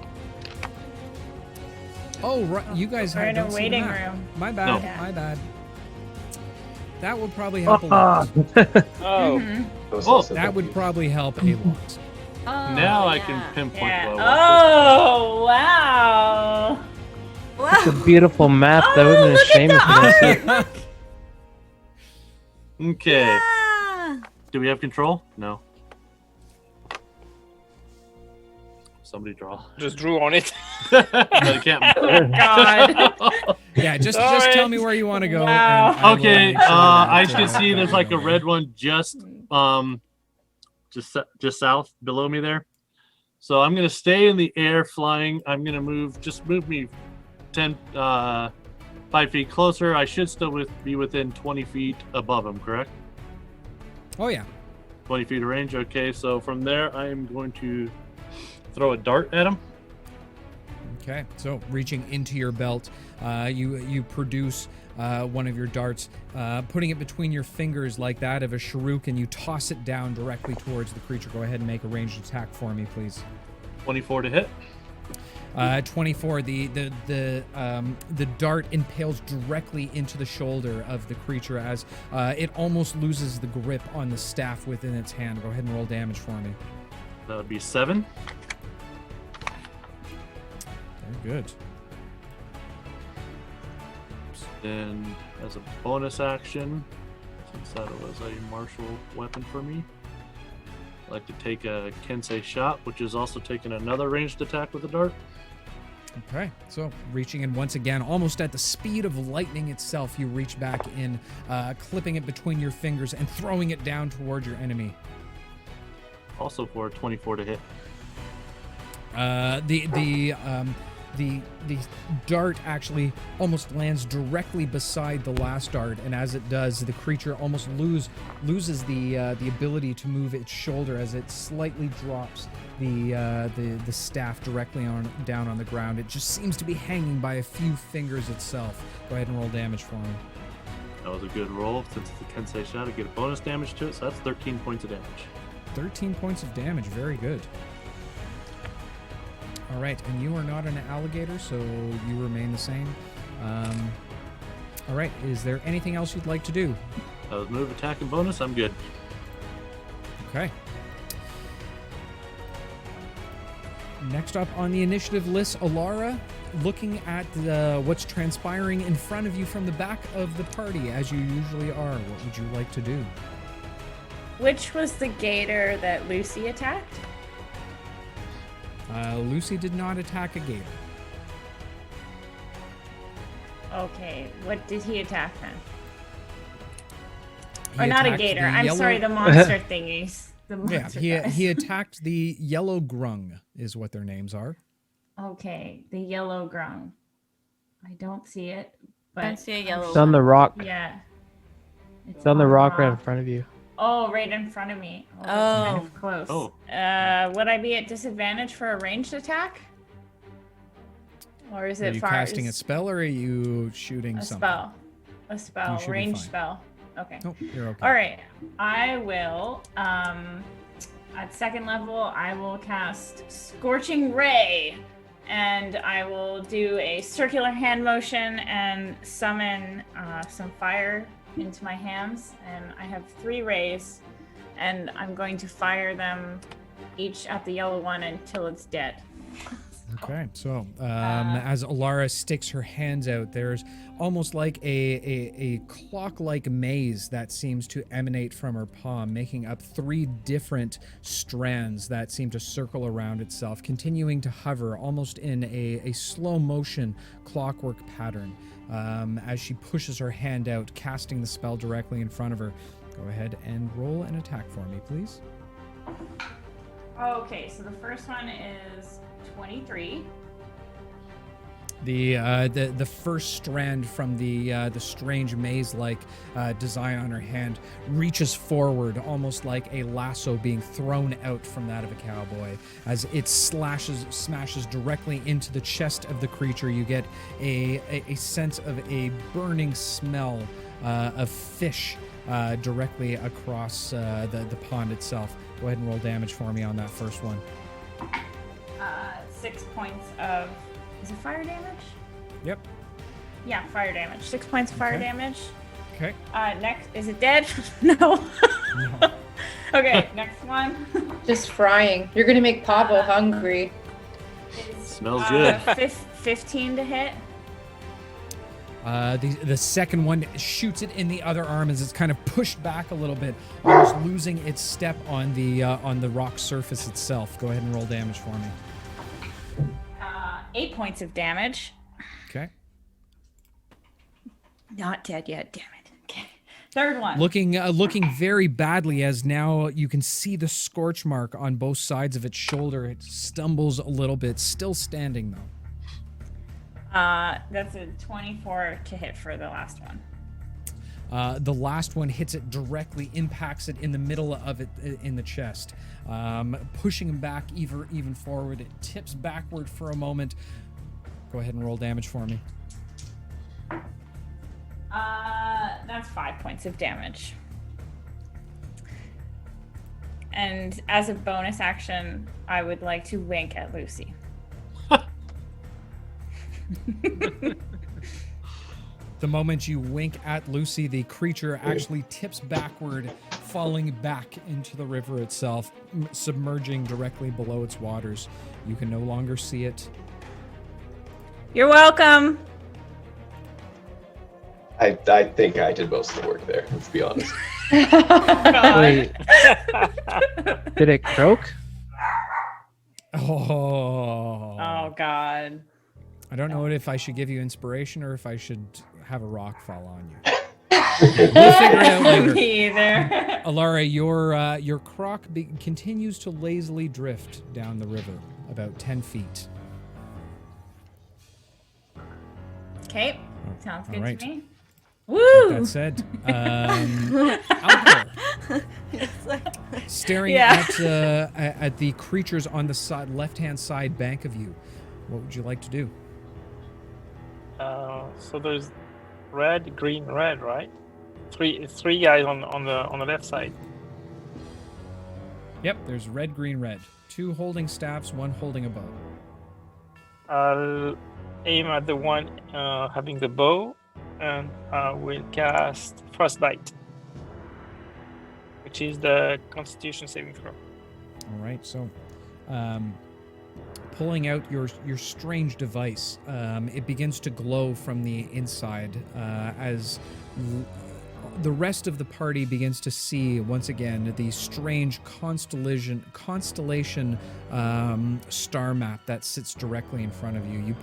Oh, right. You guys We're in a don't see the waiting map. room. My bad. No. My bad. That would probably help a lot. Oh, Mm-hmm. I was Oh, also That would confused. probably help a lot. Oh, Now I yeah. can pinpoint Yeah. where I was. Oh, wow. It's a beautiful map. That would have been a look shame if at you the didn't see art. it. Okay. Yeah. Do we have control? No. Somebody draw. just drew on it. No, you can't. God. Yeah, just Sorry. tell me where you want to go. Wow. and I will Okay, make sure I that, can see there's like a you red one just south below me there. So I'm gonna stay in the air flying. I'm gonna move me 5 feet closer. I should still be within 20 feet above him, correct? Oh yeah. 20 feet of range. Okay, so from there I am going to throw a dart at him. Okay, so reaching into your belt, you produce one of your darts, putting it between your fingers like that of a shuriken, and you toss it down directly towards the creature. Go ahead and make a ranged attack for me, please. 24 to hit. 24. The dart impales directly into the shoulder of the creature as it almost loses the grip on the staff within its hand. Go ahead and roll damage for me. That would be 7. Very good. Then, as a bonus action, since that was a martial weapon for me, I'd like to take a Kensei shot, which is also taking another ranged attack with a dart. Okay, so reaching in once again, almost at the speed of lightning itself, you reach back in, clipping it between your fingers and throwing it down toward your enemy. Also for a 24 to hit. The dart actually almost lands directly beside the last dart, and as it does, the creature almost loses the ability to move its shoulder as it slightly drops the staff directly down on the ground. It just seems to be hanging by a few fingers itself. Go ahead and roll damage for me. That was a good roll. Since it's a Kensei shot, I get a bonus damage to it, so that's 13 points of damage. 13 points of damage. Very good. All right, and you are not an alligator, so you remain the same. All right, is there anything else you'd like to do? That was move, attack, and bonus. I'm good. Okay. Next up on the initiative list, Alara, looking at what's transpiring in front of you from the back of the party, as you usually are. What would you like to do? Which was the gator that Lucy attacked? Lucy did not attack a gator. Okay, what did he attack then? He Or not a attacked gator. the I'm yellow- sorry, the monster thingies. The Yeah, monster he guys. he attacked the yellow grung, is what their names are. Okay, the yellow grung. I don't see it, I don't but see a yellow It's on the rock. yeah. It's on the rock right in front of you. Oh, right in front of me. Oh, that's Oh. kind of close. Oh. Would I be at disadvantage for a ranged attack? Or is Are it you far? casting a spell, or are you shooting a something? spell? A spell, You should be ranged fine. spell. Okay. Nope, you're okay. All right. I will. At second level, I will cast Scorching Ray, and I will do a circular hand motion and summon some fire into my hands. And I have 3 rays, and I'm going to fire them each at the yellow one until it's dead. Okay, so as Alara sticks her hands out, there's almost like a clock-like maze that seems to emanate from her palm, making up 3 different strands that seem to circle around itself, continuing to hover almost in a slow-motion clockwork pattern. As she pushes her hand out, casting the spell directly in front of her. Go ahead and roll an attack for me, please. Okay, so the first one is 23. The first strand from the strange maze-like design on her hand reaches forward, almost like a lasso being thrown out from that of a cowboy. As it smashes directly into the chest of the creature, you get a sense of a burning smell of fish directly across the pond itself. Go ahead and roll damage for me on that first one. 6 points of... Is it fire damage? Yep. Yeah, fire damage. 6 points of fire Okay. damage. Okay. Next, is it dead? No. No. Okay, next one. Just frying. You're gonna make Pavo hungry. Smells good. 15 to hit. The second one shoots it in the other arm as it's kind of pushed back a little bit, almost losing its step on the rock surface itself. Go ahead and roll damage for me. 8 points of damage. Okay. Not dead yet, damn it. Okay. Third one. Looking very badly, as now you can see the scorch mark on both sides of its shoulder. It stumbles a little bit, still standing though. That's a 24 to hit for the last one. The last one hits it directly, impacts it in the middle of it in the chest, pushing him back even forward. It tips backward for a moment. Go ahead and roll damage for me. That's 5 points of damage. And as a bonus action, I would like to wink at Lucy. The moment you wink at Lucy, the creature actually tips backward, falling back into the river itself, submerging directly below its waters. You can no longer see it. You're welcome. I think I did most of the work there, let's be honest. Wait. Did it croak? Oh. Oh, God. I don't know if I should give you inspiration or if I should have a rock fall on you. We'll figure it out later. Me either. Alara, your croc continues to lazily drift down the river, about 10 feet. Okay, sounds good right. to me. With Woo! that said, Alcor, staring at the creatures on the left-hand side bank of you, what would you like to do? So there's red, green, red, right? Three guys on the left side. Yep, there's red, green, red. 2 holding staffs, 1 holding a bow. I'll aim at the one having the bow, and will cast Frostbite, which is the Constitution saving throw. All right, so pulling out your strange device, it begins to glow from the inside as the rest of the party begins to see once again the strange constellation star map that sits directly in front of you. You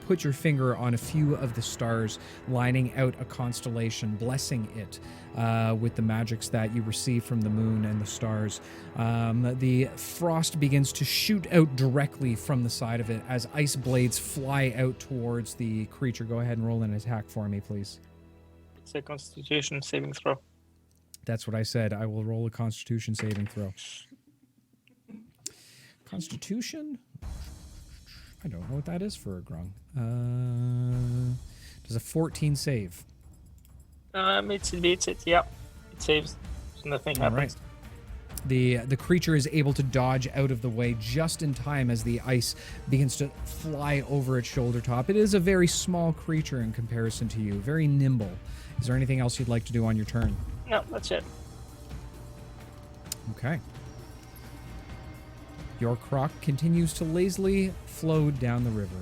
put your finger on a few of the stars, lining out a constellation, blessing it with the magics that you receive from the moon and the stars. The frost begins to shoot out directly from the side of it as ice blades fly out towards the creature. Go ahead and roll an attack for me, please. It's a Constitution saving throw. That's what I said. I will roll a Constitution saving throw. Constitution? I don't know what that is for a grung. Does a 14 save? It beats it. Yeah, it saves. Nothing All happens. right. The creature is able to dodge out of the way just in time as the ice begins to fly over its shoulder top. It is a very small creature in comparison to you, very nimble. Is there anything else you'd like to do on your turn? No, that's it. Okay. Your croc continues to lazily flow down the river.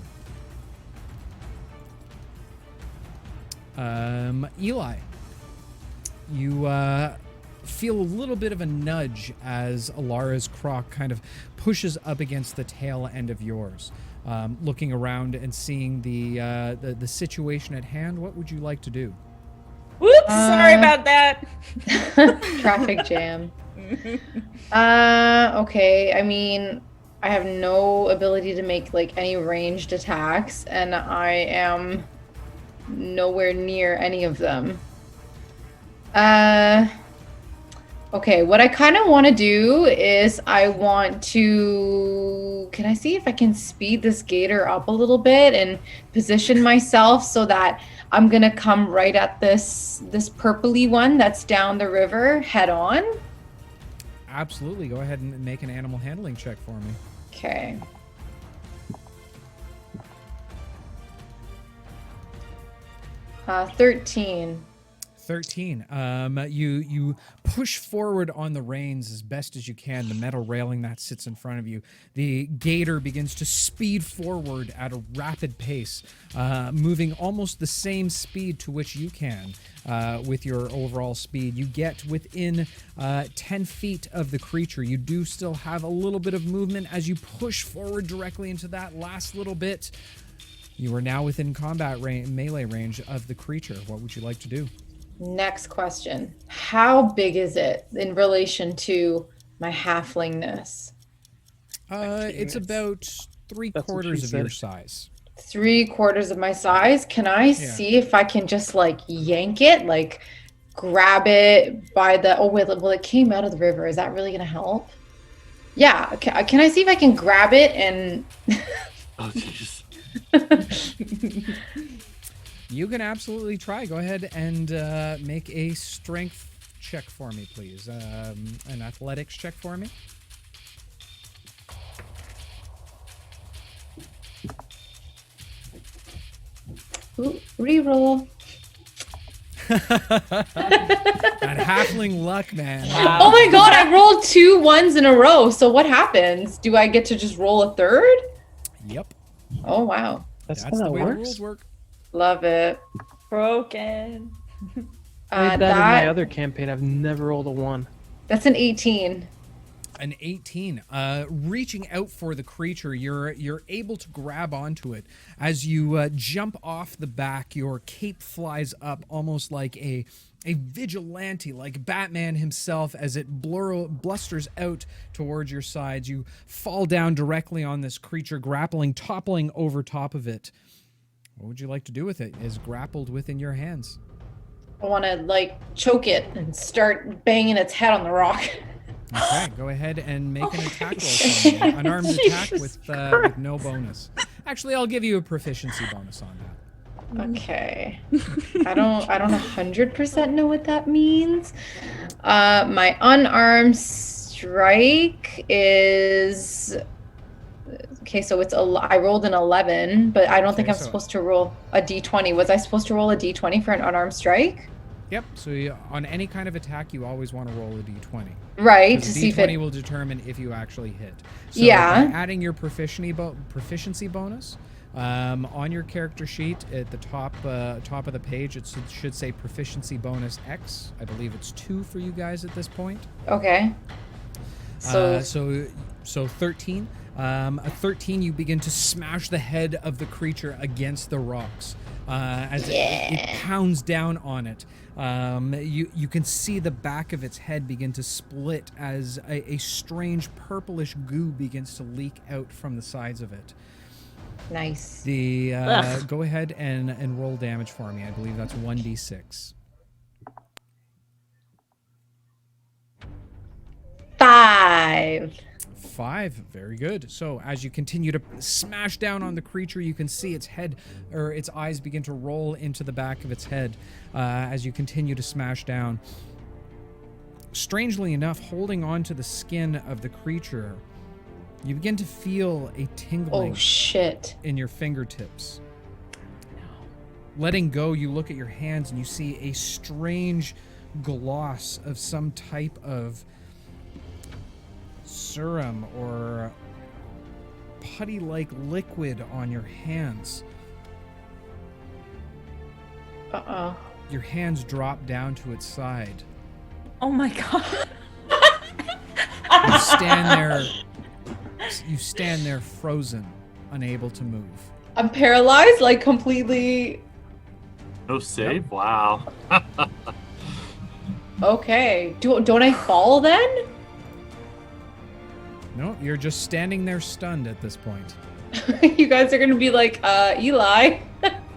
Eli, you feel a little bit of a nudge as Alara's croc kind of pushes up against the tail end of yours. Looking around and seeing the situation at hand, what would you like to do? Whoops! Sorry about that. Traffic jam. Okay, I mean, I have no ability to make like any ranged attacks, and I am nowhere near any of them. Okay, what I kind of want to do is I want to... Can I see if I can speed this gator up a little bit and position myself so that I'm going to come right at this purpley one that's down the river head on? Absolutely. Go ahead and make an animal handling check for me. Okay. Uh, 13. 13. You push forward on the reins as best as you can, the metal railing that sits in front of you. The gator begins to speed forward at a rapid pace, moving almost the same speed to which you can with your overall speed. You get within 10 feet of the creature. You do still have a little bit of movement as you push forward directly into that last little bit. You are now within combat melee range of the creature. What would you like to do? Next question. How big is it in relation to my halflingness? It's about three-quarters of your size. 3/4 of my size. Can I see if I can just like yank it, like grab it by the... Oh, wait, well, it came out of the river. Is that really going to help? Yeah. Can I see if I can grab it and... Oh, jeez. You can absolutely try. Go ahead and make a strength check for me, please. An athletics check for me. Ooh, reroll. That halfling luck, man. Wow. Oh my god, I rolled 2 1s in a row. So what happens? Do I get to just roll a third? Yep. Oh wow. That's how the that way the works. rules work. Love it. Broken. I did that in my other campaign. I've never rolled a 1. That's an 18. An 18. Reaching out for the creature, you're able to grab onto it. As you jump off the back, your cape flies up almost like a vigilante, like Batman himself, as it blusters out towards your sides. You fall down directly on this creature, toppling over top of it. What would you like to do with it? Is grappled within your hands. I want to like choke it and start banging its head on the rock. Okay, go ahead and make an attack roll for me. An unarmed attack with no bonus. Actually, I'll give you a proficiency bonus on that. Okay. I don't 100% know what that means. My unarmed strike is... Okay, so it's I rolled an 11, but I don't think I'm supposed to roll a d20. Was I supposed to roll a d20 for an unarmed strike? Yep. So on any kind of attack, you always want to roll a d20. Right, to the see if d20 it... will determine if you actually hit. So Yeah. by adding your proficiency bonus on your character sheet at the top of the page, it should say proficiency bonus X. I believe it's 2 for you guys at this point. Okay. So 13. A 13, you begin to smash the head of the creature against the rocks as it pounds down on it. You can see the back of its head begin to split as a strange purplish goo begins to leak out from the sides of it. nice. Go ahead and roll damage for me. I believe that's 1d6. 5. 5, very good. So as you continue to smash down on the creature, you can see its head, or its eyes begin to roll into the back of its head as you continue to smash down. Strangely enough, holding on to the skin of the creature, you begin to feel a tingling Oh shit. in your fingertips. Letting go, you look at your hands and you see a strange gloss of some type of serum or putty-like liquid on your hands. Uh-oh. Your hands drop down to its side. Oh my god. You stand there frozen, unable to move. I'm paralyzed, like completely. No save? Wow. Okay. Don't I fall then? No, you're just standing there stunned at this point. You guys are gonna be like, Eli.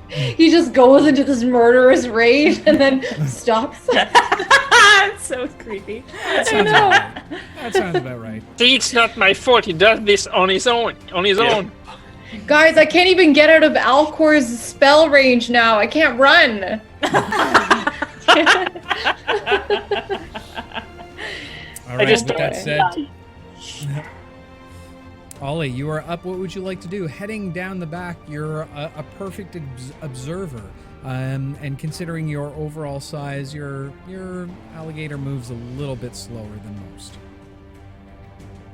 He just goes into this murderous rage and then stops. It's so creepy. That sounds about right. That sounds about right. See, it's not my fault. He does this on his own. Own. Guys, I can't even get out of Alcor's spell range now. I can't run. All right, just with that don't- said, Ollie, you are up. What would you like to do? Heading down the back, you're a perfect observer. And considering your overall size, your alligator moves a little bit slower than most.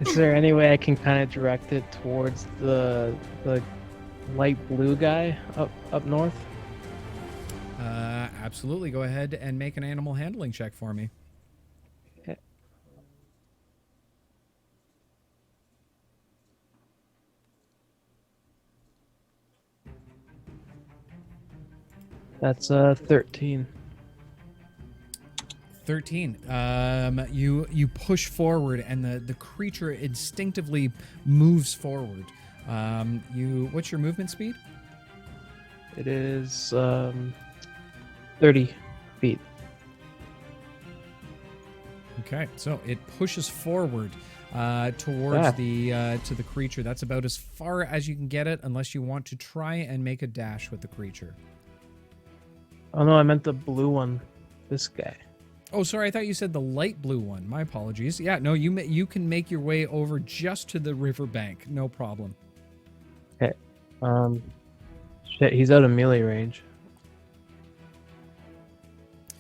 Is there any way I can kind of direct it towards the light blue guy up north? Absolutely. Go ahead and make an animal handling check for me. Okay. That's 13. 13. You push forward, and the creature instinctively moves forward. What's your movement speed? It is 30 feet. Okay, so it pushes forward towards to the creature. That's about as far as you can get it, unless you want to try and make a dash with the creature. Oh no, I meant the blue one. This guy. Oh, sorry, I thought you said the light blue one. My apologies. Yeah, no, you can make your way over just to the riverbank. No problem. Okay. Shit, he's out of melee range.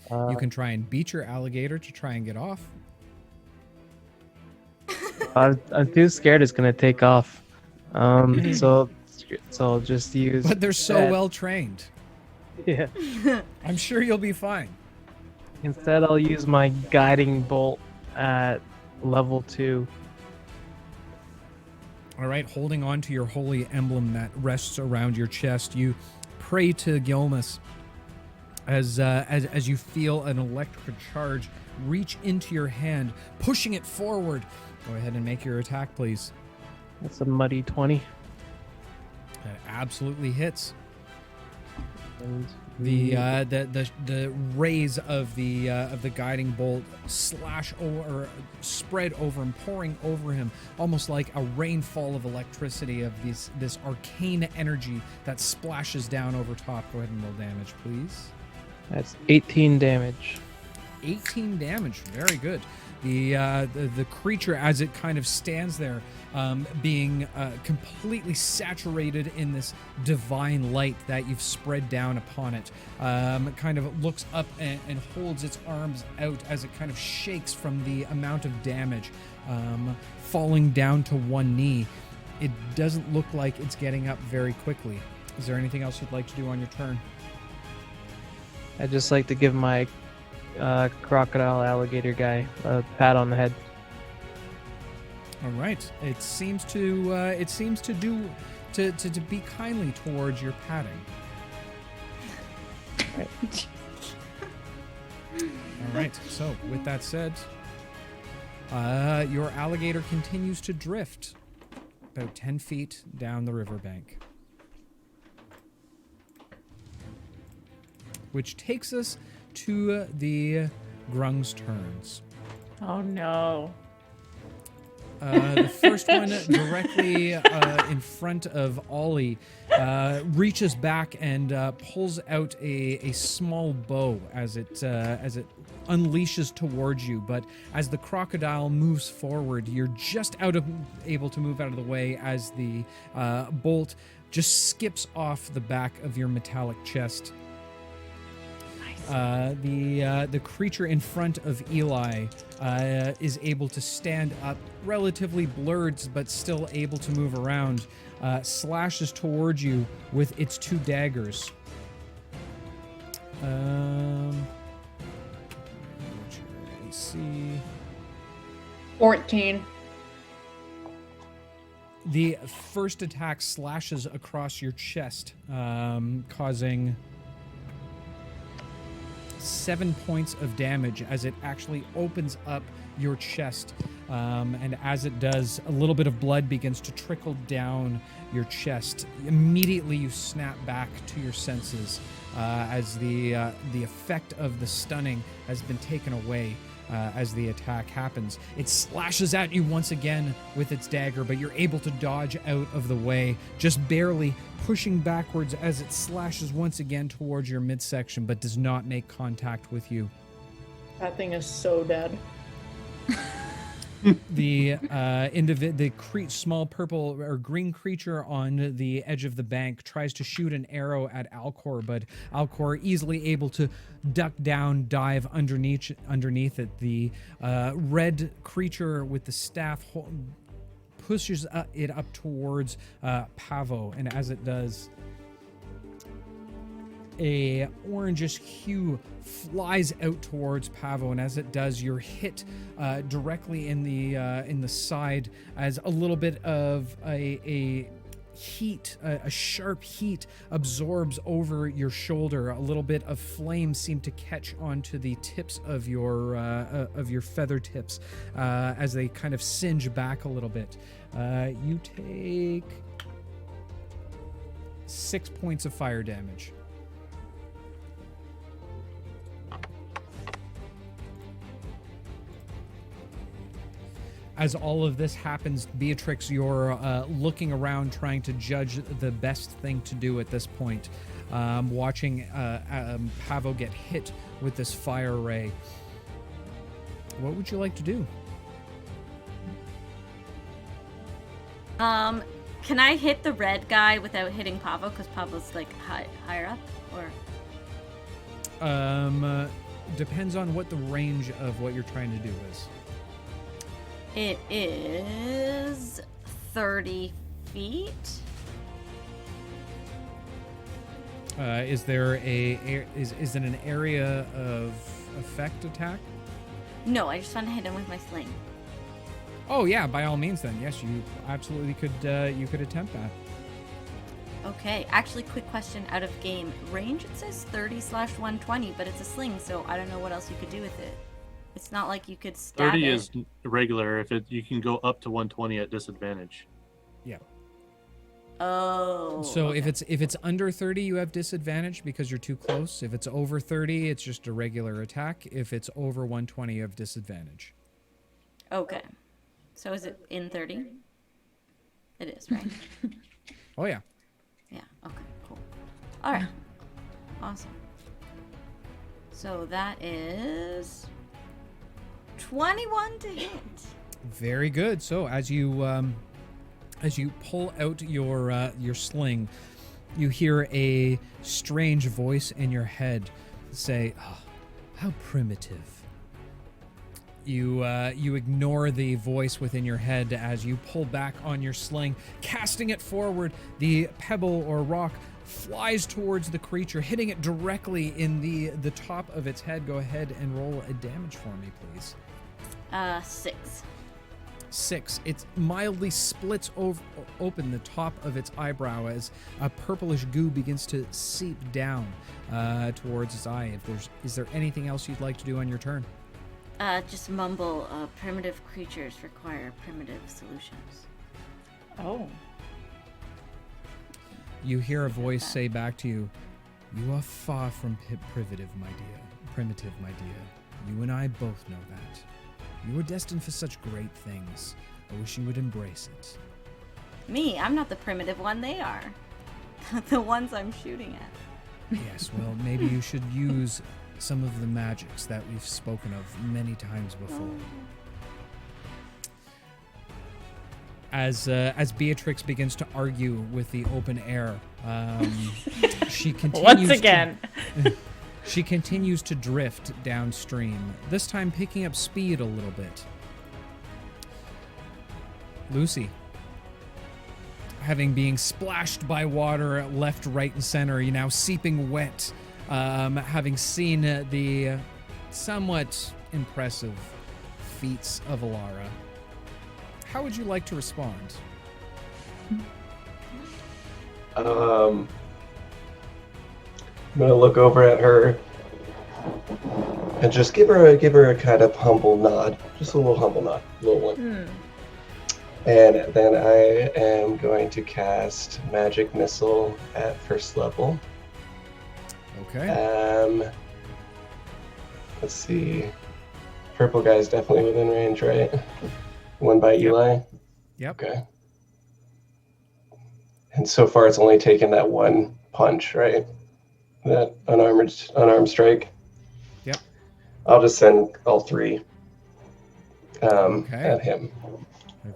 You can try and beat your alligator to try and get off. I'm too scared it's gonna take off. So I'll just use. But they're so well trained. Yeah. I'm sure you'll be fine. Instead, I'll use my guiding bolt at level 2. All right, holding on to your holy emblem that rests around your chest, you pray to Gilmas as you feel an electric charge reach into your hand, pushing it forward. Go ahead and make your attack, please. That's a muddy 20. That absolutely hits. And The rays of the guiding bolt slash or spread over him, pouring over him, almost like a rainfall of electricity of this arcane energy that splashes down over top. Go ahead and roll damage, please. That's 18 damage. 18 damage. Very good. The creature, as it kind of stands there, being completely saturated in this divine light that you've spread down upon it, kind of looks up and holds its arms out as it kind of shakes from the amount of damage, falling down to one knee. It doesn't look like it's getting up very quickly. Is there anything else you'd like to do on your turn? I'd just like to give my crocodile alligator guy a pat on the head. All right. It seems to be kindly towards your patting. All right. So with that said, your alligator continues to drift about 10 feet down the riverbank, which takes us to the Grung's turns. Oh no. The first one directly in front of Ollie reaches back and pulls out a small bow as it unleashes towards you. But as the crocodile moves forward, you're just able to move out of the way as the bolt just skips off the back of your metallic chest. The creature in front of Eli is able to stand up, relatively blurred, but still able to move around, slashes towards you with its 2 daggers. What's your AC? 14. The first attack slashes across your chest, causing 7 points of damage as it actually opens up your chest. And as it does, a little bit of blood begins to trickle down your chest. Immediately, you snap back to your senses as the effect of the stunning has been taken away as the attack happens. It slashes at you once again with its dagger, but you're able to dodge out of the way, just barely pushing backwards as it slashes once again towards your midsection, but does not make contact with you. That thing is so dead. The small purple or green creature on the edge of the bank tries to shoot an arrow at Alcor, but Alcor easily able to duck down, dive underneath it. The red creature with the staff pushes it up towards Pavo, and as it does, a orangish hue flies out towards Pavo, and as it does, you're hit directly in the side as a little bit of a sharp heat absorbs over your shoulder. A little bit of flame seemed to catch onto the tips of your feather tips as they kind of singe back a little bit. You take 6 points of fire damage. As all of this happens, Beatrix, you're looking around trying to judge the best thing to do at this point. Watching Pavo get hit with this fire ray. What would you like to do? Can I hit the red guy without hitting Pavo? Because Pavo's like higher up, or? Depends on what the range of what you're trying to do is. It is 30 feet. Is there is it an area of effect attack? No, I just want to hit him with my sling. Oh yeah, by all means then. Yes, you absolutely could you could attempt that. Okay, actually quick question out of game. Range, it says 30/120, but it's a sling, so I don't know what else you could do with it. It's not like you could stab 30 it. is regular. You can go up to 120 at disadvantage. Yeah. Oh. So okay. if it's under 30, you have disadvantage because you're too close. If it's over 30, it's just a regular attack. If it's over 120, you have disadvantage. Okay. So is it in 30? It is, right? Oh yeah. Yeah. Okay. Cool. All right. Awesome. So that is 21 to hit. Very good. So as you pull out your sling, you hear a strange voice in your head say, "Oh, how primitive." You ignore the voice within your head as you pull back on your sling, casting it forward. The pebble or rock flies towards the creature, hitting it directly in the top of its head. Go ahead and roll a damage for me, please. 6. 6. It mildly splits open the top of its eyebrow as a purplish goo begins to seep down towards its eye. Is there anything else you'd like to do on your turn? Just mumble, primitive creatures require primitive solutions. Oh. You hear a voice say back to you, "You are far from primitive, my dear. You and I both know that. You were destined for such great things. I wish you would embrace it." Me? I'm not the primitive one, they are. The ones I'm shooting at. Yes, well, maybe you should use some of the magics that we've spoken of many times before. As Beatrix begins to argue with the open air, she continues Once again. She continues to drift downstream, this time picking up speed a little bit. Lucy, having been splashed by water left, right, and center, you're now seeping wet, having seen the somewhat impressive feats of Alara. How would you like to respond? I'm gonna look over at her And just give her a kind of humble nod, just a little humble nod, a little one. And then I am going to cast Magic Missile at first level. Okay. Let's see. Purple guy's definitely within range, right? One by Eli. Yep. Okay. And so far, it's only taken that one punch, right? That unarmed strike. Yep. I'll just send all three at him.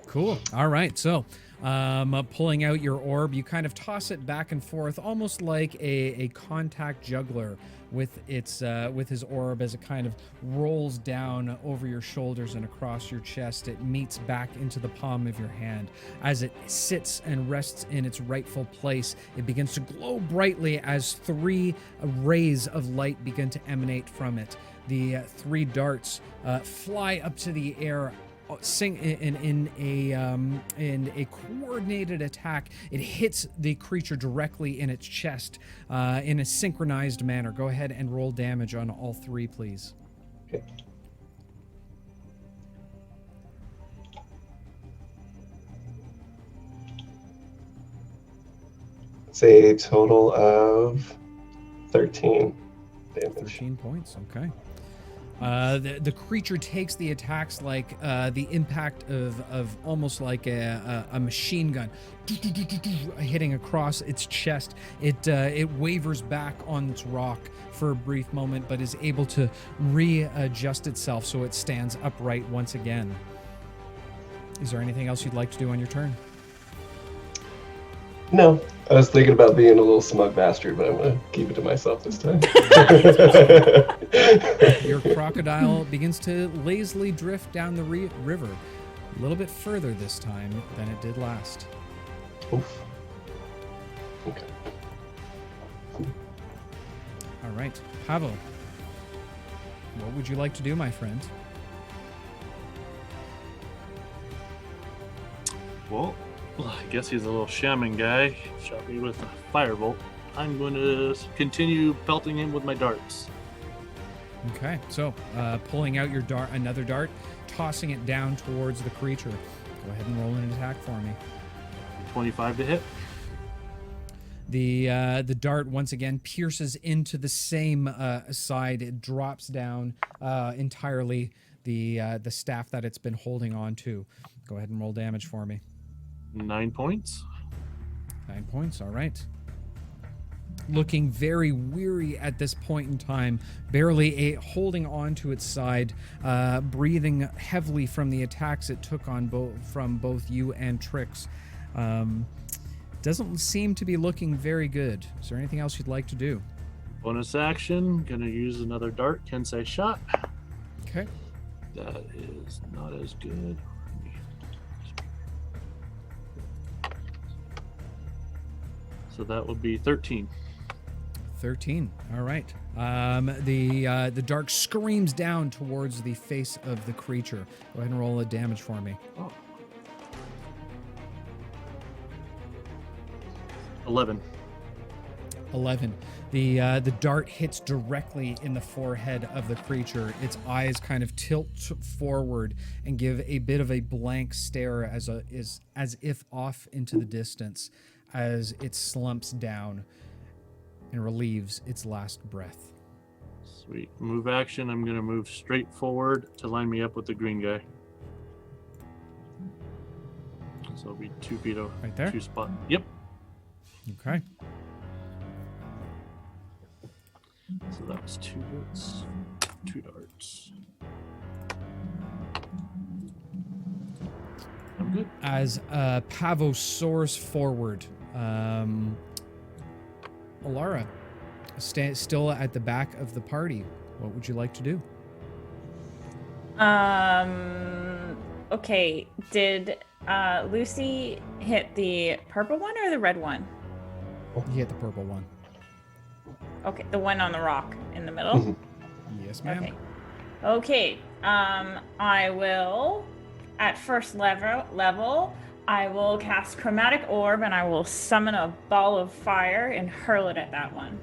Cool. All right. So, pulling out your orb, you kind of toss it back and forth, almost like a contact juggler with his orb as it kind of rolls down over your shoulders and across your chest. It meets back into the palm of your hand. As it sits and rests in its rightful place, it begins to glow brightly as 3 rays of light begin to emanate from it. The 3 darts fly up to the air, sing in a coordinated attack. It hits the creature directly in its chest in a synchronized manner. Go ahead and roll damage on all 3, please. Okay. It's a total of 13 damage. 13 points. Okay. The creature takes the attacks like the impact of almost like a machine gun hitting across its chest. It wavers back on its rock for a brief moment, but is able to readjust itself so it stands upright once again. Is there anything else you'd like to do on your turn? No, I was thinking about being a little smug bastard, but I'm going to keep it to myself this time. Your crocodile begins to lazily drift down the river, a little bit further this time than it did last. Oof. Okay. All right, Pavo, what would you like to do, my friend? Well, I guess he's a little shaman guy. Shot me with a firebolt. I'm going to continue pelting him with my darts. Okay, so pulling out your dart, another dart, tossing it down towards the creature. Go ahead and roll an attack for me. 25 to hit. The dart once again pierces into the same side. It drops down entirely the staff that it's been holding on to. Go ahead and roll damage for me. 9 points. 9 points. All right. Looking very weary at this point in time, barely holding on to its side, breathing heavily from the attacks it took on from both you and Trix. Doesn't seem to be looking very good. Is there anything else you'd like to do? Bonus action. Gonna use another dart. Kensei shot. Okay. That is not as good. So that would be 13. 13. All right. The dart screams down towards the face of the creature. Go ahead and roll a damage for me. Oh. 11. 11. The dart hits directly in the forehead of the creature. Its eyes kind of tilt forward and give a bit of a blank stare as if off into the distance as it slumps down and relieves its last breath. Sweet. Move action. I'm going to move straight forward to line me up with the green guy. So it'll be 2 feet over. Right there? 2 spot. Yep. Okay. So that was 2 hits, 2 darts. I'm good. As Pavo soars forward, Alara, still at the back of the party. What would you like to do? Okay. Did Lucy hit the purple one or the red one? You hit the purple one. Okay, the one on the rock in the middle. Mm-hmm. Yes, ma'am. Okay. I will, at first level, I will cast Chromatic Orb and I will summon a ball of fire and hurl it at that one.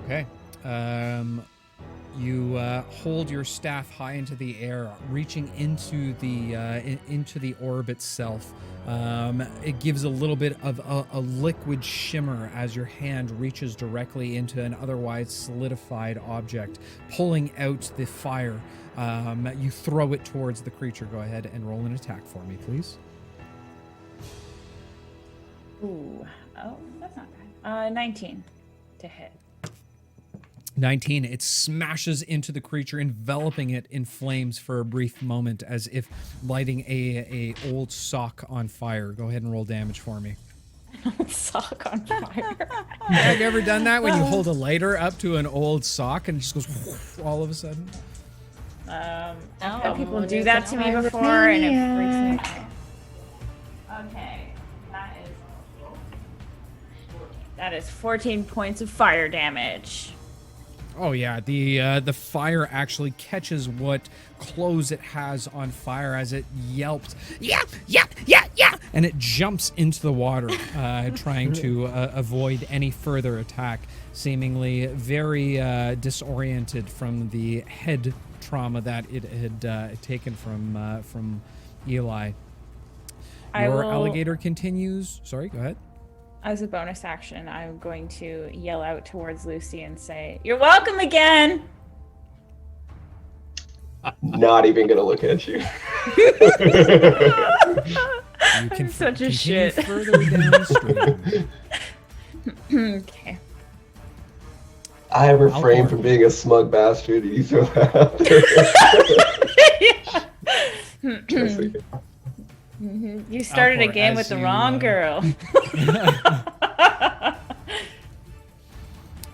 Okay. You hold your staff high into the air, reaching into the orb itself. It gives a little bit of a liquid shimmer as your hand reaches directly into an otherwise solidified object, pulling out the fire. You throw it towards the creature. Go ahead and roll an attack for me, please. Ooh. Oh, that's not bad. 19 to hit. 19. It smashes into the creature, enveloping it in flames for a brief moment, as if lighting a old sock on fire. Go ahead and roll damage for me. Sock on fire. Have you ever done that when you hold a lighter up to an old sock and it just goes whoosh, all of a sudden? I've had people do that to me before, and it freaks me out. Okay, that is 14 points of fire damage. Oh yeah, the fire actually catches what clothes it has on fire as it yelps, yeah, and it jumps into the water, trying to avoid any further attack, seemingly very disoriented from the head trauma that it had taken from Eli. Your alligator continues. Sorry, go ahead. As a bonus action, I'm going to yell out towards Lucy and say, "You're welcome again!" Not even gonna look at you. You can such a continue shit. further downstream. Okay. I refrain from being a smug bastard. You throw that out there. Just like- You started a Alcor, game as with the you, wrong girl.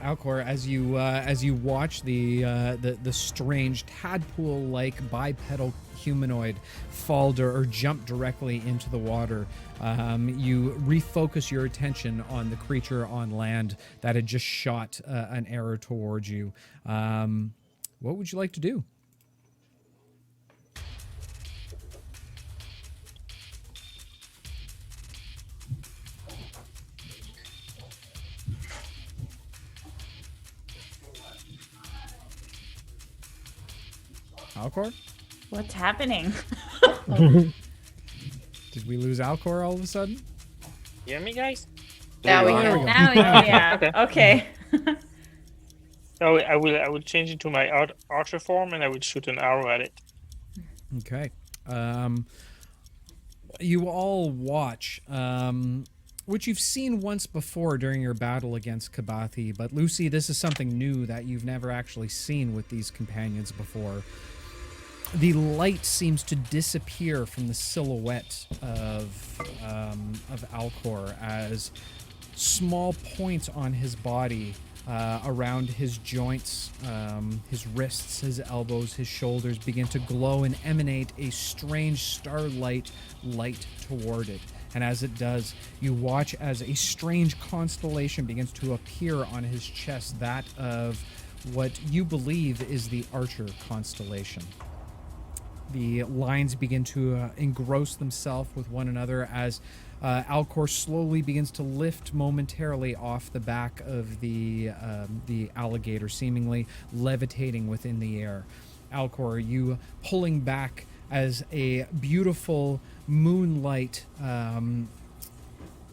Alcor, as you watch the strange tadpole-like bipedal humanoid fall or jump directly into the water, you refocus your attention on the creature on land that had just shot an arrow towards you. What would you like to do? Alcor? What's happening? Did we lose Alcor all of a sudden? You hear me, guys? Now we There we go. go. Now we Oh, yeah. Okay. So I will change into my archer form and I will shoot an arrow at it. Okay. You all watch, which you've seen once before during your battle against Kabathi, but Lucy, this is something new that you've never actually seen with these companions before. The light seems to disappear from the silhouette of Alcor as small points on his body, around his joints, his wrists, his elbows, his shoulders begin to glow and emanate a strange starlight light toward it. And as it does, you watch as a strange constellation begins to appear on his chest, that of what you believe is the Archer constellation. The lines begin to engross themselves with one another as Alcor slowly begins to lift momentarily off the back of the alligator, seemingly levitating within the air. Alcor, you pulling back as a beautiful moonlight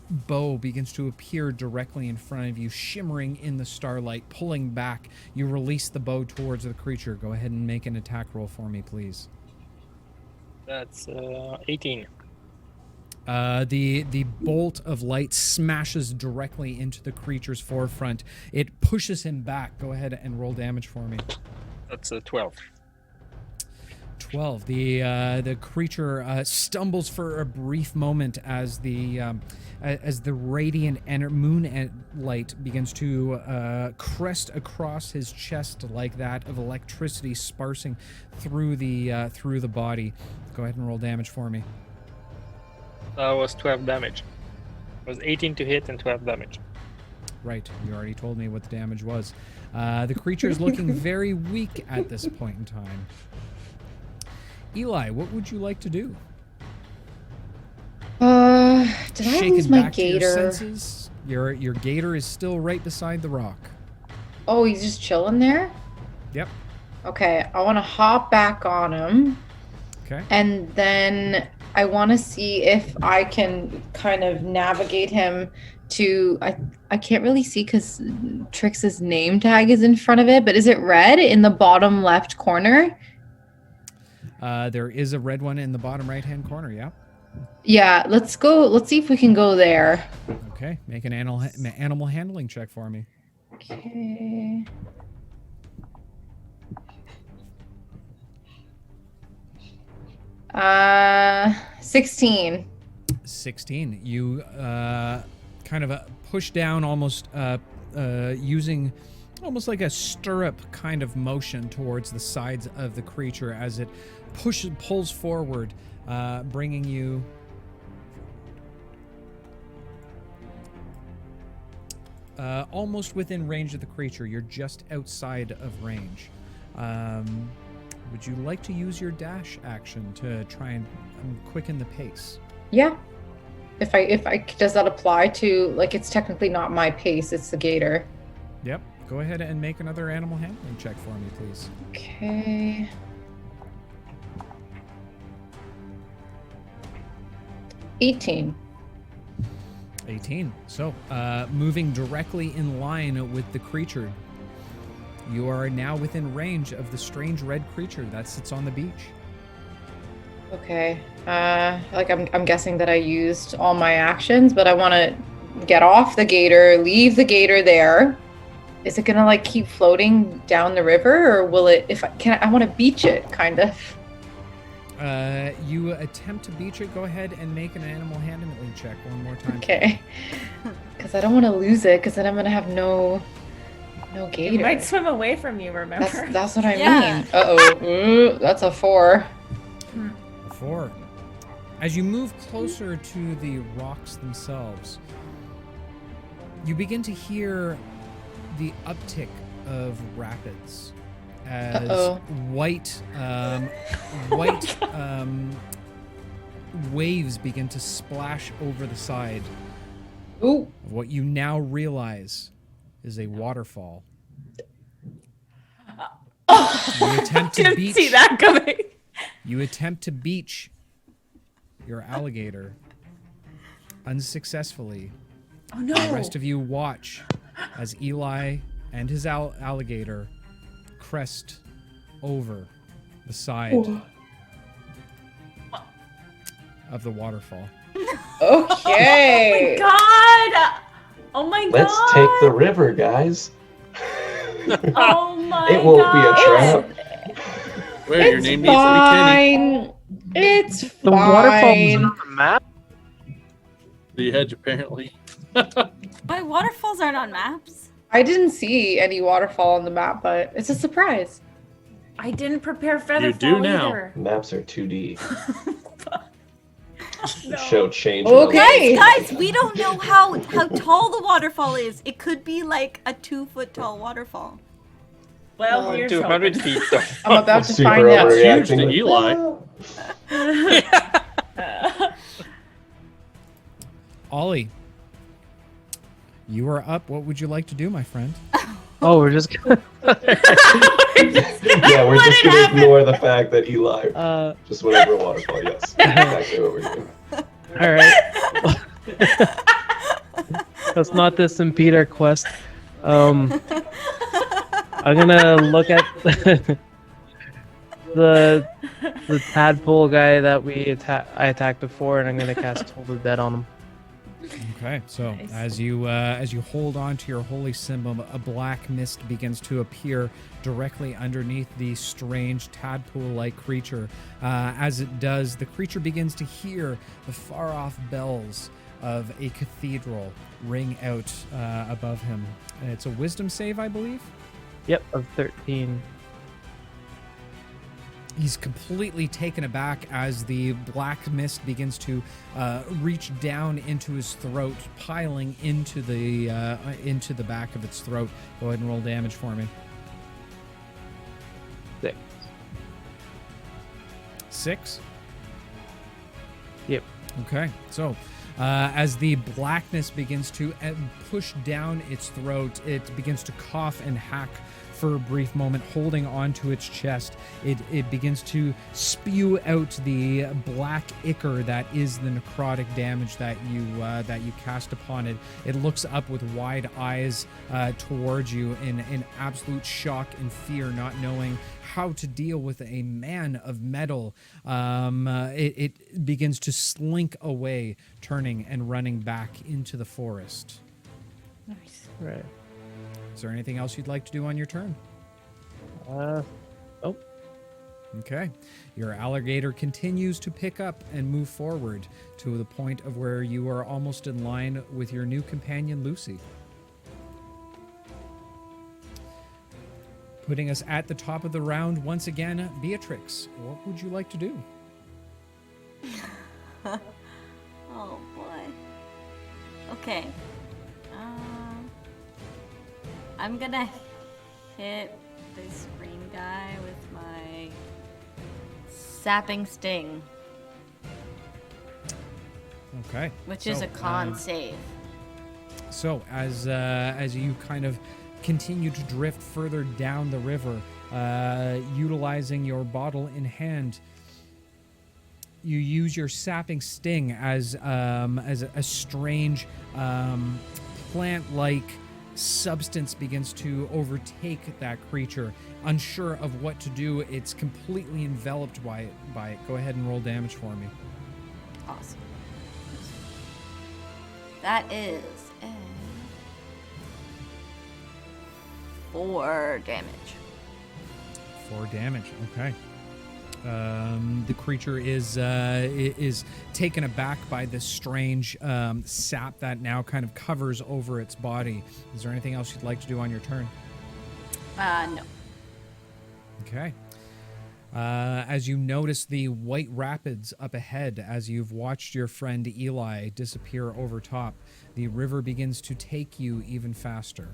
bow begins to appear directly in front of you, shimmering in the starlight. Pulling back, you release the bow towards the creature. Go ahead and make an attack roll for me, please. That's 18. The bolt of light smashes directly into the creature's forefront. It pushes him back. Go ahead and roll damage for me. That's 12. 12. The creature stumbles for a brief moment as the radiant moon light begins to crest across his chest like that of electricity sparsing through the body. Go ahead and roll damage for me. That was 12 damage. It was 18 to hit and 12 damage. Right, you already told me what the damage was. The creature is looking very weak at this point in time. Eli, what would you like to do? Did I Shaken lose my back to your gator? senses. Your gator is still right beside the rock. Oh, he's just chilling there? Yep. Okay, I want to hop back on him. Okay. And then I want to see if I can kind of navigate him to. I can't really see because Trix's name tag is in front of it, but is it red in the bottom left corner? There is a red one in the bottom right-hand corner, yeah. Yeah, let's go. Let's see if we can go there. Okay, make an animal handling check for me. Okay. Uh, 16. 16. You kind of push down almost using almost like a stirrup kind of motion towards the sides of the creature as it pulls forward, bringing you almost within range of the creature. You're just outside of range. Would you like to use your dash action to try and quicken the pace? Yeah. If I does that apply to, like, it's technically not my pace, it's the gator. Yep. Go ahead and make another animal handling check for me, please. Okay. $18. 18. So, moving directly in line with the creature, you are now within range of the strange red creature that sits on the beach. Okay. Like I'm guessing that I used all my actions, but I want to get off the gator, leave the gator there. Is it gonna like keep floating down the river, or will it? I want to beach it, kind of. You attempt to beach it. Go ahead and make an animal handling check one more time. Okay. Because I don't want to lose it, because then I'm gonna have no gator. It might swim away from you, remember? That's what I Yeah. mean. Uh-oh. That's a 4. 4. As you move closer to the rocks themselves, you begin to hear the uptick of rapids as white waves begin to splash over the side Ooh. of what you now realize is a waterfall. You attempt to Didn't beach. see that coming. You attempt to beach your alligator unsuccessfully. Oh no! The rest of you watch as Eli and his alligator crest over the side of the waterfall. Okay. God! Oh my God! Let's take the river, guys. Oh my It won't be a God! trap. Where your name needs to be Kenny. Fine. It's The waterfall's fine. on the map. The edge, apparently. Why waterfalls aren't on maps? I didn't see any waterfall on the map, but it's a surprise. I didn't prepare Featherfall You do now. either. Maps are 2D. No. Show change. Okay. Guys, we don't know how tall the waterfall is. It could be like a 2-foot tall waterfall. Well, here's 200 hoping. feet. Though. I'm about to Super find out. Huge to overreacting. Eli. Ollie, you are up. What would you like to do, my friend? Oh, we're just gonna. Yeah, we're just gonna ignore the fact that Eli just went over a waterfall. Yes, exactly what we're doing. All right. Let's not this impede our quest. I'm gonna look at the tadpole guy that I attacked before, and I'm gonna cast Toll the Dead on him. Okay, so Nice. as you hold on to your holy symbol, a black mist begins to appear directly underneath the strange tadpole-like creature. As it does, the creature begins to hear the far-off bells of a cathedral ring out above him. It's a wisdom save, I believe. Yep, of 13. He's completely taken aback as the black mist begins to reach down into his throat, piling into the back of its throat. Go ahead and roll damage for me. 6. 6? Yep. Okay, so As the blackness begins to push down its throat, it begins to cough and hack for a brief moment, holding onto its chest. It begins to spew out the black ichor that is the necrotic damage that you cast upon it. It looks up with wide eyes towards you in absolute shock and fear, not knowing how to deal with a man of metal. It begins to slink away, turning and running back into the forest. Nice. Right. Is there anything else you'd like to do on your turn? Oh, Okay. Your alligator continues to pick up and move forward to the point of where you are almost in line with your new companion, Lucy. Putting us at the top of the round once again, Beatrix, what would you like to do? Oh boy. Okay. I'm gonna hit this green guy with my sapping sting, Okay. which is a con save. So as you kind of continue to drift further down the river, utilizing your bottle in hand, you use your sapping sting as a strange plant-like substance begins to overtake that creature. Unsure of what to do, it's completely enveloped by it. Go ahead and roll damage for me. Awesome. That is a 4 damage. 4 damage. Okay. The creature is taken aback by this strange sap that now kind of covers over its body. Is there anything else you'd like to do on your turn? No. Okay. As you notice the white rapids up ahead, as you've watched your friend Eli disappear over top, the river begins to take you even faster.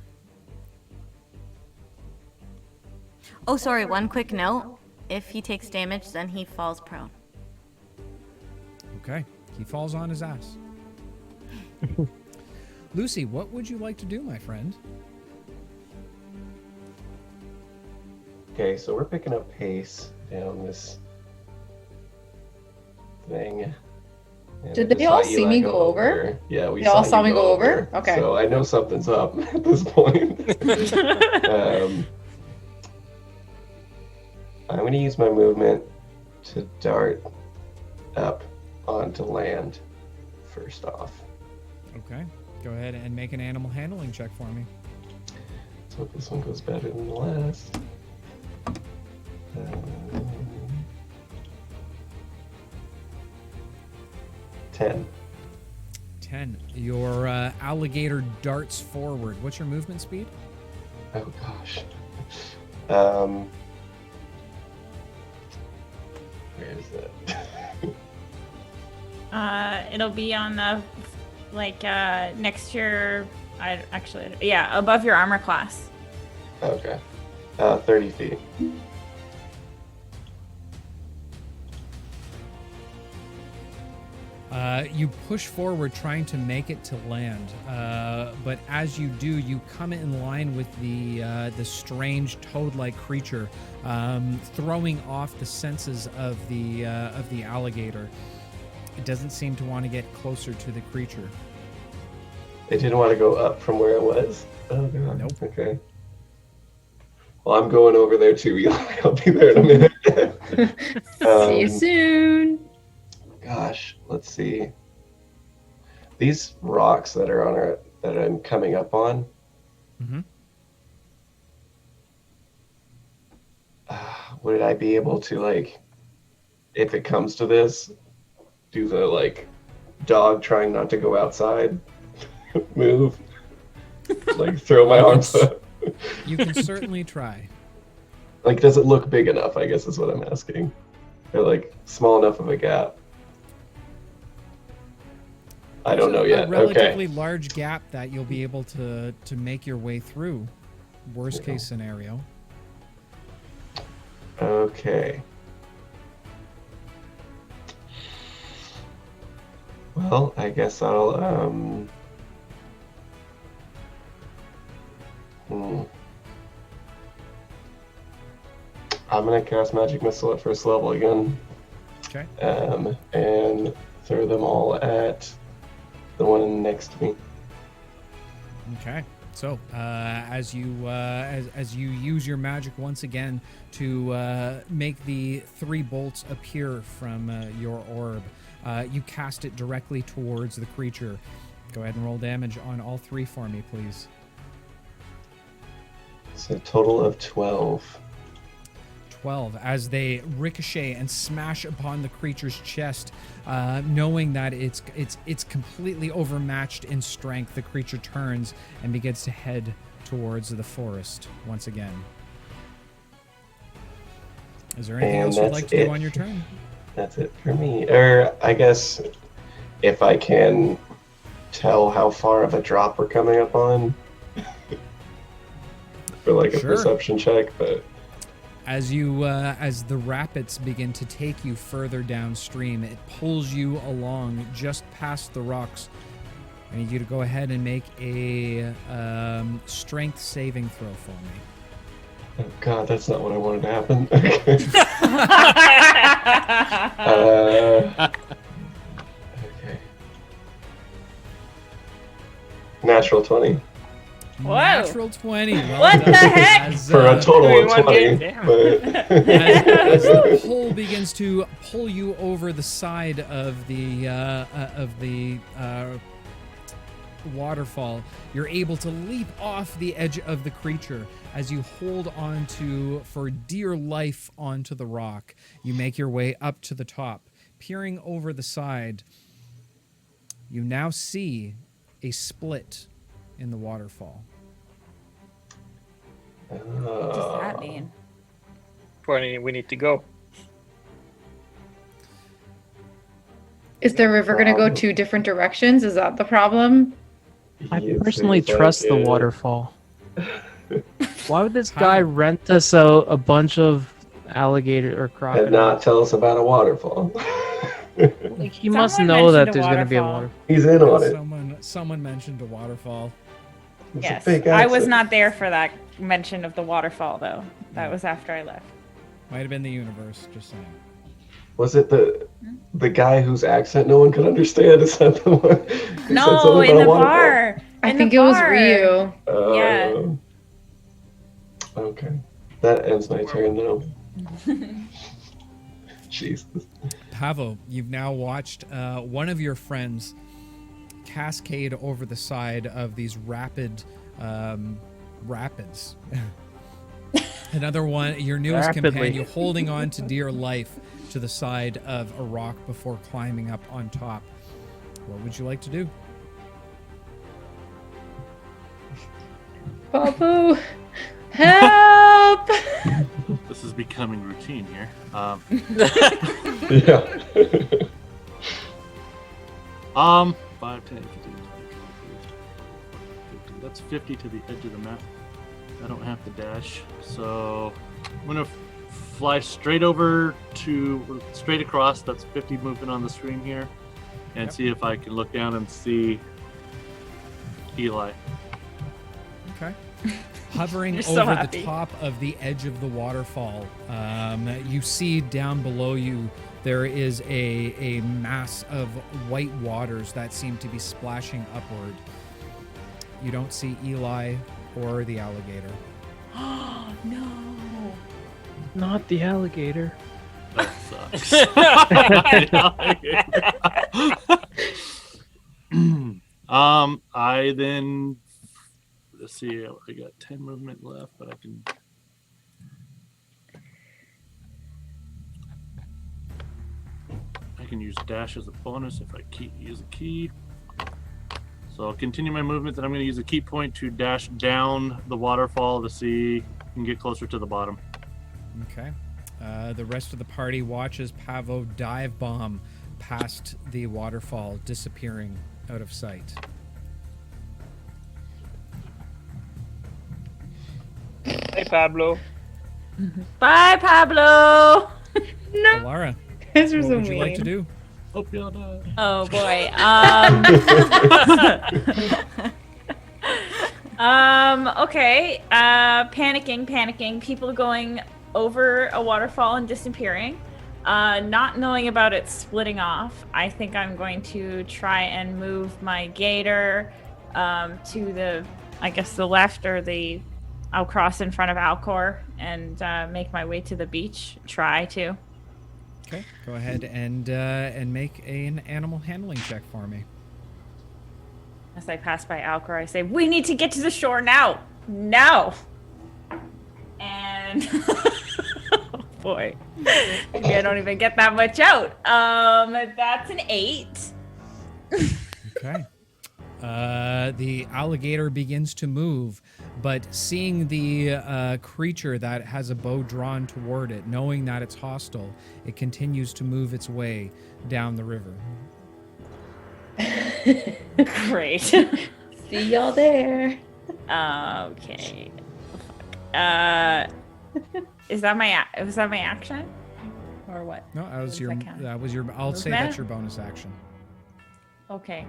Oh, sorry. One quick note. If he takes damage, then he falls prone. Okay. He falls on his ass. Lucy, what would you like to do, my friend? Okay, so we're picking up pace down this thing. And Did I just they all saw see Eli me go over? Yeah, we They all saw you me go over? Okay. So I know something's up at this point. I'm going to use my movement to dart up onto land first off. Okay. Go ahead and make an animal handling check for me. Let's hope this one goes better than the last. 10. 10. Your alligator darts forward. What's your movement speed? Oh gosh. Where is that? It'll be on the next year. Above your armor class. Okay. 30 feet. You push forward trying to make it to land, but as you do, you come in line with the strange toad-like creature, throwing off the senses of the alligator. It doesn't seem to want to get closer to the creature. It didn't want to go up from where it was? Oh god. Nope. Okay. Well, I'm going over there too, Eli. I'll be there in a minute. See you soon. Gosh, let's see. These rocks that are that I'm coming up on. Mm-hmm. Would I be able to, if it comes to this, do the dog trying not to go outside move? Throw my arms up. You can certainly try. Does it look big enough, I guess is what I'm asking. Or small enough of a gap? I don't know yet. A relatively Okay. large gap that you'll be able to make your way through. Worst case scenario. Okay. Well, I guess I'll I'm gonna cast Magic Missile at first level again. Okay. And throw them all at the one next to me. Okay. So, as you use your magic once again to make the 3 bolts appear from your orb, you cast it directly towards the creature. Go ahead and roll damage on all 3 for me, please. It's a total of 12. 12 as they ricochet and smash upon the creature's chest, knowing that it's completely overmatched in strength. The creature turns and begins to head towards the forest once again. Is there anything else you'd like to do on your turn? That's it for me. Or I guess if I can tell how far of a drop we're coming up on for like a perception check, but as the rapids begin to take you further downstream, it pulls you along just past the rocks. I need you to go ahead and make a strength saving throw for me. Oh God, that's not what I wanted to happen. Okay. Natural 20. Whoa. Natural 20. Well What done. the heck? For a total of 20. But As the pole begins to pull you over the side of the waterfall, you're able to leap off the edge of the creature as you hold on to, for dear life, onto the rock. You make your way up to the top. Peering over the side, you now see a split in the waterfall. What does that mean? We need to go. Is the river going to go 2 different directions? Is that the problem? I personally trust the waterfall. Why would this guy rent us a bunch of alligator or crocodile? And not tell us about a waterfall. Like, he must Someone know that mentioned a there's going to be a waterfall. waterfall. He's in on it. Someone mentioned a waterfall. It's a Yes, fake I was accent. not there for that mention of the waterfall, though. That was after I left. Might have been the universe, just saying. Was it the guy whose accent no one could understand? Is that the one? who said No, something in about the a waterfall? bar. I In think the it was bar. Ryu. Yeah. Okay. That ends my turn now. Jesus. Pavo, you've now watched one of your friends cascade over the side of these rapids. Another one, your newest Rapidly. companion, holding on to dear life to the side of a rock before climbing up on top. What would you like to do? Babu, help! This is becoming routine here. Yeah. 5, 10, 15, 20, 50. That's 50 to the edge of the map. I don't have to dash, so I'm gonna fly straight across. That's 50 movement on the screen here, and see if I can look down and see Eli. Okay. Hovering You're so over happy. the top of the edge of the waterfall, you see down below you there is a mass of white waters that seem to be splashing upward. You don't see Eli or the alligator. Oh, no. Not the alligator. That sucks. I then, let's see, I got 10 movement left, but I can use dash as a bonus if I use a key. So I'll continue my movement, and I'm going to use a key point to dash down the waterfall to see and get closer to the bottom. Okay. The rest of the party watches Pavo dive bomb past the waterfall, disappearing out of sight. Hey, Pablo. Bye, Pablo. No, Alara, guys are what so would you like to mean. do? Hope y'all die. Oh boy. Okay. Panicking. People going over a waterfall and disappearing. Not knowing about it splitting off. I think I'm going to try and move my gator to the, I guess, the left, or I'll cross in front of Alcor and make my way to the beach. Try to. Okay, go ahead and make an animal handling check for me. As I pass by Alcor, I say, "We need to get to the shore now! Now!" And oh boy, maybe I don't even get that much out. That's an 8. Okay. The alligator begins to move, but seeing the creature that has a bow drawn toward it, knowing that it's hostile, it continues to move its way down the river. Great. See y'all there. Okay. Was that my action, or what? No, that was Does your. that count? That was your. I'll say Movement? that's your bonus action. Okay.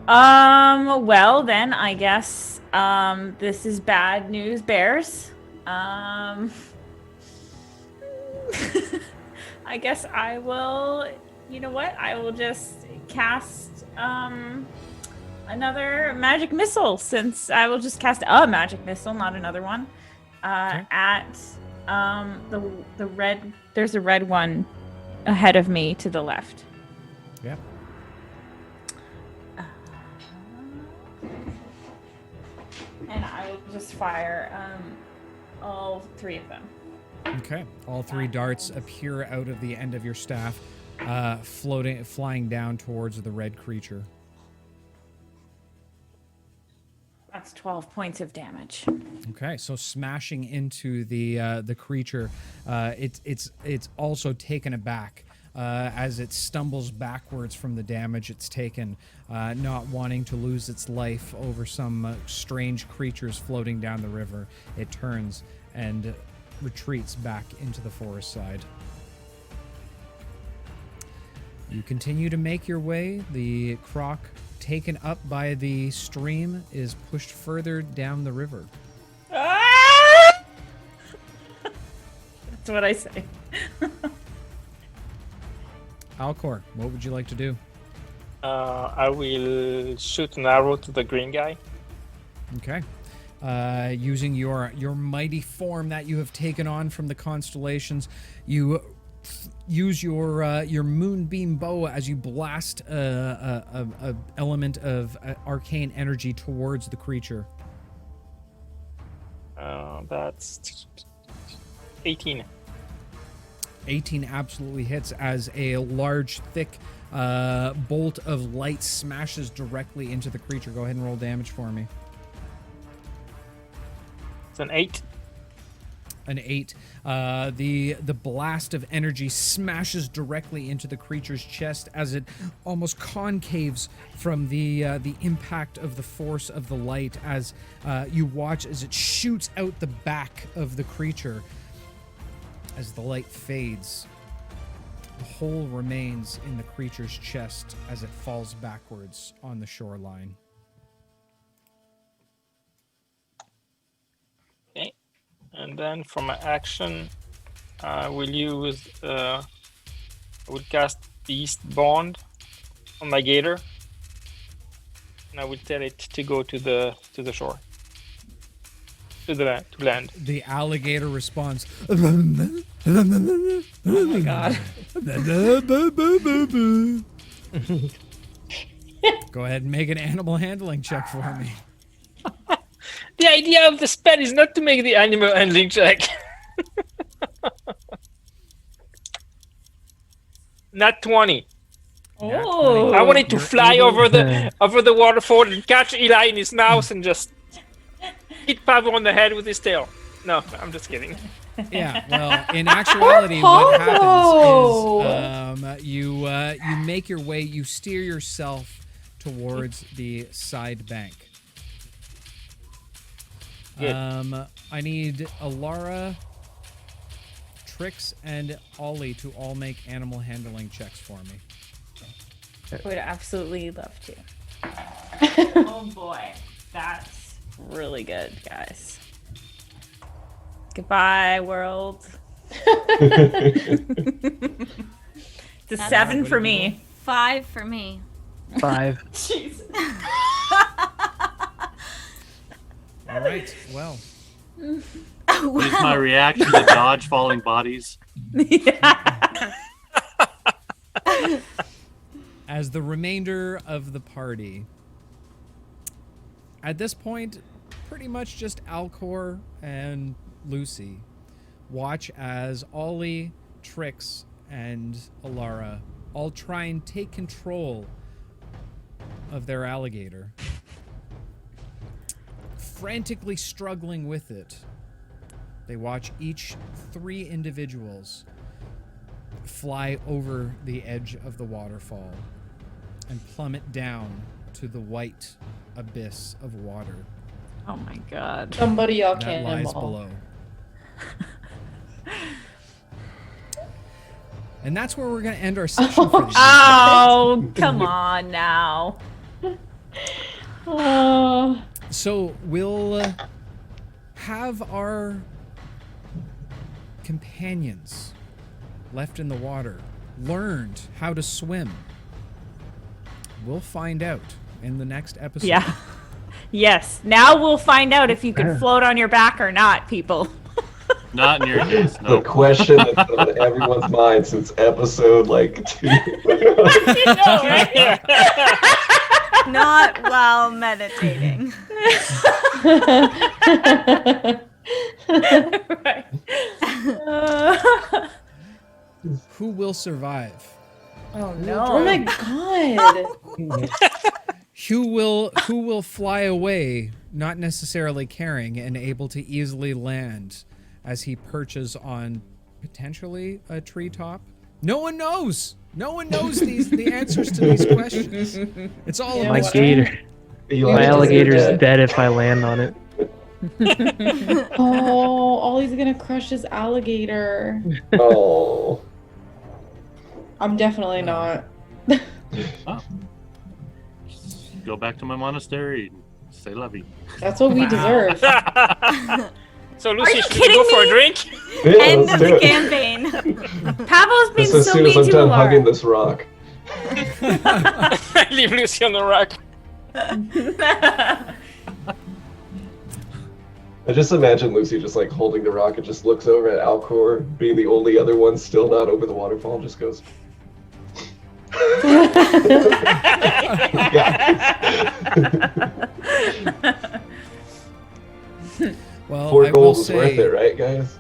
Well then, I guess this is bad news, bears. I guess I will. You know what? I will just cast another magic missile, since I will just cast a magic missile, not another one. Okay. At the red. There's a red one ahead of me to the left. Yeah. And I will just fire all 3 of them. Okay. All 3 darts appear out of the end of your staff, flying down towards the red creature. That's 12 points of damage. Okay, so smashing into the creature, it's also taken aback as it stumbles backwards from the damage it's taken, not wanting to lose its life over some strange creatures floating down the river. It turns and retreats back into the forest side. You continue to make your way. The croc, taken up by the stream, is pushed further down the river. Ah! That's what I say. Alcor, what would you like to do? I will shoot an arrow to the green guy. Okay. Using your mighty form that you have taken on from the constellations, you use your moonbeam bow as you blast a element of arcane energy towards the creature. That's 18. 18 absolutely hits as a large, thick bolt of light smashes directly into the creature. Go ahead and roll damage for me. It's an 8. An 8. The blast of energy smashes directly into the creature's chest as it almost concaves from the impact of the force of the light, as you watch as it shoots out the back of the creature. As the light fades, the hole remains in the creature's chest as it falls backwards on the shoreline. Okay. And then for my action, I will use. I will cast Beast Bond on my gator, and I will tell it to go to the shore. To land. The alligator responds. Oh my god. Go ahead and make an animal handling check for me. The idea of the spell is not to make the animal handling check. Not 20. Oh. I wanted to You're fly able over the waterfall and catch Eli in his mouth and just hit Pavo on the head with his tail. No, I'm just kidding. Yeah, well, in actuality, what happens is you make your way, you steer yourself towards the side bank. Good. I need Alara, Trix, and Ollie to all make animal handling checks for me. Would absolutely love to. Oh boy, that's really good, guys. Goodbye, world. It's a 7 for me. 5 for me. 5. Jeez. All right. Well, What is my reaction to dodge falling bodies? Yeah. as the remainder of the party, at this point, pretty much just Alcor and Lucy watch as Ollie, Trix, and Alara all try and take control of their alligator. Frantically struggling with it, they watch each 3 individuals fly over the edge of the waterfall and plummet down to the white abyss of water Oh my god. Somebody yell that lies cannonball. below. And that's where we're going to end our session for the evening. Oh, come on now. Oh. So we'll have our companions left in the water learned how to swim. We'll find out in the next episode. Yeah. Yes. Now we'll find out if you can float on your back or not, people. Not in your case, The no. question that's on everyone's mind since episode 2. You know, right? Not while meditating. Right. Who will survive? Oh Oh my god. Who will fly away, not necessarily carrying and able to easily land as he perches on potentially a treetop? No one knows. No one knows the answers to these questions. It's all Yeah, a My what- mystery. gator. Eli My is alligator's dead. dead if I land on it. Oh, Ollie's gonna crush his alligator. Oh. I'm definitely not. Go back to my monastery and say lovey. That's what we deserve. So Lucy, you should we kidding go for a me? drink? Yeah, End let's of do the it. campaign. Pablo's been Just as so soon as mean I'm to done hugging Alara. this rock. Leave Lucy on the rock. I just imagine Lucy just holding the rock and just looks over at Alcor, being the only other one still not over the waterfall, and just goes. Well, 4 I will gold is say, worth it, right, guys?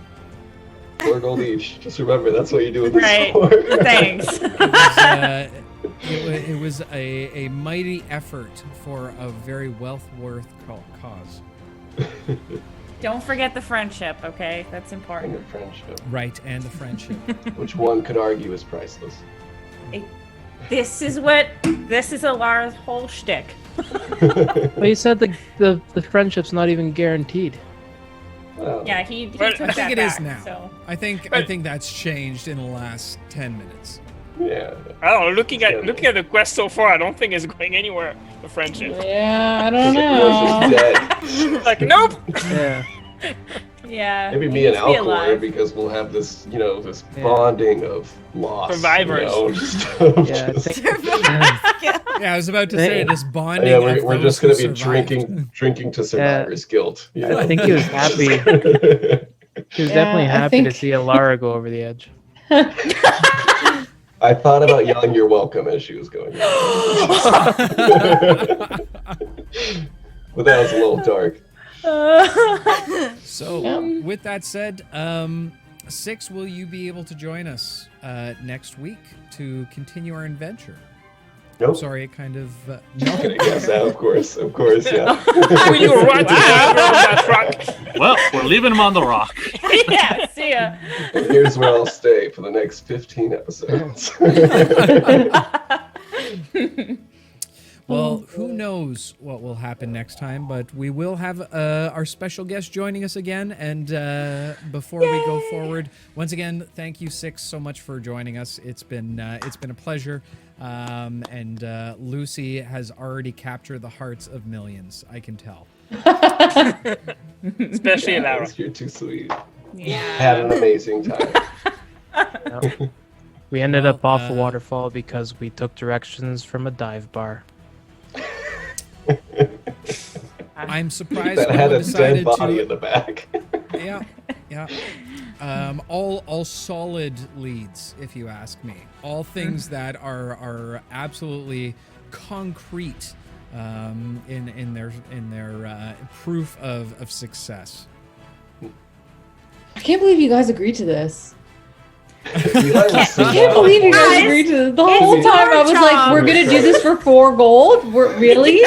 4 gold each. Just remember, that's what you do with this Right. sword. Thanks. it was a mighty effort for a very wealth-worth cause. Don't forget the friendship, okay? That's And important. your friendship, Right, and the friendship. which one could argue is priceless. This is Alara's whole shtick. But you said the friendship's not even guaranteed. Well, Yeah, he Well, took I that think it is back, now. So. I think that's changed in the last 10 minutes. yeah. I don't know. Looking at the quest so far, I don't think it's going anywhere. The friendship. Yeah, I don't She's know. dead. Like, nope. Yeah. Yeah. Maybe he me and needs to be Alcor, alive. because we'll have this, this Yeah. bonding of loss. Survivors. Yeah, I think Yeah, I was about to say this bonding. Yeah, of we're those just gonna who be survived. drinking to survivor's guilt. You know? I think he was happy. He was Yeah, definitely I happy to think- see Alara go over the edge. I thought about yelling "You're welcome" as she was going. But that was a little dark. So, Yeah. with that said, 6, will you be able to join us next week to continue our adventure? Nope. Sorry, it kind of. No. Yes, of course, yeah. Will you run to that rock? Well, we're leaving him on the rock. Yeah, see ya. And here's where I'll stay for the next 15 episodes. Well, who knows what will happen next time, but we will have our special guest joining us again. And before we go forward, once again, thank you, Six, so much for joining us. It's been a pleasure. And Lucy has already captured the hearts of millions, I can tell. Especially Lara. You're too sweet. Yeah. Had an amazing time. Yep. We ended up off a waterfall because we took directions from a dive bar. I'm surprised That no had one a dead decided body to. in the back. Yeah. All solid leads, if you ask me. All things that are absolutely concrete in their proof of success. I can't believe you guys agreed to this. You let us I see can't that. believe you guys Guys, agreed to this. The it's whole time I your was like, job. we're gonna do this for 4 gold? Really?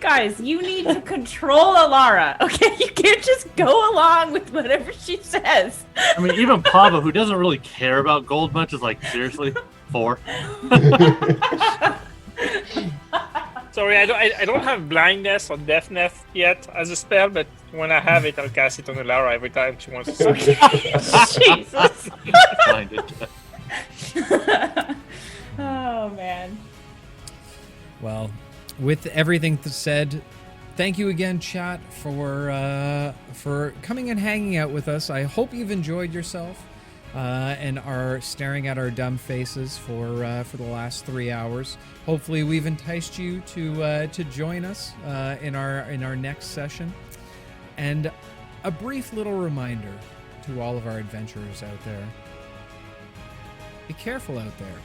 Guys, you need to control Alara, okay? You can't just go along with whatever she says. I mean, even Pava, who doesn't really care about gold much, is like, seriously, 4. Sorry, I don't have blindness or deafness yet as a spell, but when I have it, I'll cast it on Lara every time she wants to suck. Jesus. Blinded. Oh, man. Well, with everything said, thank you again, chat, for coming and hanging out with us. I hope you've enjoyed yourself and are staring at our dumb faces for the last 3 hours. Hopefully, we've enticed you to join us in our next session. And a brief little reminder to all of our adventurers out there: be careful out there.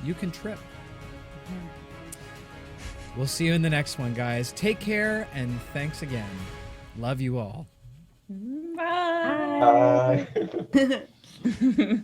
You can trip. We'll see you in the next one, guys. Take care, and thanks again. Love you all. Bye. Bye.